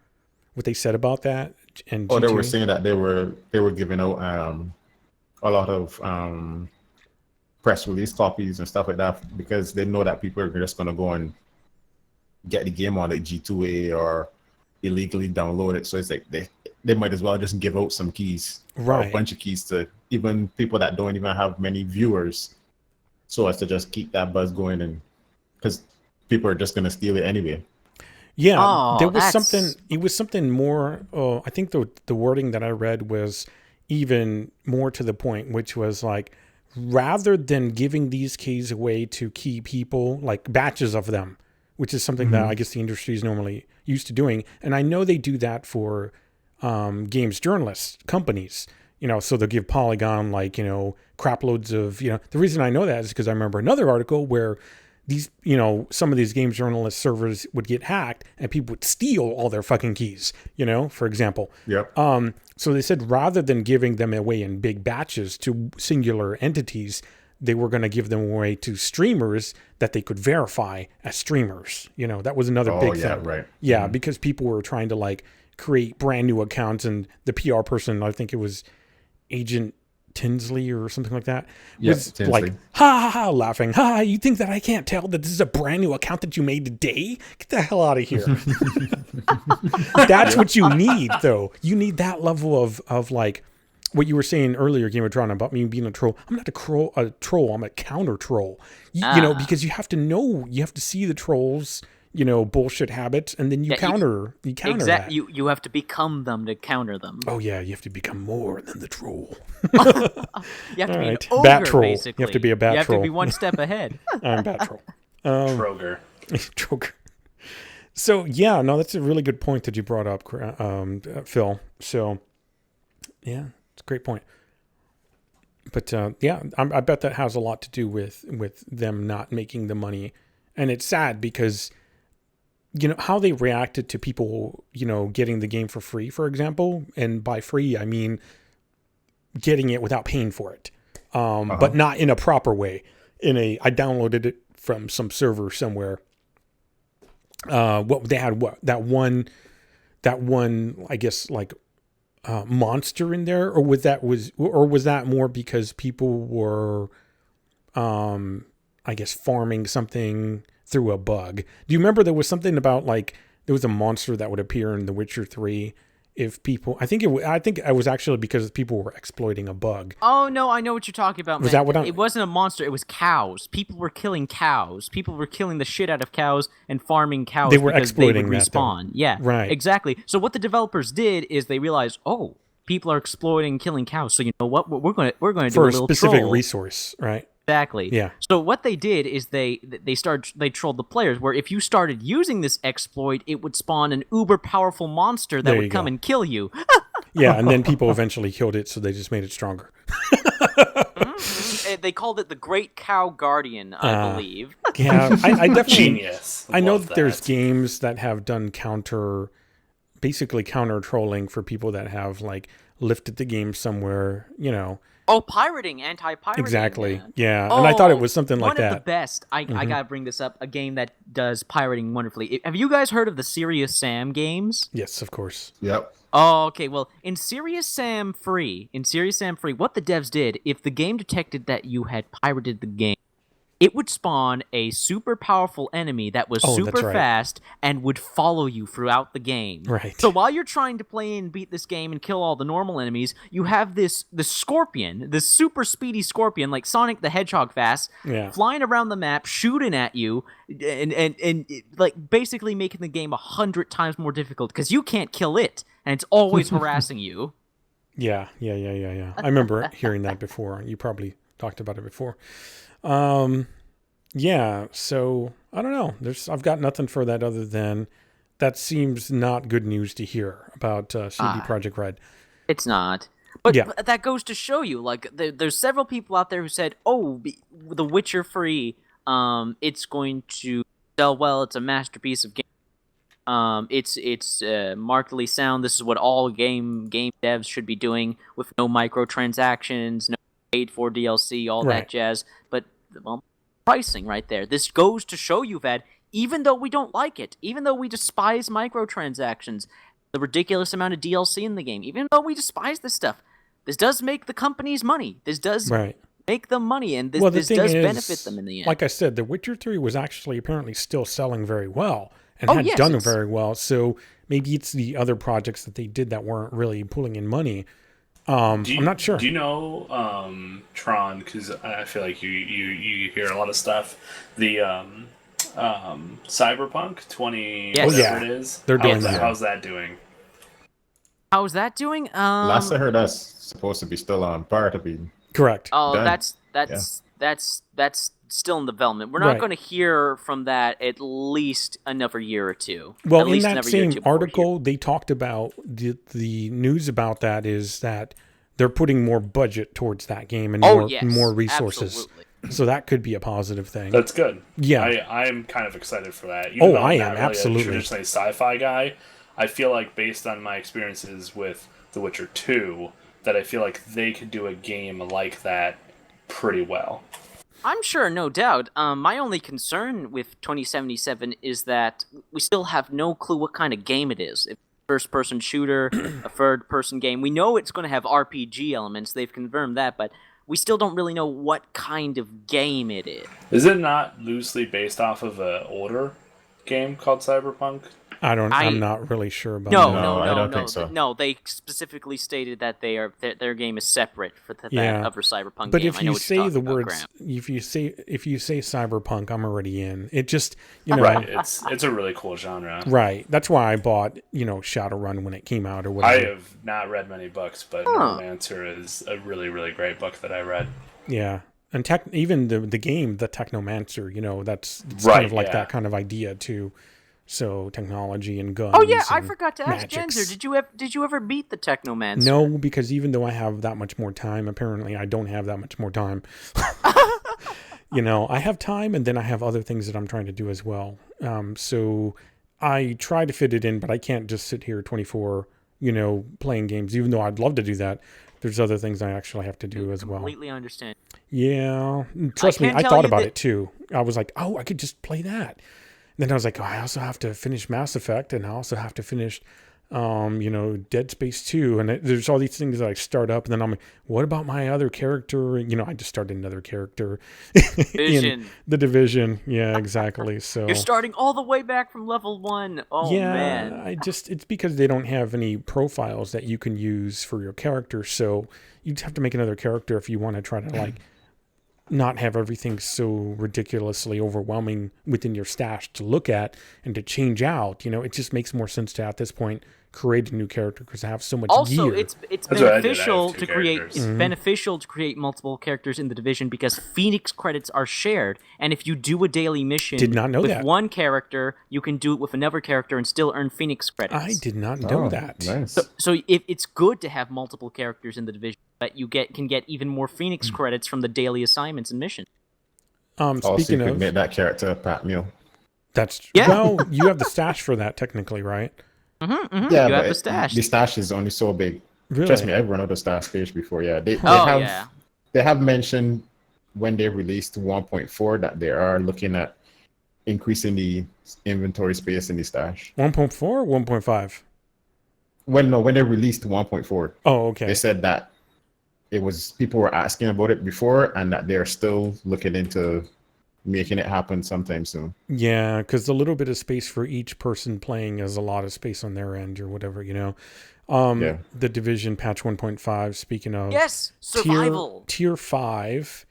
what they said about that? And they were saying that they were giving out a lot of press release copies and stuff like that because they know that people are just going to go and get the game on like G2A or illegally download it. So it's like they might as well just give out some keys, right? Or a bunch of keys to even people that don't even have many viewers, so as to just keep that buzz going, and because people are just going to steal it anyway. Yeah, there was something. It was something more. I think the wording that I read was even more to the point, which was like, rather than giving these keys away to key people, like batches of them, which is something that I guess the industry is normally used to doing. And I know they do that for games journalists, companies, so they'll give Paragon crap loads of, the reason I know that is because I remember another article where these, some of these games journalist servers would get hacked and people would steal all their fucking keys, for example. Yep. So they said rather than giving them away in big batches to singular entities, they were going to give them away to streamers that they could verify as streamers. That was another big thing. Right. Yeah, because people were trying to like create brand new accounts, and the PR person, I think it was Agent Tinsley or something like that, was like, ha ha ha, laughing. Ha, you think that I can't tell that this is a brand new account that you made today? Get the hell out of here. That's what you need, though. You need that level of like what you were saying earlier, Game of Thrones, about me being a troll. I'm not a troll. I'm a counter troll. You know, because you have to see the trolls, bullshit habits, and then you counter that. You have to become them to counter them. Oh yeah, you have to become more than the troll. You have to be an ogre, bat troll. basically. You have to be a bat troll. You have to be one step ahead. I'm bat troll. Troger. Troger. So yeah, no, that's a really good point that you brought up, Phil. So yeah, it's a great point. But yeah, I bet that has a lot to do with them not making the money, and it's sad because how they reacted to people, getting the game for free, for example, and by free I mean getting it without paying for it, but not in a proper way. I downloaded it from some server somewhere. That one I guess like monster in there, or was that more because people were I guess farming something through a bug? Do you remember there was something about like there was a monster that would appear in The Witcher 3 if people? I think it was actually because people were exploiting a bug. Oh no, I know what you're talking about. Was that what it wasn't a monster? It was cows. People were killing cows. People were killing the shit out of cows and farming cows. They were because exploiting they would respawn. Yeah, right. Exactly. So what the developers did is they realized, oh, people are exploiting, killing cows. So you know what? We're going to do a little specific troll. resource, right? Exactly. Yeah. So what they did is they trolled the players, where if you started using this exploit, it would spawn an uber powerful monster that would come and kill you. Yeah, and then people eventually killed it, so they just made it stronger. They called it the Great Cow Guardian, I believe. Yeah, I definitely Genius. I know that there's games that have done counter trolling for people that have like lifted the game somewhere, Oh, pirating, anti-pirating. Exactly. Man. Yeah, Oh, and I thought it was something like one of that. the best. I gotta bring this up. A game that does pirating wonderfully. Have you guys heard of the Serious Sam games? Yes, of course. Yep. Oh, okay. Well, in Serious Sam Free, what the devs did, if the game detected that you had pirated the game, it would spawn a super powerful enemy that was Oh, that's super right. fast and would follow you throughout the game. Right. So while you're trying to play and beat this game and kill all the normal enemies, you have the scorpion, this super speedy scorpion, like Sonic the Hedgehog fast, Yeah. flying around the map, shooting at you, and like basically making the game 100 times more difficult because you can't kill it, and it's always harassing you. Yeah. I remember hearing that before. You probably talked about it before. Yeah, so I don't know. I've got nothing for that other than that seems not good news to hear about CD Projekt Red. It's not. But Yeah. that goes to show you, like, there's several people out there who said, oh, The Witcher Free, it's going to sell well, it's a masterpiece of game. It's markedly sound. This is what all game devs should be doing with no microtransactions, no paid for DLC, all Right. that jazz. But, well, pricing right there. This goes to show you that even though we don't like it, even though we despise microtransactions, the ridiculous amount of DLC in the game, even though we despise this stuff, this does make the companies money. This does Right. make them money, and this The does thing is, benefit them in the end. Like I said, The Witcher 3 was actually apparently still selling very well and Oh, had yes, done it's- very well. So maybe it's the other projects that they did that weren't really pulling in money. I'm not sure. Do you know Tron? Because I feel like you hear a lot of stuff. The Cyberpunk 20, Yes. whatever Oh, yeah. it is. They're doing that. How's that doing? How's that doing? Last I heard, that's supposed to be still on par to be. Correct. Oh, done. that's still in development. We're not Right. going to hear from that at least another year or two. Well, at in least that another year or same two before we hear. article, they talked about the news about that is that they're putting more budget towards that game and Oh, yes, more resources. absolutely. So that could be a positive thing. That's good. Yeah. I'm kind of excited for that. Oh, though I I'm am, not really absolutely. a traditionally sci-fi guy, I feel like based on my experiences with The Witcher 2, that I feel like they could do a game like that pretty well. I'm sure, no doubt. My only concern with 2077 is that we still have no clue what kind of game it is. If it's a first-person shooter, a third-person game. We know it's going to have RPG elements. They've confirmed that, but we still don't really know what kind of game it is. Is it not loosely based off of an older game called Cyberpunk? I'm not really sure about No, that. no, I no, don't no. think so. No, they specifically stated that their game is separate for that Yeah. other Cyberpunk But game. if I know you what you're say the talking about, words, Graham. if you say cyberpunk, I'm already in. It just, you know, Right. It's a really cool genre. right. That's why I bought, Shadowrun when it came out or I whatever. have not read many books, but Huh. Neuromancer is a really, really great book that I read. Yeah, and even the game, the Technomancer, that's it's Right, kind of like yeah. that kind of idea too. So technology and guns. Oh yeah, I and forgot to ask magics. Genzer. Did you ever beat the Technomancer? No, because even though I have that much more time, apparently I don't have that much more time. I have time, and then I have other things that I'm trying to do as well. So I try to fit it in, but I can't just sit here 24, playing games. Even though I'd love to do that, there's other things I actually have to do as well. Completely understand. Yeah, trust me, can't I tell thought you about that- it too. I was like, oh, I could just play that. Then I was like, oh, I also have to finish Mass Effect, and I also have to finish, Dead Space 2. And there's all these things that I start up, and then I'm like, what about my other character? I just started another character in Division. The Division. Yeah, exactly. So You're starting all the way back from level 1. Oh yeah, man. it's because they don't have any profiles that you can use for your character. So you'd have to make another character if you want to try to not have everything so ridiculously overwhelming within your stash to look at and to change out. It just makes more sense to at this point create a new character because I have so much Also, gear. it's That's what I did. I beneficial have two to create characters. it's beneficial to create multiple characters in the Division because Phoenix credits are shared, and if you do a daily mission Did not know with that. one character, you can do it with another character and still earn Phoenix credits. I did not know that. Nice. So it's good to have multiple characters in the Division, but you can get even more Phoenix credits from the daily assignments and missions. Also, Speaking you could of, make that character a Pat Meal. that's Yeah. well, you have the stash for that technically, right? Yeah, you but have the stash. The stash is only so big. Really? Trust me, I've run out of stash space before. Yeah, they Oh, have yeah. they have mentioned when they released 1.4 that they are looking at increasing the inventory space in the stash. 1.4 or 1.5? When they released 1.4. Oh, okay. They said that it was people were asking about it before, and that they're still looking into making it happen sometime soon. Yeah, because a little bit of space for each person playing is a lot of space on their end or whatever, you know. The Division patch 1.5, speaking of survival tier 5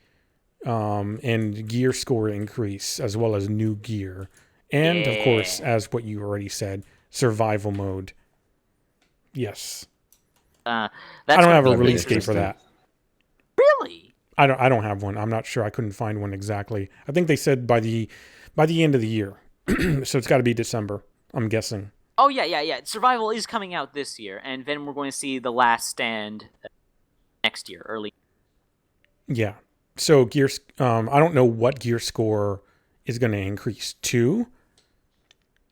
and gear score increase, as well as new gear, and of course, as what you already said, survival mode. Yes. I don't have a release date for that. Really? I don't have one. I'm not sure. I couldn't find one exactly. I think they said by the end of the year. So it's got to be December, I'm guessing. Oh yeah. Survival is coming out this year, and then we're going to see The Last Stand next year, early. Yeah. So I don't know what gear score is going to increase to.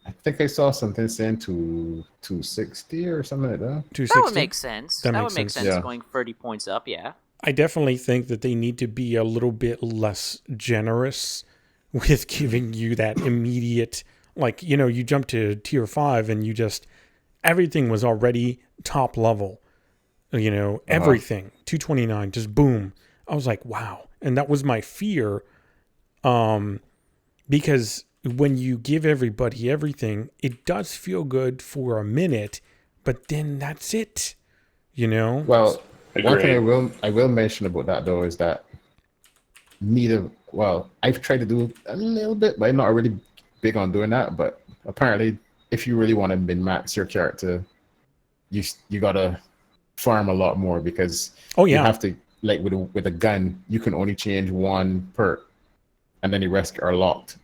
I think I saw something saying to 260 or something like that. 260? That would make sense. That would make sense. Yeah. Going 30 points up, yeah. I definitely think that they need to be a little bit less generous with giving you that immediate, like, you know, you jump to tier 5 and everything was already top level, you know, everything, 229, just boom. I was like, wow. And that was my fear, because when you give everybody everything, it does feel good for a minute, but then that's it, you know? Well, one thing I will mention about that though is that I've tried to do a little bit, but I'm not really big on doing that. But apparently, if you really want to min-max your character, you gotta farm a lot more, because you have to, like with a gun, you can only change one perk, and then the rest are locked.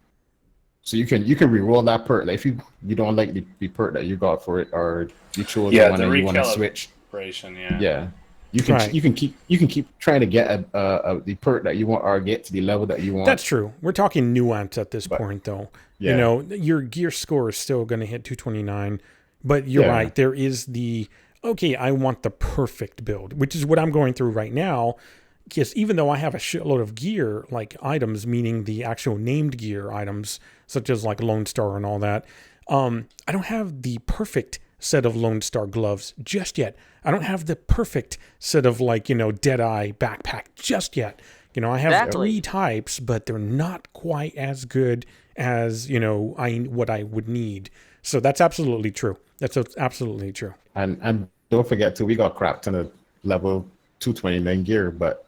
So you can re-roll that perk. Like if you don't like the perk that you got for it, or you chose the one that you want to switch. Yeah. You can keep trying to get the perk that you want, or get to the level that you want. That's true. We're talking nuance at this point, though. Yeah. You know, your gear score is still going to hit 229, but you're right. There is I want the perfect build, which is what I'm going through right now. Because even though I have a shitload of gear, like items, meaning the actual named gear items, such as like Lone Star and all that, I don't have the perfect set of Lone Star gloves just yet. I don't have the perfect set of, like, you know, Deadeye backpack just yet. You know, I have 3 types, but they're not quite as good as, you know, what I would need. So that's absolutely true. That's absolutely true. And don't forget too, we got crapped on a level 229 gear, but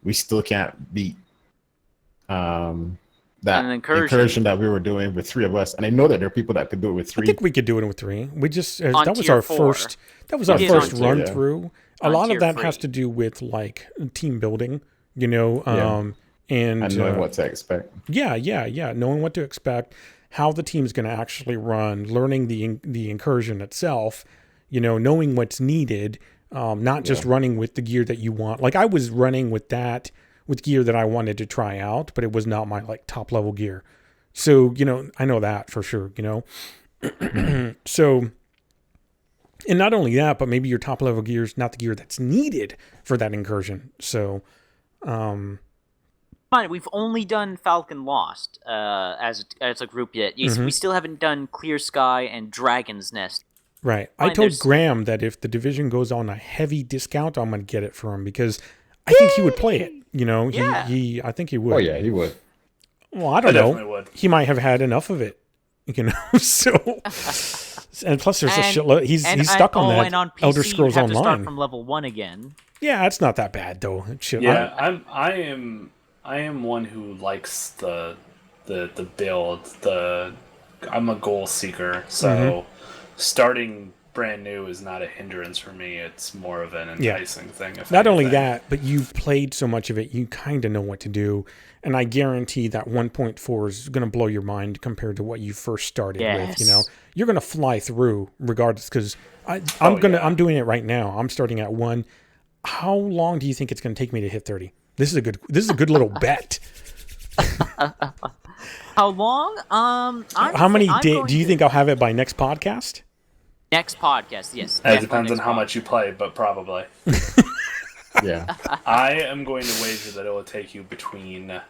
we still can't beat that incursion that we were doing with 3 of us. And I know that there are people that could do it with 3. I think we could do it with 3. We just that was our first run through. A lot of that has to do with like team building, you know, and knowing what to expect. Yeah, knowing what to expect, how the team's going to actually run, learning the incursion itself, you know, knowing what's needed, not just running with the gear that you want. Like I was running with gear that I wanted to try out, but it was not my like top level gear. So, you know, I know that for sure, you know. So, and not only that, but maybe your top level gear is not the gear that's needed for that incursion. So, fine, we've only done Falcon Lost as a group yet. We still haven't done Clear Sky and Dragon's Nest. Right. I told Graham that if the Division goes on a heavy discount, I'm going to get it for him, because I think he would play it. You know, I think he would. Oh yeah, he would. Well, I don't know. Would. He might have had enough of it, you know. So, and plus, there's a shitload. He's stuck on that. And on PC, Elder Scrolls you have Online. to start from level 1 again. Yeah, it's not that bad though. I am one who likes the build. I'm a goal seeker, so starting brand new is not a hindrance for me. It's more of an enticing thing. Not only that, but you've played so much of it, you kind of know what to do. And I guarantee that 1.4 is going to blow your mind compared to what you first started with. You know, you're going to fly through regardless, because I'm doing it right now. I'm starting at 1. How long do you think it's going to take me to hit 30? This is a good little bet. How long? How many days do you think I'll have it by next podcast? Next podcast, yes. It depends on how much you play, but probably. Yeah. I am going to wager that it will take you between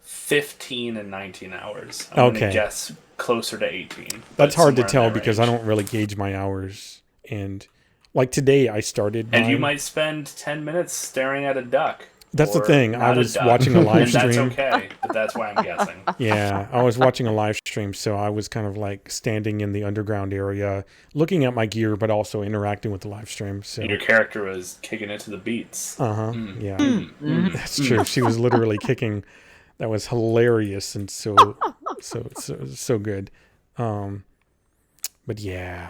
15 and 19 hours. I'm going to guess closer to 18. That's hard to tell because I don't really gauge my hours. And like today, I started. And you might spend 10 minutes staring at a duck. That's the thing. I was watching a live stream. And that's okay, but that's why I'm guessing. Yeah, I was watching a live stream, so I was kind of like standing in the underground area, looking at my gear, but also interacting with the live stream. So your character was kicking it to the beats. Yeah, that's true. She was literally kicking. That was hilarious and so good. But yeah.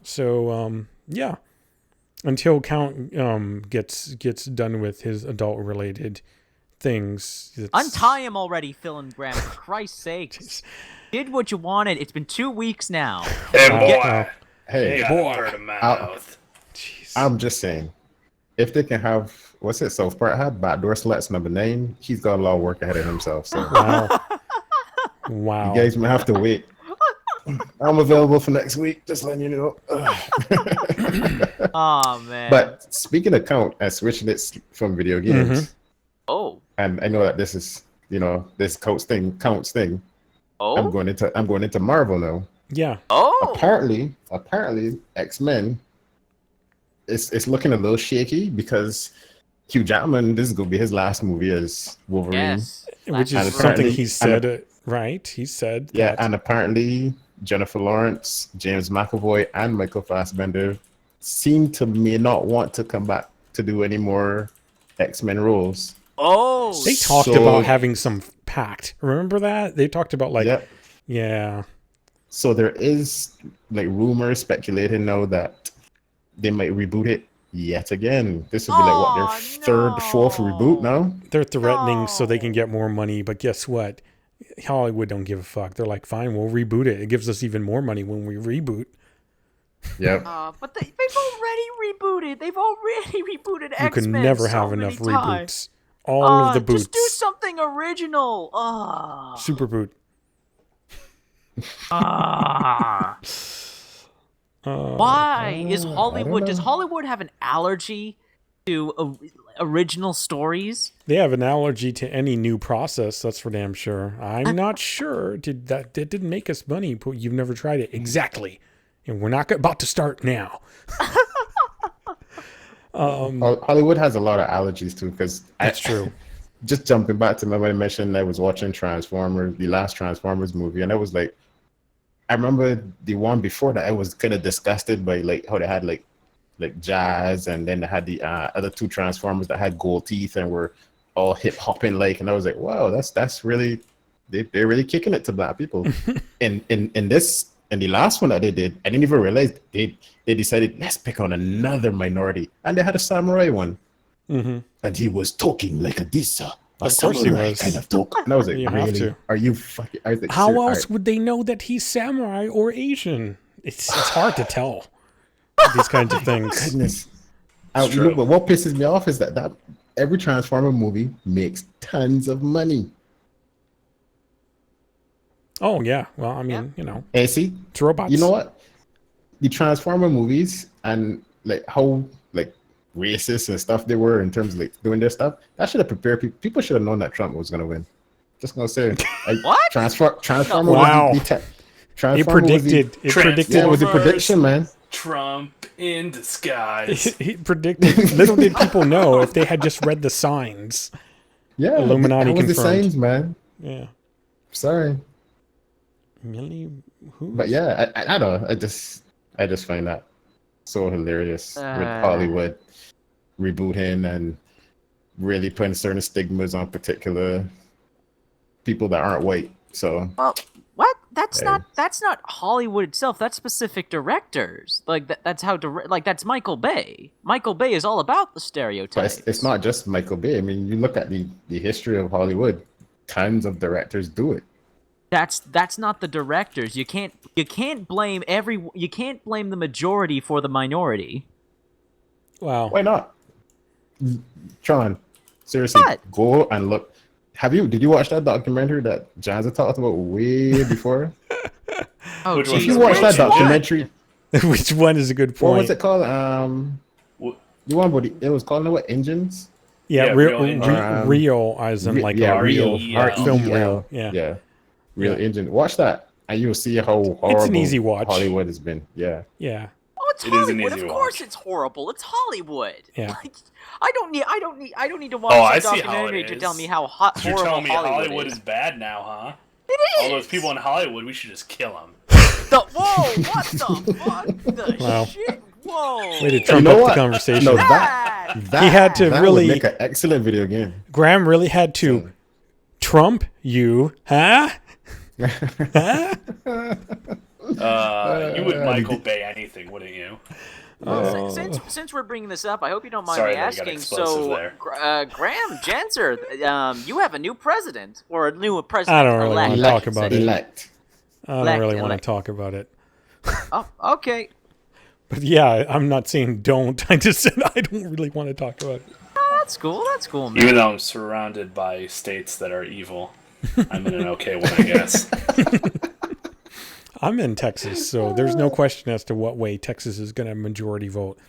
So yeah. Until Count gets done with his adult related things. Untie him already, Phil and Graham. For Christ's sake. Did what you wanted. It's been 2 weeks now. Hey boy. Hey boy. I'm just saying, if they can have South Park had backdoor sluts number 9, he's got a lot of work ahead of himself. So wow. You guys might have to wait. I'm available for next week, just letting you know. Oh man. But speaking of Count, and switching it from video games. Oh. And I know that this is, this counts thing. Oh. I'm going into Marvel now. Yeah. Oh. Apparently X-Men it's looking a little shaky because Hugh Jackman, this is going to be his last movie as Wolverine. Yes. Which is something he said, right? He said that. And apparently Jennifer Lawrence, James McAvoy, and Michael Fassbender seem to may not want to come back to do any more X-Men roles. Oh, they talked about having some pact. Remember that? They talked about yeah. So there is rumors speculating now that they might reboot it yet again. This would be their third, fourth reboot now. They're threatening so they can get more money, but guess what? Hollywood don't give a fuck. They're like, fine, we'll reboot it. It gives us even more money when we reboot. Yep. But they've already rebooted. They've already rebooted X-Men. You can never have enough reboots. All of the boots. Just do something original. Super boot. Why is Hollywood? Does Hollywood have an allergy to original stories? They have an allergy to any new process. That's for damn sure. I'm not sure. That didn't make us money, but you've never tried it. Exactly. And we're not about to start now. Hollywood has a lot of allergies too, because that's true. Just jumping back to when I mentioned I was watching Transformers, the last Transformers movie, and I was like, I remember the one before that I was kind of disgusted by how they had like jazz, and then they had the other two Transformers that had gold teeth and were all hip hopping and I was like, wow, that's really they're really kicking it to black people. in the last one that they did, I didn't even realize they decided, let's pick on another minority, and they had a samurai one, and he was talking like a disa. Of course he was. Kind of talk. And I was like, really? Are you fucking? I was like, how else would they know that he's samurai or Asian? It's hard to tell these kinds of things. Goodness. But what pisses me off is that every Transformer movie makes tons of money. Oh yeah. Well, I mean, Hey, see, it's robots. You know what? The Transformer movies and how racist and stuff they were in terms of doing their stuff. That should have prepared people. People should have known that Trump was gonna win. Just gonna say, what? Transformer. Wow. It predicted. It was a prediction, man. Trump in disguise. He predicted. Little did people know if they had just read the signs. Yeah, Illuminati that was confirmed. the signs, man. Yeah. Sorry. But yeah, I don't know. I just find that so hilarious with Hollywood rebooting and really putting certain stigmas on particular people that aren't white. So what? That's not Hollywood itself. That's specific directors. That's how that's Michael Bay. Michael Bay is all about the stereotypes. But it's not just Michael Bay. I mean, you look at the history of Hollywood. Tons of directors do it. That's not the directors. You can't blame the majority for the minority. Wow. Why not? Tron, seriously, go and look. Did you watch that documentary that Jazza talked about way before? Oh, if you watch that documentary, which one is a good point? What was it called? You want what it was called? What engines? Yeah, Yeah, real as in like a real film reel. Yeah. Real Engine. Watch that, and you'll see how horrible It's an easy watch. Hollywood has been. Yeah. Yeah. Oh, it's Hollywood. Of course, it's horrible. It's Hollywood. Yeah. Like, I don't need to watch I that see how documentary it to is. tell me how You're horrible telling me Hollywood is bad now, huh? It is. All those people in Hollywood, we should just kill them. Whoa! What the fuck? The Wow. shit! Whoa! Way to trump up the conversation. No, he had to that really would make an excellent video game. Graham really had to trump you, huh? Huh? You would Michael Bay anything, wouldn't you? Since we're bringing this up, I hope you don't mind Sorry me that you got asking. explosive So, there. Graham Jenser, you have a new president or a new president? I don't really want to talk about it. Elect. I don't really want to talk about it. Oh, okay. But yeah, I'm not saying don't. I just said I don't really want to talk about it. Oh, that's cool. That's cool, man. Even though I'm surrounded by states that are evil, I'm in an okay one, I guess. I'm in Texas, so there's no question as to what way Texas is going to majority vote.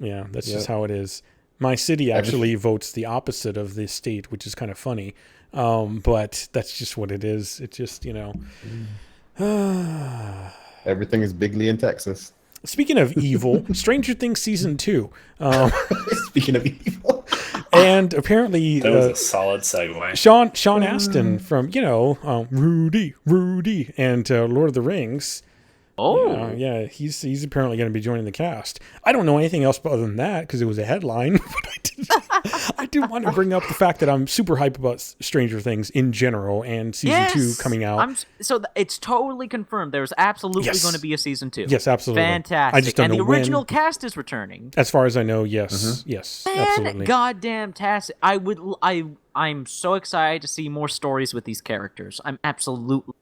Yeah, that's just how it is. My city actually votes the opposite of the state, which is kind of funny. But that's just what it is. It's just, Everything is bigly in Texas. Speaking of evil, Stranger Things Season 2. Speaking of evil. And apparently... That was a solid segue. Sean Astin from, Rudy, and Lord of the Rings. Oh. Yeah, he's apparently going to be joining the cast. I don't know anything else other than that because it was a headline. But I do want to bring up the fact that I'm super hype about Stranger Things in general and season 2 coming out. It's totally confirmed. There's absolutely going to be a season 2. Yes, absolutely. Fantastic. I just don't know the when. original cast is returning. As far as I know, yes. Yes, absolutely. Goddamn tastic. I'm so excited to see more stories with these characters. I'm absolutely...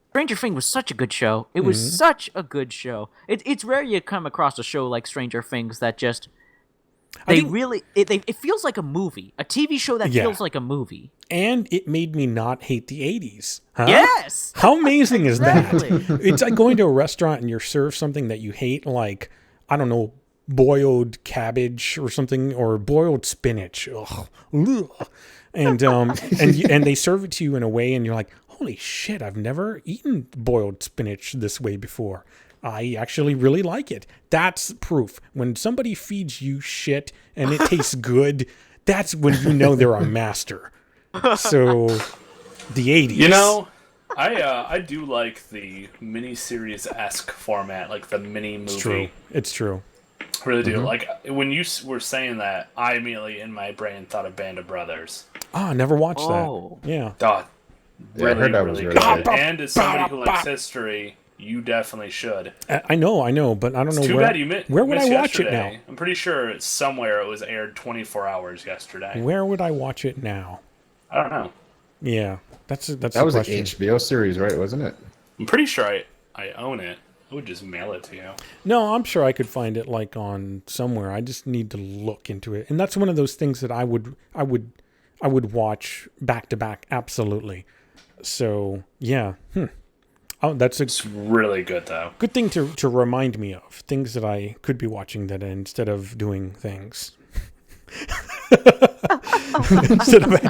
Stranger Things was such a good show. It was such a good show. It's rare you come across a show like Stranger Things that just... It feels like a movie. A TV show that feels like a movie. And it made me not hate the 80s. Huh? Yes! How amazing is that? It's like going to a restaurant and you're served something that you hate, like, I don't know, boiled cabbage or something, or boiled spinach. Ugh. And they serve it to you in a way and you're like, holy shit, I've never eaten boiled spinach this way before. I actually really like it. That's proof. When somebody feeds you shit and it tastes good, that's when you know they're a master. So, the 80s. I do like the miniseries-esque format, like the mini movie. It's true. I really do. Like, when you were saying that, I immediately, in my brain, thought of Band of Brothers. I never watched that. Yeah. Really, I heard that really was good. really And as somebody who likes history, you definitely should. I know, but I don't know where would I watch it now? I'm pretty sure somewhere it was aired 24 hours yesterday. Where would I watch it now? I don't know. Yeah, that was an HBO series, right? Wasn't it? I'm pretty sure I own it. I would just mail it to you. No, I'm sure I could find it like on somewhere. I just need to look into it, and that's one of those things that I would watch back to back. Absolutely. So yeah. Oh, it's really good though. Good thing to remind me of things that I could be watching that instead of doing things. It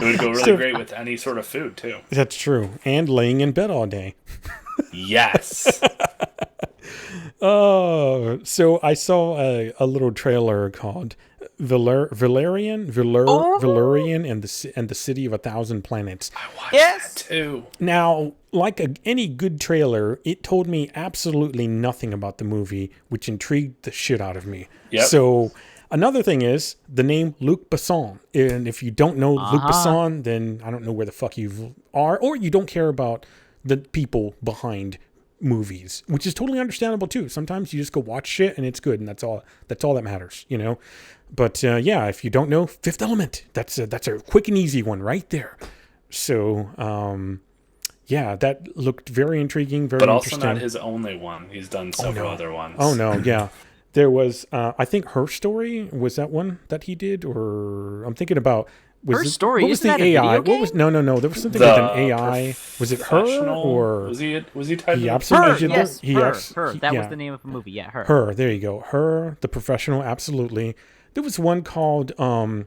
would go really great with any sort of food too. That's true, and laying in bed all day. Yes. Oh, so I saw a little trailer called Valerian and the City of 1,000 Planets. I watched that too. Now, like any good trailer, it told me absolutely nothing about the movie, which intrigued the shit out of me. Yep. So another thing is the name Luc Besson. And if you don't know Luc Besson, then I don't know where the fuck you are, or you don't care about the people behind movies, which is totally understandable too. Sometimes you just go watch shit and it's good, and that's all that matters, But yeah, if you don't know Fifth Element, that's a quick and easy one right there. So yeah, that looked very intriguing, very interesting. But also not his only one. He's done several other ones. Oh no, yeah. There was I think Her Story was that one that he did, or I'm thinking about Her story, what was isn't the that a AI? video game? What was no? There was something with an AI. Was it her or was he typing? he absolutely Her, yes, her. That was yeah. the name of the movie. Yeah, her. Her. There you go. Her, the professional. Absolutely. There was one called oh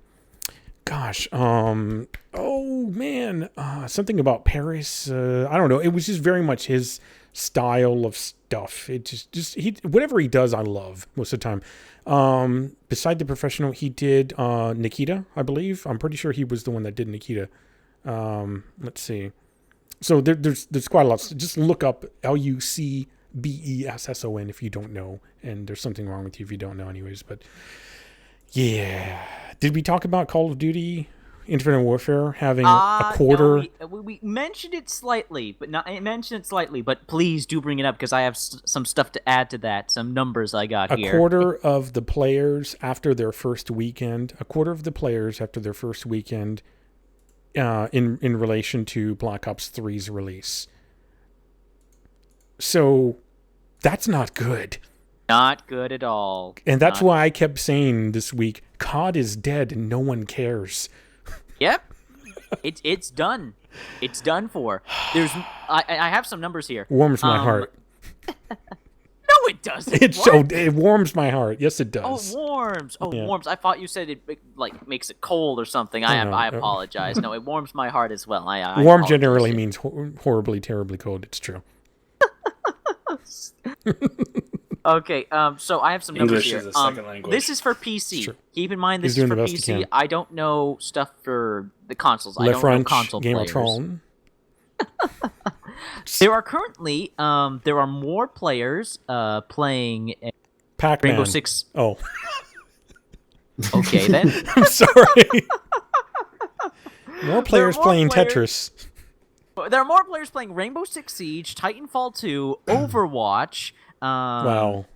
man, something about Paris. I don't know. It was just very much his style of stuff. It just he whatever he does, I love most of the time. Beside the professional, he did Nikita, I believe. I'm pretty sure he was the one that did Nikita. Let's see. So there's quite a lot. Just look up LucBesson if you don't know, and there's something wrong with you if you don't know, anyways. But yeah, did we talk about Call of Duty Infinite Warfare having a quarter? No, we mentioned it slightly, but please do bring it up because I have some stuff to add to that. Some numbers I got here. A quarter of the players after their first weekend. In relation to Black Ops 3's release. So that's not good. Not good at all. And that's why I kept saying this week, COD is dead and no one cares. Yep. It's done. It's done for. I have some numbers here. Warms my heart. No, it doesn't. It warms my heart. Yes, it does. Oh, warms. Warms. I thought you said it like makes it cold or something. I apologize. No, it warms my heart as well. I warm generally means horribly, terribly cold. It's true. Okay, so I have some numbers here. English is a second language. This is for PC. Sure. Keep in mind this is for PC. I don't know stuff for the consoles. I don't know console Game players. of Thrones. There are currently there are more players playing Pac-Man. Rainbow Six. Oh. Okay then. I'm sorry. More players playing Tetris. There are more players playing Rainbow Six Siege, Titanfall 2, Overwatch. Wow.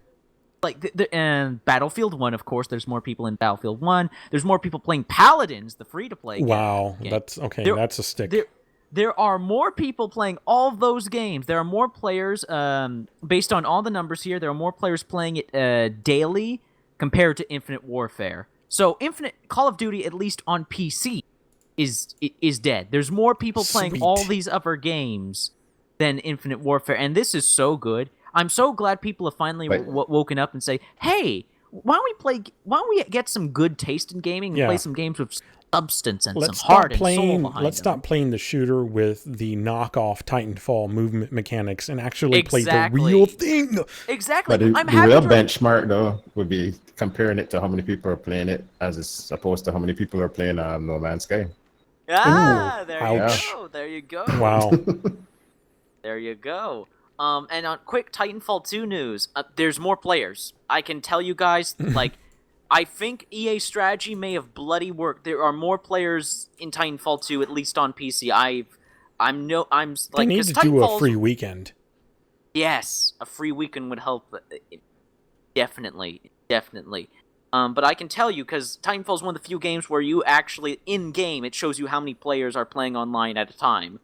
And Battlefield 1, of course. There's more people in Battlefield 1. There's more people playing Paladins, the free-to-play game. Wow, that's okay. That's a stick. There are more people playing all those games. There are more players, based on all the numbers here, there are more players playing it daily compared to Infinite Warfare. So Call of Duty, at least on PC, is dead. There's more people playing all these other games than Infinite Warfare, and this is so good. I'm so glad people have finally woken up and say, "Hey, why don't we get some good taste in gaming and play some games with substance and some heart and soul behind Let's stop playing the shooter with the knockoff Titanfall movement mechanics and actually play the real thing." Exactly. But the real benchmark, though, would be comparing it to how many people are playing it as opposed to how many people are playing No Man's Sky. Ah, there ouch. you go. There you go. Wow. There you go. And on quick Titanfall 2 news, there's more players. I can tell you guys, I think EA strategy may have bloody worked. There are more players in Titanfall 2, at least on PC. They need to do a free weekend. Yes, a free weekend would help. Definitely. But I can tell you, because Titanfall is one of the few games where you actually, in-game, it shows you how many players are playing online at a time.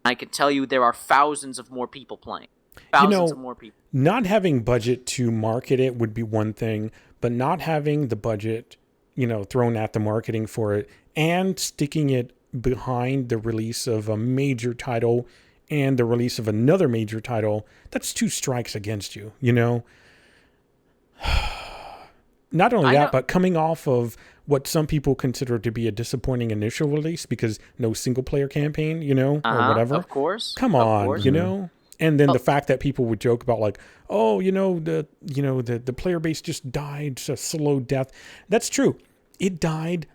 I can tell you there are thousands of more people playing. Thousands of more people. Not having budget to market it would be one thing, but not having the budget, thrown at the marketing for it and sticking it behind the release of a major title and the release of another major title, that's two strikes against you, Not only that, but coming off of what some people consider to be a disappointing initial release because no single-player campaign, or whatever. Of course. Come on, And then the fact that people would joke about the player base just died, it's a slow death. That's true. It died.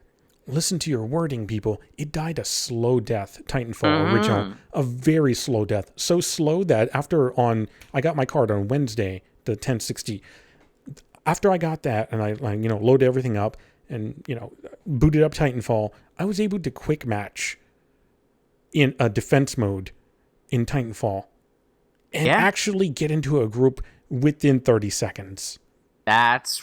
Listen to your wording, people. It died a slow death. Titanfall original, a very slow death. So slow that I got my card on Wednesday, the 1060. After I got that and I loaded everything up and booted up Titanfall, I was able to quick match in a defense mode in Titanfall and actually get into a group within 30 seconds. It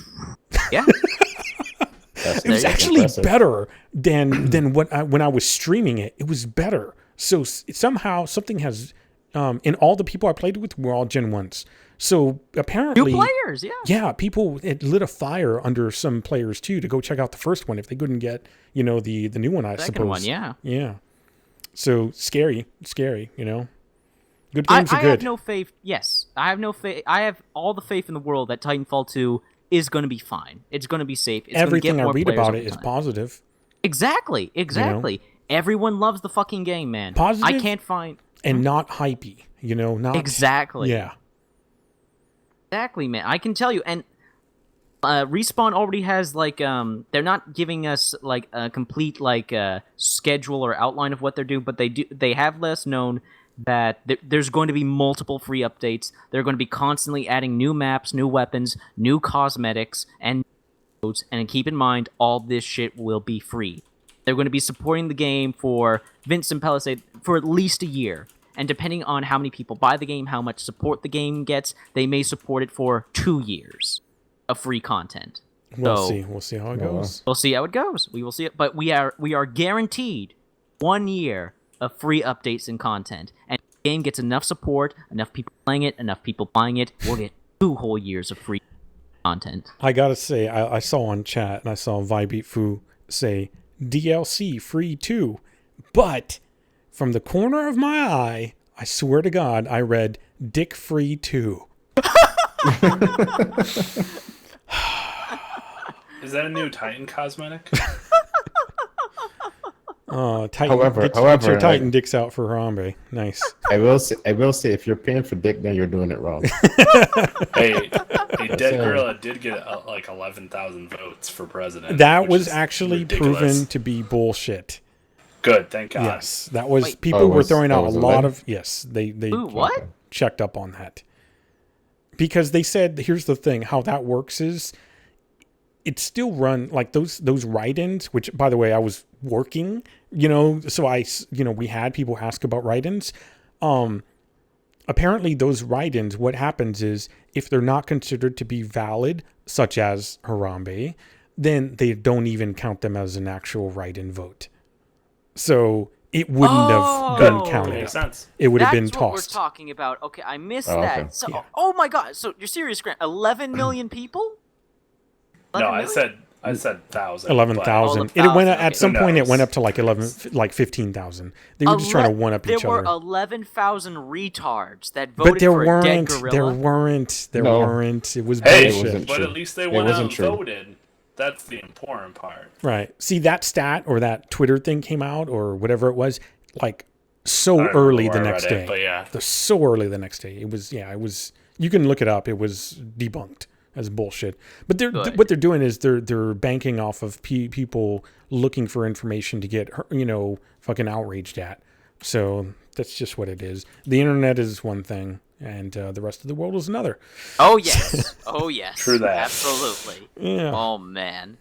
was actually better than when I was streaming it. It was better. So somehow something has and all the people I played with were all Gen 1s. So apparently, new players, yeah. Yeah, people, it lit a fire under some players too to go check out the first one if they couldn't get, the new one, I Second suppose. one, yeah. Yeah. So scary, Good games are good. I have no faith. Yes, I have no faith. I have all the faith in the world that Titanfall 2 is going to be fine. It's going to be safe. It's Everything gonna get I read more about players it is over time. positive. Exactly. Everyone loves the fucking game, man. Positive I can't find and not hypey, not exactly. Yeah. Exactly, man. I can tell you, and Respawn already has they're not giving us like a complete schedule or outline of what they're doing, but they have let us known that there's going to be multiple free updates. They're going to be constantly adding new maps, new weapons, new cosmetics, and modes. And keep in mind, all this shit will be free. They're going to be supporting the game for Vincent Palisade for at least a year. And depending on how many people buy the game, how much support the game gets, they may support it for 2 years of free content. We'll see how it goes. We'll see how it goes. We will see it, but we are guaranteed 1 year of free updates and content. And if the game gets enough support, enough people playing it, enough people buying it, we'll get 2 whole years of free content. I gotta say, I saw on chat and I saw Vibeat Fu say DLC free too, but from the corner of my eye, I swear to God, I read Dick free too. Is that a new Titan cosmetic? Titan, However, get your Titan dicks out for Harambe. Nice. I will say, if you're paying for dick, then you're doing it wrong. hey, Dead Gorilla did get 11,000 votes for president. That was actually ridiculous. proven to be bullshit. Good, thank God. Yes, that was. Wait. People were was- throwing that out a was lot alleged? of. Yes, they Ooh, what? checked up on that because they said, here's the thing: how that works is it's still run like those write-ins. Which, by the way, I was working. So we had people ask about write-ins. Apparently, those write-ins, what happens is if they're not considered to be valid, such as Harambe, then they don't even count them as an actual write-in vote. So it wouldn't have been counted. Makes sense. It would have been That's what tossed. we're talking about. Okay, I missed Oh, that. okay. So, Yeah. oh my God! So you're serious, Grant? 11 million people? No, 11 I million? said 1,000. 11,000. Oh, It went 11,000, at some okay. point. Who It went knows? up to like 15,000. They were just trying to one up each There were other. 11,000 retards that voted But there for a dead weren't. gorilla. There No. weren't. It was Hey, bullshit. wasn't but true. at least they It went out wasn't and true. voted. That's the important part. Right. See, that stat or that Twitter thing came out or whatever it was, like I so don't early remember the where I next read day. it, but yeah. So early the next day. It was. You can look it up. It was debunked as bullshit. But Good. what they're doing is they're banking off of people looking for information to get fucking outraged at. So that's just what it is. The internet is one thing, and the rest of the world is another. Oh yes. Oh yes. True that. Absolutely. Yeah. Oh man.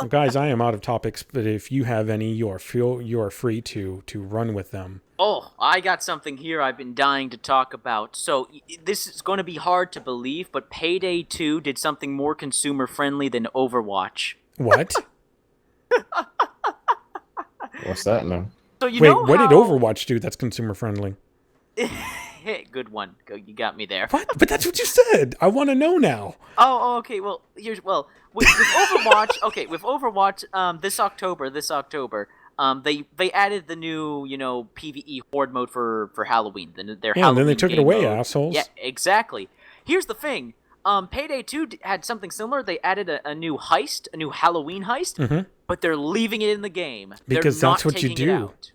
Well, guys, I am out of topics, but if you have any, you are free to run with them. Oh, I got something here I've been dying to talk about. So, this is going to be hard to believe, but Payday 2 did something more consumer-friendly than Overwatch. What? What's that now? So, you Wait, know what did how- Overwatch do that's consumer friendly? Good one. You got me there. What? But that's what you said. I want to know now. Oh, okay. Well, with Overwatch. Okay, with Overwatch. This October. They added the new PvE horde mode for Halloween. Their Yeah, and then they Halloween took it game away, mode. assholes. Yeah, exactly. Here's the thing. Payday 2 had something similar. They added a new heist, a new Halloween heist, but they're leaving it in the game. Because They're that's not what you taking it do. out.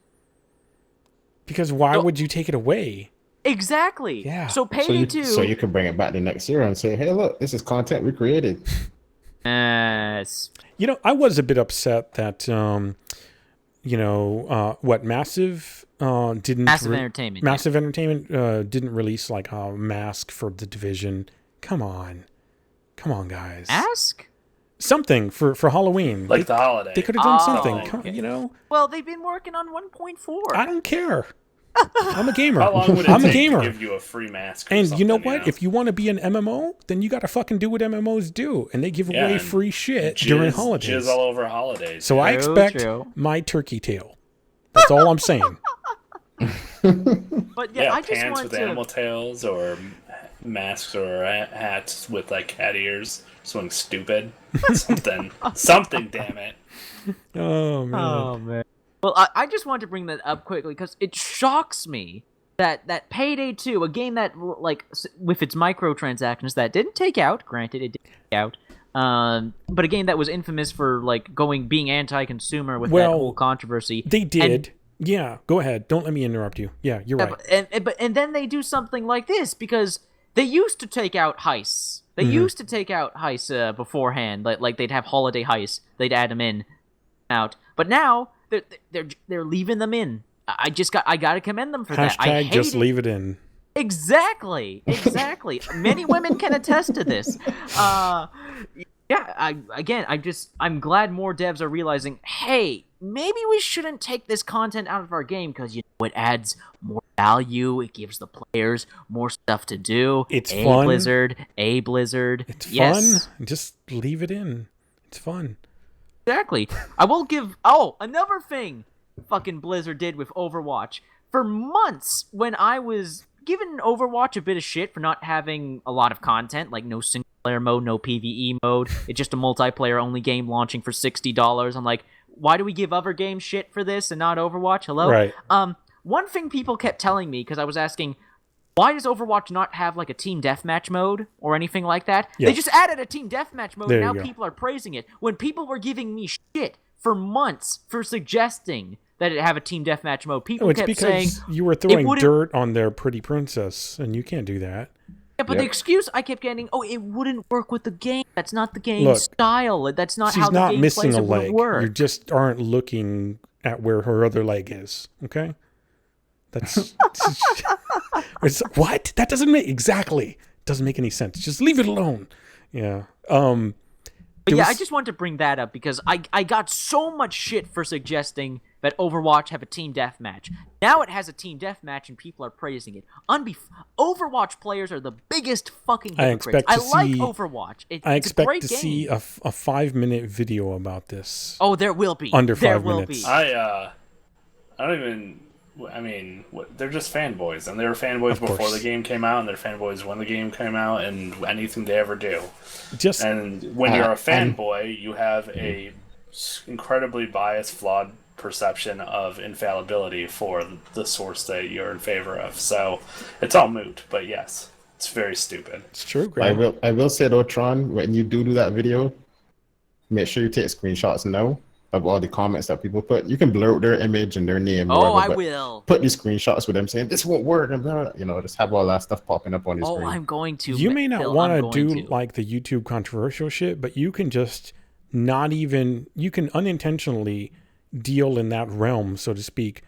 Because why No. would you take it away? Exactly. Yeah. So Payday 2. So you can bring it back the next year and say, hey, look, this is content we created. Yes. I was a bit upset that Massive didn't Massive Entertainment. Massive Entertainment didn't release like a mask for the Division. Come on, guys. Ask? Something for Halloween. Like the holiday. They could have done Oh, something. Come, okay. Well, they've been working on 1.4. I don't care. I'm a gamer. How long would it I'm take a gamer. to give you a free mask? Or And you know something, what? If you want to be an MMO, then you got to fucking do what MMOs do, and they give Yeah, away and free shit during holidays. Jizz all over holidays. So I True, expect true. my turkey tail. That's all I'm saying. But yeah, I just pants want with to... animal tails or masks or hats with like cat ears. Something stupid. Something, damn it. Oh man. Oh man. Well, I just wanted to bring that up quickly because it shocks me that Payday 2, a game that like with its microtransactions that didn't take out, granted it didn't take out, but a game that was infamous for like being anti-consumer with that whole controversy. They did. Yeah, go ahead. Don't let me interrupt you. Yeah, you're right. And then they do something like this because they used to take out heists. They used to take out heists beforehand, like they'd have holiday heists. They'd add them in, out. But now they're leaving them in. I gotta commend them for that. Hashtag just leave it in. Exactly. Many women can attest to this. I'm glad more devs are realizing, hey, maybe we shouldn't take this content out of our game because it adds more value. It gives the players more stuff to do. It's fun. Blizzard. It's fun. Just leave it in. It's fun. Exactly. I will give... another thing fucking Blizzard did with Overwatch. For months, when I was giving Overwatch a bit of shit for not having a lot of content, like no single-player mode, no PvE mode, it's just a multiplayer-only game launching for $60, I'm like, why do we give other games shit for this and not Overwatch? Hello? Right. One thing people kept telling me, because I was asking, why does Overwatch not have like a team deathmatch mode or anything like that? Yes. They just added a team deathmatch mode, There and you now go. people are praising it. When people were giving me shit for months for suggesting that it have a team deathmatch mode, people It's kept saying... because you were throwing dirt on their pretty princess, and you can't do that. Yeah, but the excuse I kept getting, it wouldn't work with the game. That's not the game style. That's not how the game plays. She's not missing a leg. Work. You just aren't looking at where her other leg is, okay? That's... what? That doesn't make... Exactly. Doesn't make any sense. Just leave it alone. Yeah. But yeah, I just wanted to bring that up because I got so much shit for suggesting that Overwatch have a team deathmatch. Now it has a team deathmatch and people are praising it. Overwatch players are the biggest fucking hypocrites. I like Overwatch. I expect a great to game. see a 5-minute video about this. Oh, there will be. Under there 5 will minutes. Be. I don't even... I mean, they're just fanboys, and they were fanboys before the game came out, and they're fanboys when the game came out, and anything they ever do. And when you're a fanboy, you have a incredibly biased, flawed perception of infallibility for the source that you're in favor of. So it's all moot, but yes, it's very stupid. It's true, Graham. I will say though, Tron, when you do that video, make sure you take screenshots now of all the comments that people put. You can blur out their image and their name. I will. Put these screenshots with them saying this won't work, and just have all that stuff popping up on your screen. I'm going to. You may not want to do like the YouTube controversial shit, but you can just you can unintentionally deal in that realm, so to speak,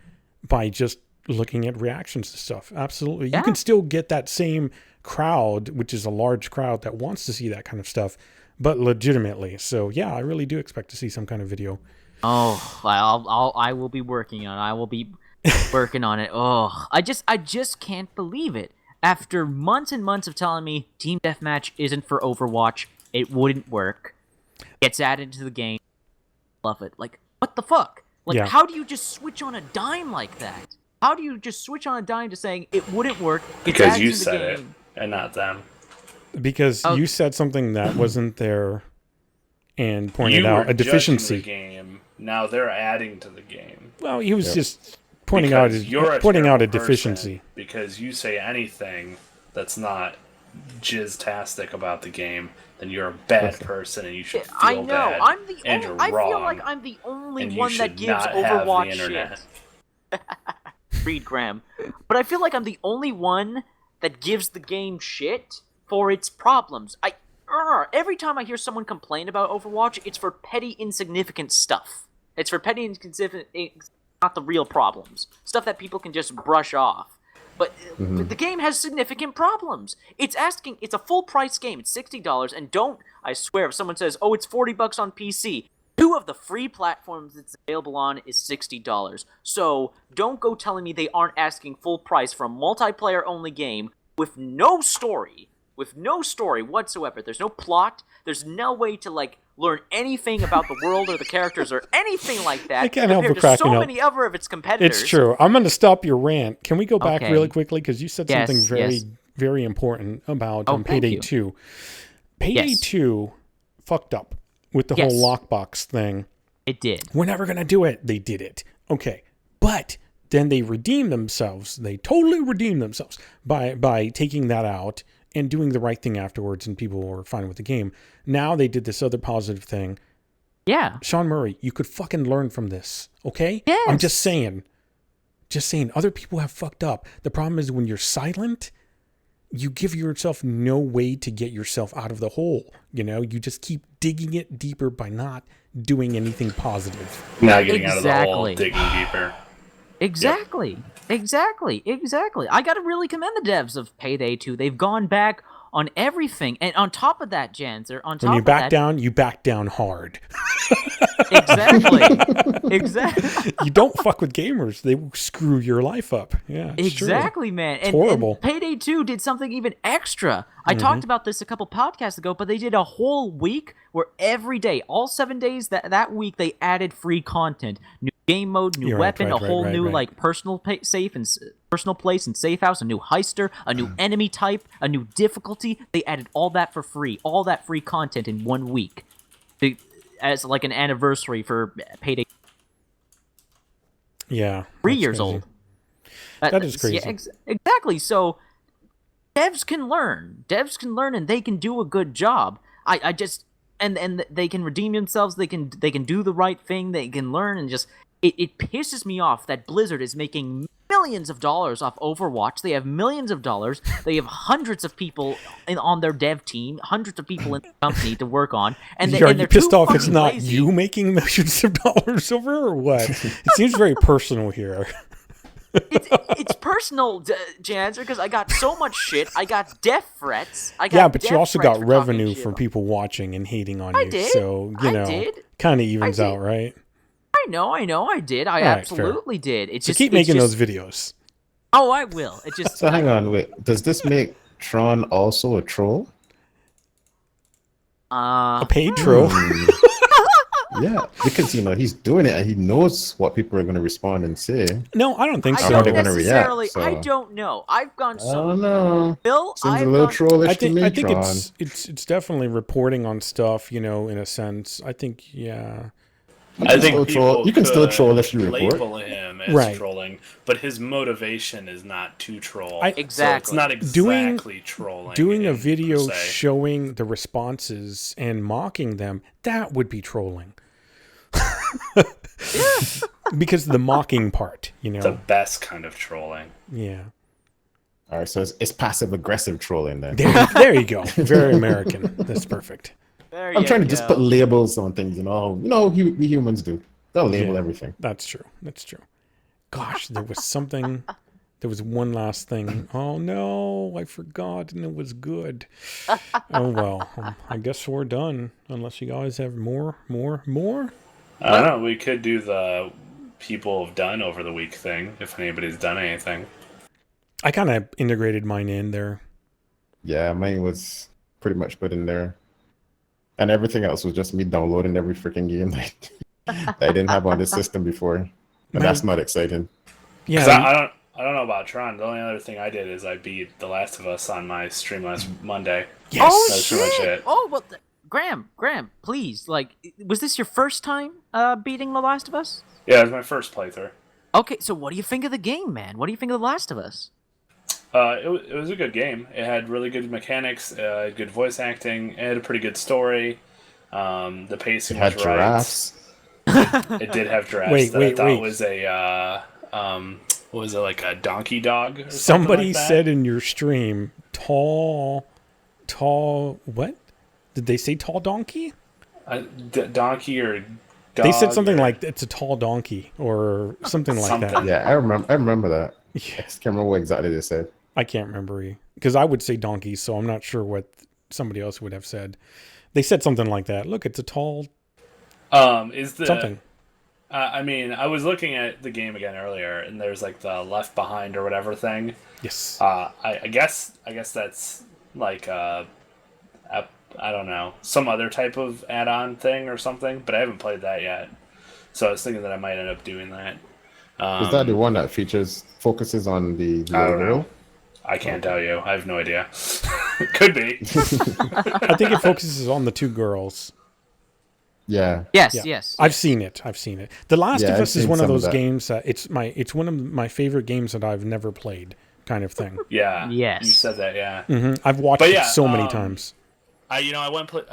by just looking at reactions to stuff. Absolutely. Yeah. You can still get that same crowd, which is a large crowd that wants to see that kind of stuff, but legitimately. So yeah, I really do expect to see some kind of video. I will be working on it. I will be working on it. I just can't believe it. After months and months of telling me Team Deathmatch isn't for Overwatch, it wouldn't work. Gets added to the game. Love it. Like, what the fuck? Like, how do you just switch on a dime like that? How do you just switch on a dime to saying it wouldn't work? Because you said it, and not them. Because you said something that wasn't there and pointed out a deficiency. The game. Now they're adding to the game. Well, he was just pointing out a deficiency. Because you say anything that's not jizz-tastic about the game, then you're a bad person and you should feel bad. I feel like I'm the only one that gives Overwatch shit. Read Graham. But I feel like I'm the only one that gives the game shit for its problems. Every time I hear someone complain about Overwatch, it's for petty, insignificant stuff. It's for petty, insignificant, not the real problems. Stuff that people can just brush off. But the game has significant problems. It's a full price game. It's $60, and I swear, if someone says, it's $40 on PC, 2 of the free platforms it's available on is $60. So don't go telling me they aren't asking full price for a multiplayer only game with no story whatsoever. There's no plot. There's no way to learn anything about the world or the characters or anything like that. I can't help but compared to cracking so up. many other of its competitors. It's true. I'm going to stop your rant. Can we go back Okay. really quickly? Because you said something very, yes. very important about Thank Payday you. 2. Payday Yes. 2 fucked up with the Yes. whole lockbox thing. It did. We're never going to do it. They did it. Okay. But then they redeemed themselves. They totally redeemed themselves by taking that out and doing the right thing afterwards, and people were fine with the game. Now they did this other positive thing. Yeah. Sean Murray, you could fucking learn from this, okay? Yes. I'm just saying. Just saying. Other people have fucked up. The problem is when you're silent, you give yourself no way to get yourself out of the hole. You know, you just keep digging it deeper by not doing anything positive. Now getting out of the hole, Exactly. digging deeper. Exactly. Exactly. I got to really commend the devs of Payday 2. They've gone back on everything. And on top of that, Janzer, on top When you of back that, down, you back down hard. Exactly. You don't fuck with gamers. They will screw your life up. Yeah, it's Exactly, man. It's horrible. And Payday 2 did something even extra. I talked about this a couple podcasts ago, but they did a whole week where every day, all 7 days that week, they added free content. New game mode, new weapon, a whole new like personal safe and personal place and safe house, a new heister, a new enemy type, a new difficulty. They added all that for free, all that free content in 1 week. As like an anniversary for Payday. Yeah. 3 years old. That is crazy. Yeah, exactly. So devs can learn. Devs can learn, and they can do a good job. I just and they can redeem themselves. They can do the right thing. They can learn, and just it pisses me off that Blizzard is making millions of dollars off Overwatch. They have millions of dollars. They have hundreds of people on their dev team, hundreds of people in the company to work on. And Are they're you pissed too off it's fucking not lazy. you making millions of dollars over, or what? It seems very personal here. It's personal, Janzer, because I got so much shit. I got death threats. But you also got revenue from people watching and hating on you. did. So, you know, kind of evens out, right? I know, I did. I Alright, absolutely did. It's So just keep making those videos. Oh, I will. It just So hang on, wait. Does this make Tron also a troll? A paid troll. Yeah, because he's doing it and he knows what people are going to respond and say. No, I don't think I so. How don't they're gonna react, necessarily. so- I don't know. I've gone so. Oh no, Bill, seems I've a little gone. trollish I to think me, Tron. it's definitely reporting on stuff, you know, in a sense. I think, yeah. I think still troll. You can still troll if you report. label him as Right. trolling, but his motivation is not to troll. Exactly. So it's not exactly trolling. Doing a per video se. showing the responses and mocking them, that would be trolling. Because of the mocking part, you know. The best kind of trolling. Yeah. All right, so it's passive aggressive trolling then. There you go. Very American. That's perfect. I'm trying to just put labels on things, we humans do. They'll label everything. That's true. That's true. Gosh, there was one last thing. Oh no, I forgot, and it was good. Oh well, I guess we're done. Unless you guys have more. I don't know. We could do the people have done over the week thing if anybody's done anything. I kind of integrated mine in there. Yeah, mine was pretty much put in there. And everything else was just me downloading every freaking game that I didn't have on the system before. And that's not exciting. Yeah. I don't know about Tron. The only other thing I did is I beat The Last of Us on my stream last Monday. Yes. Oh That's shit! pretty much it. Oh well, Graham, please, was this your first time beating The Last of Us? Yeah, it was my first playthrough. Okay, so what do you think of the game, man? What do you think of The Last of Us? It was a good game. It had really good mechanics, good voice acting. It had a pretty good story. The pacing It had was giraffes. right. It did have giraffes. Wait, that I thought wait. was a what was it, like a donkey dog? Or Somebody something like that? said in your stream, tall. What? Did they say tall donkey? Donkey or dog. They said something or- like it's a tall donkey or something like that. Something. Yeah, I remember that. I Yeah, just can't remember what exactly they said. I can't remember because I would say donkey, so I'm not sure what somebody else would have said. They said something like that. Look, it's a tall Is the something. I mean, I was looking at the game again earlier, and there's like the left behind or whatever thing. Yes. I guess that's like I don't know, some other type of add-on thing or something, but I haven't played that yet. So I was thinking that I might end up doing that. Is that the one that focuses on the I little don't know. girl? I can't tell you. I have no idea. Could be. I think it focuses on the two girls. Yeah. Yes, Yeah. yes. I've seen it. The Last of I've Us is seen one of some of those that. games. It's one of my favorite games that I've never played, kind of thing. Yeah. Yes. You said that, yeah. I've watched But it yeah, so many times. I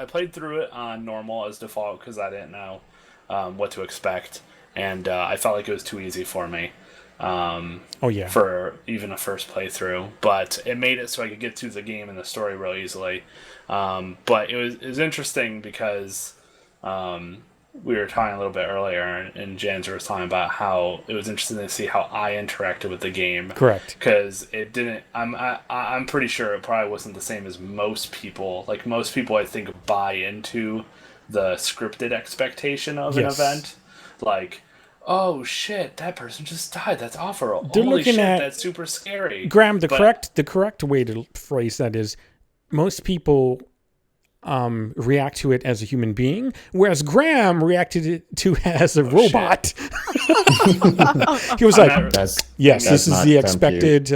played through it on normal as default because I didn't know what to expect, and I felt like it was too easy for me. Oh yeah. For even a first playthrough, but it made it so I could get through the game and the story real easily. But it was interesting because we were talking a little bit earlier, and Janzer was talking about how it was interesting to see how I interacted with the game. Correct. Because it didn't. I'm pretty sure it probably wasn't the same as most people. Like most people, I think buy into the scripted expectation of an Yes. event, like. Oh shit! That person just died. That's awful. They're Holy looking shit! at- That's super scary. Graham, the But- correct way to phrase that is most people react to it as a human being, whereas Graham reacted it to as a robot. He was like, That's yes, that's this is not the compute. expected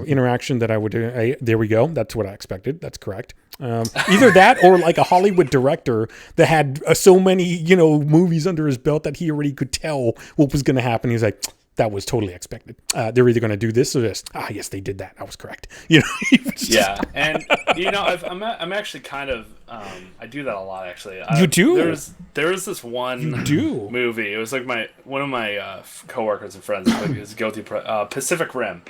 interaction that I would do. There we go. That's what I expected. That's correct. Either that or like a Hollywood director that had so many, movies under his belt that he already could tell what was going to happen. He's like, that was totally expected. They're either going to do this or this. Ah, yes, they did that. I was correct. He was just- Yeah, and I'm actually kind of I do that a lot actually. You do? There was this one You do? movie. It was like one of my coworkers and friends was guilty. Pacific Rim.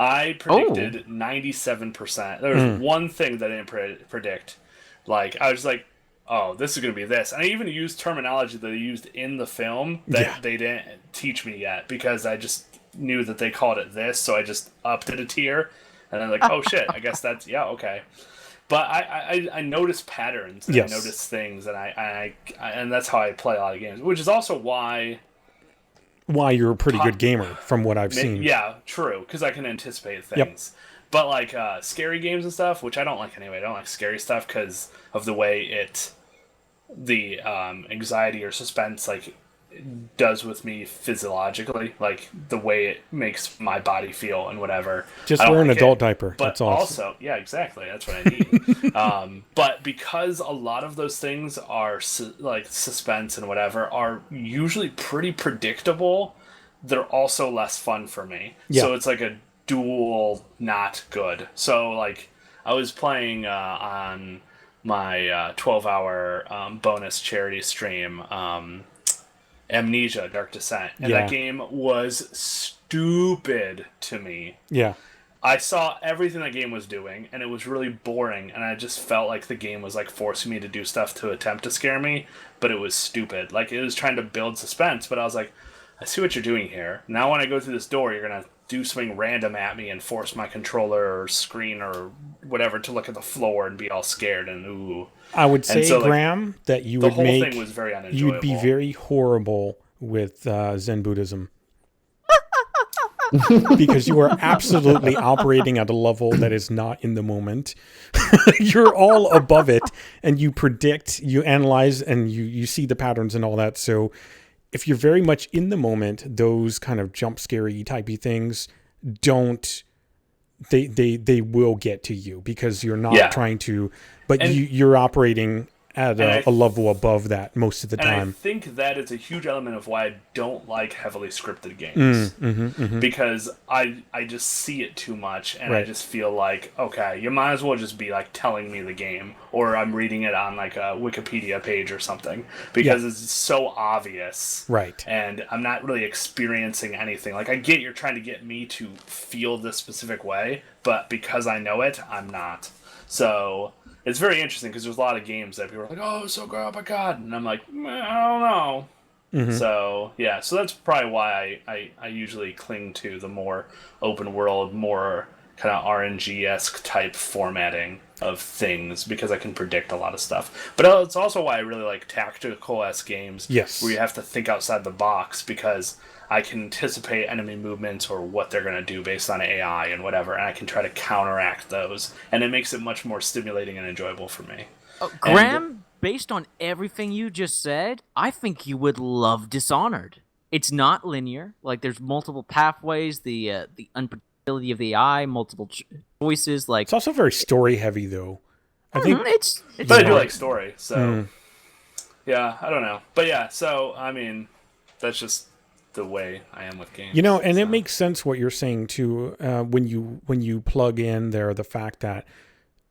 I predicted 97%. There was one thing that I didn't predict. Like I was like, oh, this is gonna be this, and I even used terminology that they used in the film that they didn't teach me yet because I just knew that they called it this, so I just upped it a tier, and I'm like, oh shit, I guess that's okay. But I notice patterns, and Yes. I notice things, and I and that's how I play a lot of games, which is also why. Why you're a pretty good gamer from what I've seen. Yeah, true, because I can anticipate things. But like scary games and stuff, which I don't like anyway. I don't like scary stuff because of the way the anxiety or suspense like does with me physiologically, like the way it makes my body feel and whatever. Just I don't wear an like adult it. diaper. But That's all. also, yeah, exactly. That's what I need. But because a lot of those things are like suspense and whatever are usually pretty predictable, they're also less fun for me. Yeah. So it's like a dual not good. So like I was playing on my 12-hour bonus charity stream, Amnesia: Dark Descent, and that game was stupid to me. Yeah. I saw everything that game was doing, and it was really boring, and I just felt like the game was like forcing me to do stuff to attempt to scare me, but it was stupid. Like it was trying to build suspense, but I was like, I see what you're doing here. Now when I go through this door, you're gonna do something random at me and force my controller or screen or whatever to look at the floor and be all scared and ooh. I would say, so, like, Graham, that you The would whole make thing was very unenjoyable. you'd be very horrible with Zen Buddhism. Because you are absolutely operating at a level that is not in the moment. You're all above it, and you predict, you analyze, and you see the patterns and all that. So if you're very much in the moment, those kind of jump scary typey things they will get to you because you're not trying to, but you're operating at a level above that most of the time. I think that is a huge element of why I don't like heavily scripted games. Because I just see it too much, and I just feel like, okay, you might as well just be like telling me the game, or I'm reading it on like a Wikipedia page or something, because it's so obvious. Right. And I'm not really experiencing anything. Like I get you're trying to get me to feel this specific way, but because I know it, I'm not. So it's very interesting because there's a lot of games that people are like, oh, so good, oh my god. And I'm like, I don't know. So, yeah, so that's probably why I usually cling to the more open world, more kind of RNG-esque type formatting of things because I can predict a lot of stuff. But it's also why I really like tactical-esque games where you have to think outside the box because I can anticipate enemy movements or what they're going to do based on AI and whatever, and I can try to counteract those. And it makes it much more stimulating and enjoyable for me. Graham, based on everything you just said, I think you would love Dishonored. It's not linear. Like, there's multiple pathways, the unpredictability of the AI, multiple choices. Like, it's also very story heavy, though. I think it's but I do like story, so yeah, I don't know, but yeah. So I mean, that's just the way I am with games. You know, and it makes sense what you're saying too. When you plug in there the fact that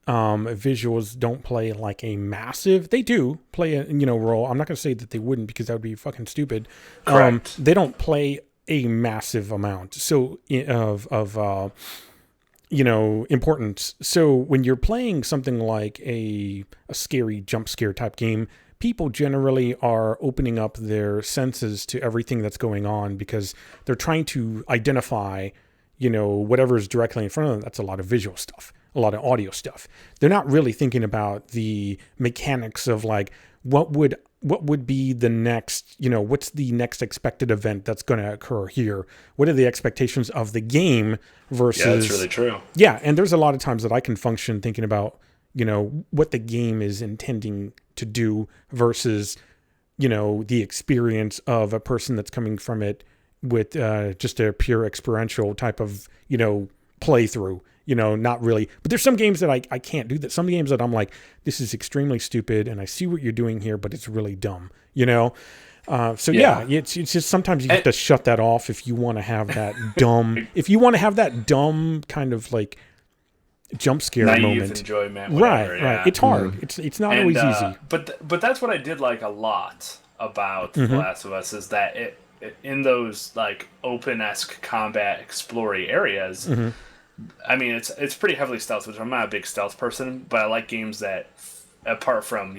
visuals don't play like a massive. They do play a role. I'm not going to say that they wouldn't because that would be fucking stupid. Correct. They don't play a massive amount of importance. So when you're playing something like a scary jump scare type game, people generally are opening up their senses to everything that's going on because they're trying to identify, whatever's directly in front of them. That's a lot of visual stuff, a lot of audio stuff. They're not really thinking about the mechanics of like, what would be the next, what's the next expected event that's going to occur here? What are the expectations of the game versus... Yeah, that's really true. Yeah, and there's a lot of times that I can function thinking about, what the game is intending to do versus, the experience of a person that's coming from it with just a pure experiential type of, playthrough. Not really. But there's some games that I can't do that. Some games that I'm like, this is extremely stupid and I see what you're doing here, but it's really dumb, So yeah, it's just sometimes you have to shut that off if you want to have that dumb kind of like jump scare moment. Enjoyment, whatever, right. It's hard. It's not always easy. But that's what I did like a lot about The Last of Us is that it in those like open-esque combat explory areas. I mean, it's pretty heavily stealth, which I'm not a big stealth person, but I like games that, apart from,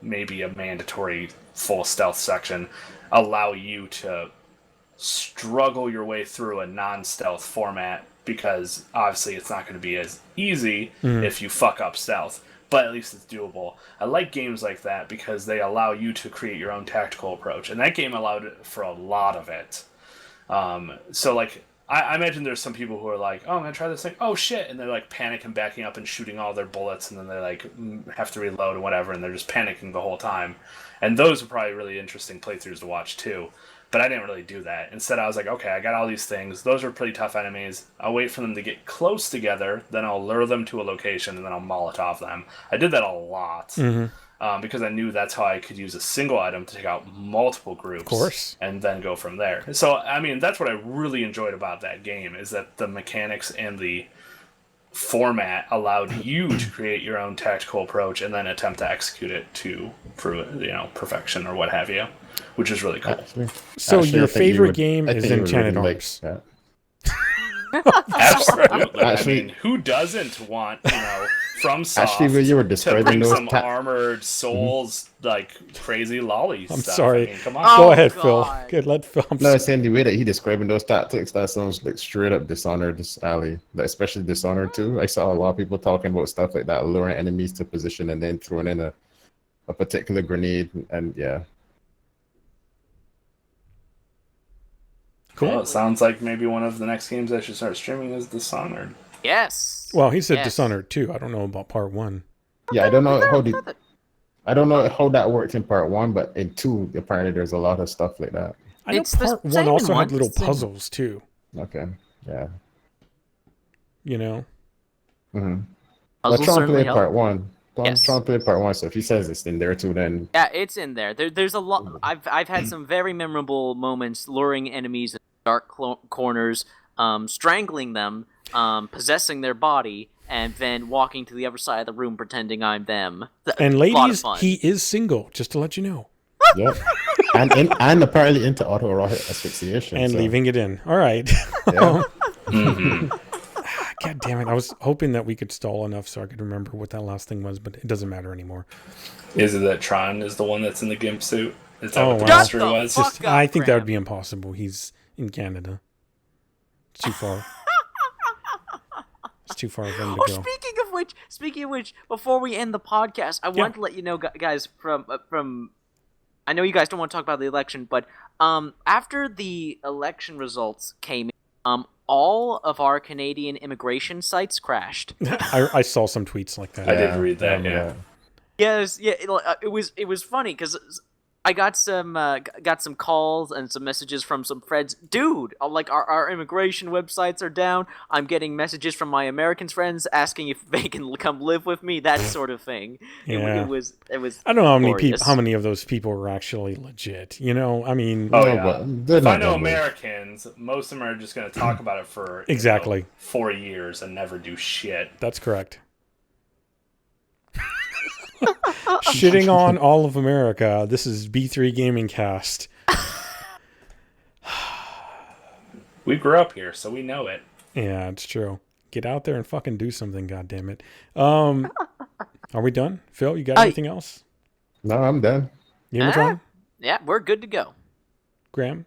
maybe a mandatory full stealth section, allow you to struggle your way through a non-stealth format, because obviously it's not going to be as easy if you fuck up stealth, but at least it's doable. I like games like that because they allow you to create your own tactical approach, and that game allowed it for a lot of it. So, like... I imagine there's some people who are like, oh, I'm going to try this thing. Oh, shit. And they're like panicking, backing up and shooting all their bullets. And then they like have to reload and whatever. And they're just panicking the whole time. And those are probably really interesting playthroughs to watch too. But I didn't really do that. Instead, I was like, okay, I got all these things. Those are pretty tough enemies. I'll wait for them to get close together. Then I'll lure them to a location and then I'll Molotov them. I did that a lot. Because I knew that's how I could use a single item to take out multiple groups. Of course. And then go from there. So, I mean, that's what I really enjoyed about that game, is that the mechanics and the format allowed you to create your own tactical approach and then attempt to execute it to perfection or what have you, which is really cool. So your favorite game is Enchanted Arms? Absolutely. Actually, I mean, who doesn't want, from Soft when you were describing those armored souls, like crazy lolly I'm stuff? sorry. I mean, come on. Go ahead, Phil. Good, let Phil. No, saying the way that he describing those tactics, that sounds like straight up Dishonored alley. Especially Dishonored 2. I saw a lot of people talking about stuff like that, luring enemies to position and then throwing in a particular grenade, and yeah. Cool. Well, it sounds like maybe one of the next games I should start streaming is Dishonored. Yes. Well, he said Dishonored 2. I don't know about part 1. Yeah, I don't know how that worked in part 1, but in 2, apparently there's a lot of stuff like that. I know part 1 also had little puzzles too. Okay. Yeah. Mm-hmm. I'm trying to play part 1. I'm trying to play part 1, so if he says it's in there too, then... Yeah, it's in there. There's a lot... I've had some very memorable moments luring enemies in dark corners, strangling them, possessing their body, and then walking to the other side of the room pretending I'm them. And ladies, he is single, just to let you know. Yep. and apparently into autoerotic asphyxiation. And leaving it in. All right. Yeah. God damn it. I was hoping that we could stall enough so I could remember what that last thing was, but it doesn't matter anymore. Is it that Tron is the one that's in the Gimp suit? Is that what the mystery was? I think that would be impossible. He's in Canada. It's too far. It's too far for him to go. Speaking of which, before we end the podcast, I want to let you know, guys, from I know you guys don't want to talk about the election, but after the election results came in, all of our Canadian immigration sites crashed. I saw some tweets like that. I did read that, yeah. Yes, yeah, it was funny because I got some calls and some messages from some friends. Dude, like our immigration websites are down. I'm getting messages from my American friends asking if they can come live with me. That sort of thing. Yeah. It was. I don't know glorious. how many of those people were actually legit. You know, I mean, Oh No, yeah. but they're If I not know gonna live. Americans, most of them are just going to talk about it for Exactly. 4 years and never do shit. That's correct. Shitting on all of America. This is B3 GamingCast. We grew up here, so we know it. Yeah, it's true. Get out there and fucking do something, goddammit. Are we done? Phil, you got anything else? No, I'm done. Gamertron? Yeah, we're good to go. Graham?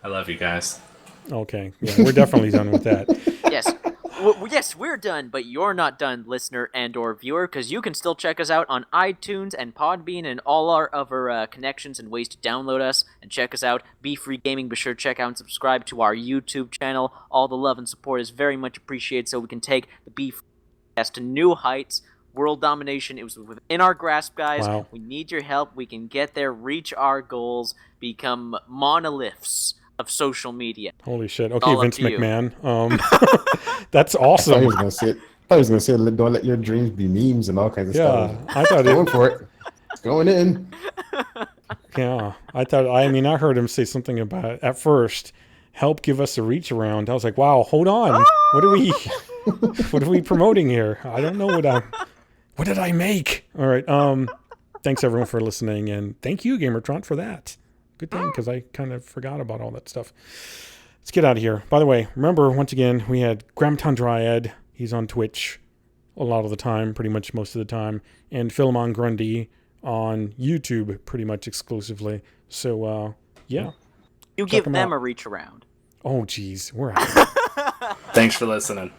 I love you guys. Okay. Yeah, we're definitely done with that. Yes. Yes, we're done, but you're not done, listener and or viewer, because you can still check us out on iTunes and Podbean and all our other connections and ways to download us and check us out. Be Free Gaming, be sure to check out and subscribe to our YouTube channel. All the love and support is very much appreciated so we can take the Be Free Cast to new heights. World domination, it was within our grasp, guys. Wow. We need your help. We can get there, reach our goals, become monoliths of social media. Holy shit. Okay, All up Vince to you. McMahon. That's I thought he awesome. was gonna say. I was gonna say, don't let your dreams be memes and all kinds of Yeah, stuff. I thought Going for it. It's going in. Yeah, I heard him say something about, at first, help give us a reach around. I was like, wow, hold on. What are we promoting here? I don't know what did I make? All right. Thanks everyone for listening, and thank you, Gamertron, for that. Good thing, because I kind of forgot about all that stuff. Let's get out of here. By the way, remember, once again, we had Gramton Dryad. He's on Twitch a lot of the time, pretty much most of the time, and Philemon Grundy on YouTube pretty much exclusively. So, yeah. You Check give 'em them out. a reach around. Oh, geez. We're out. Thanks for listening.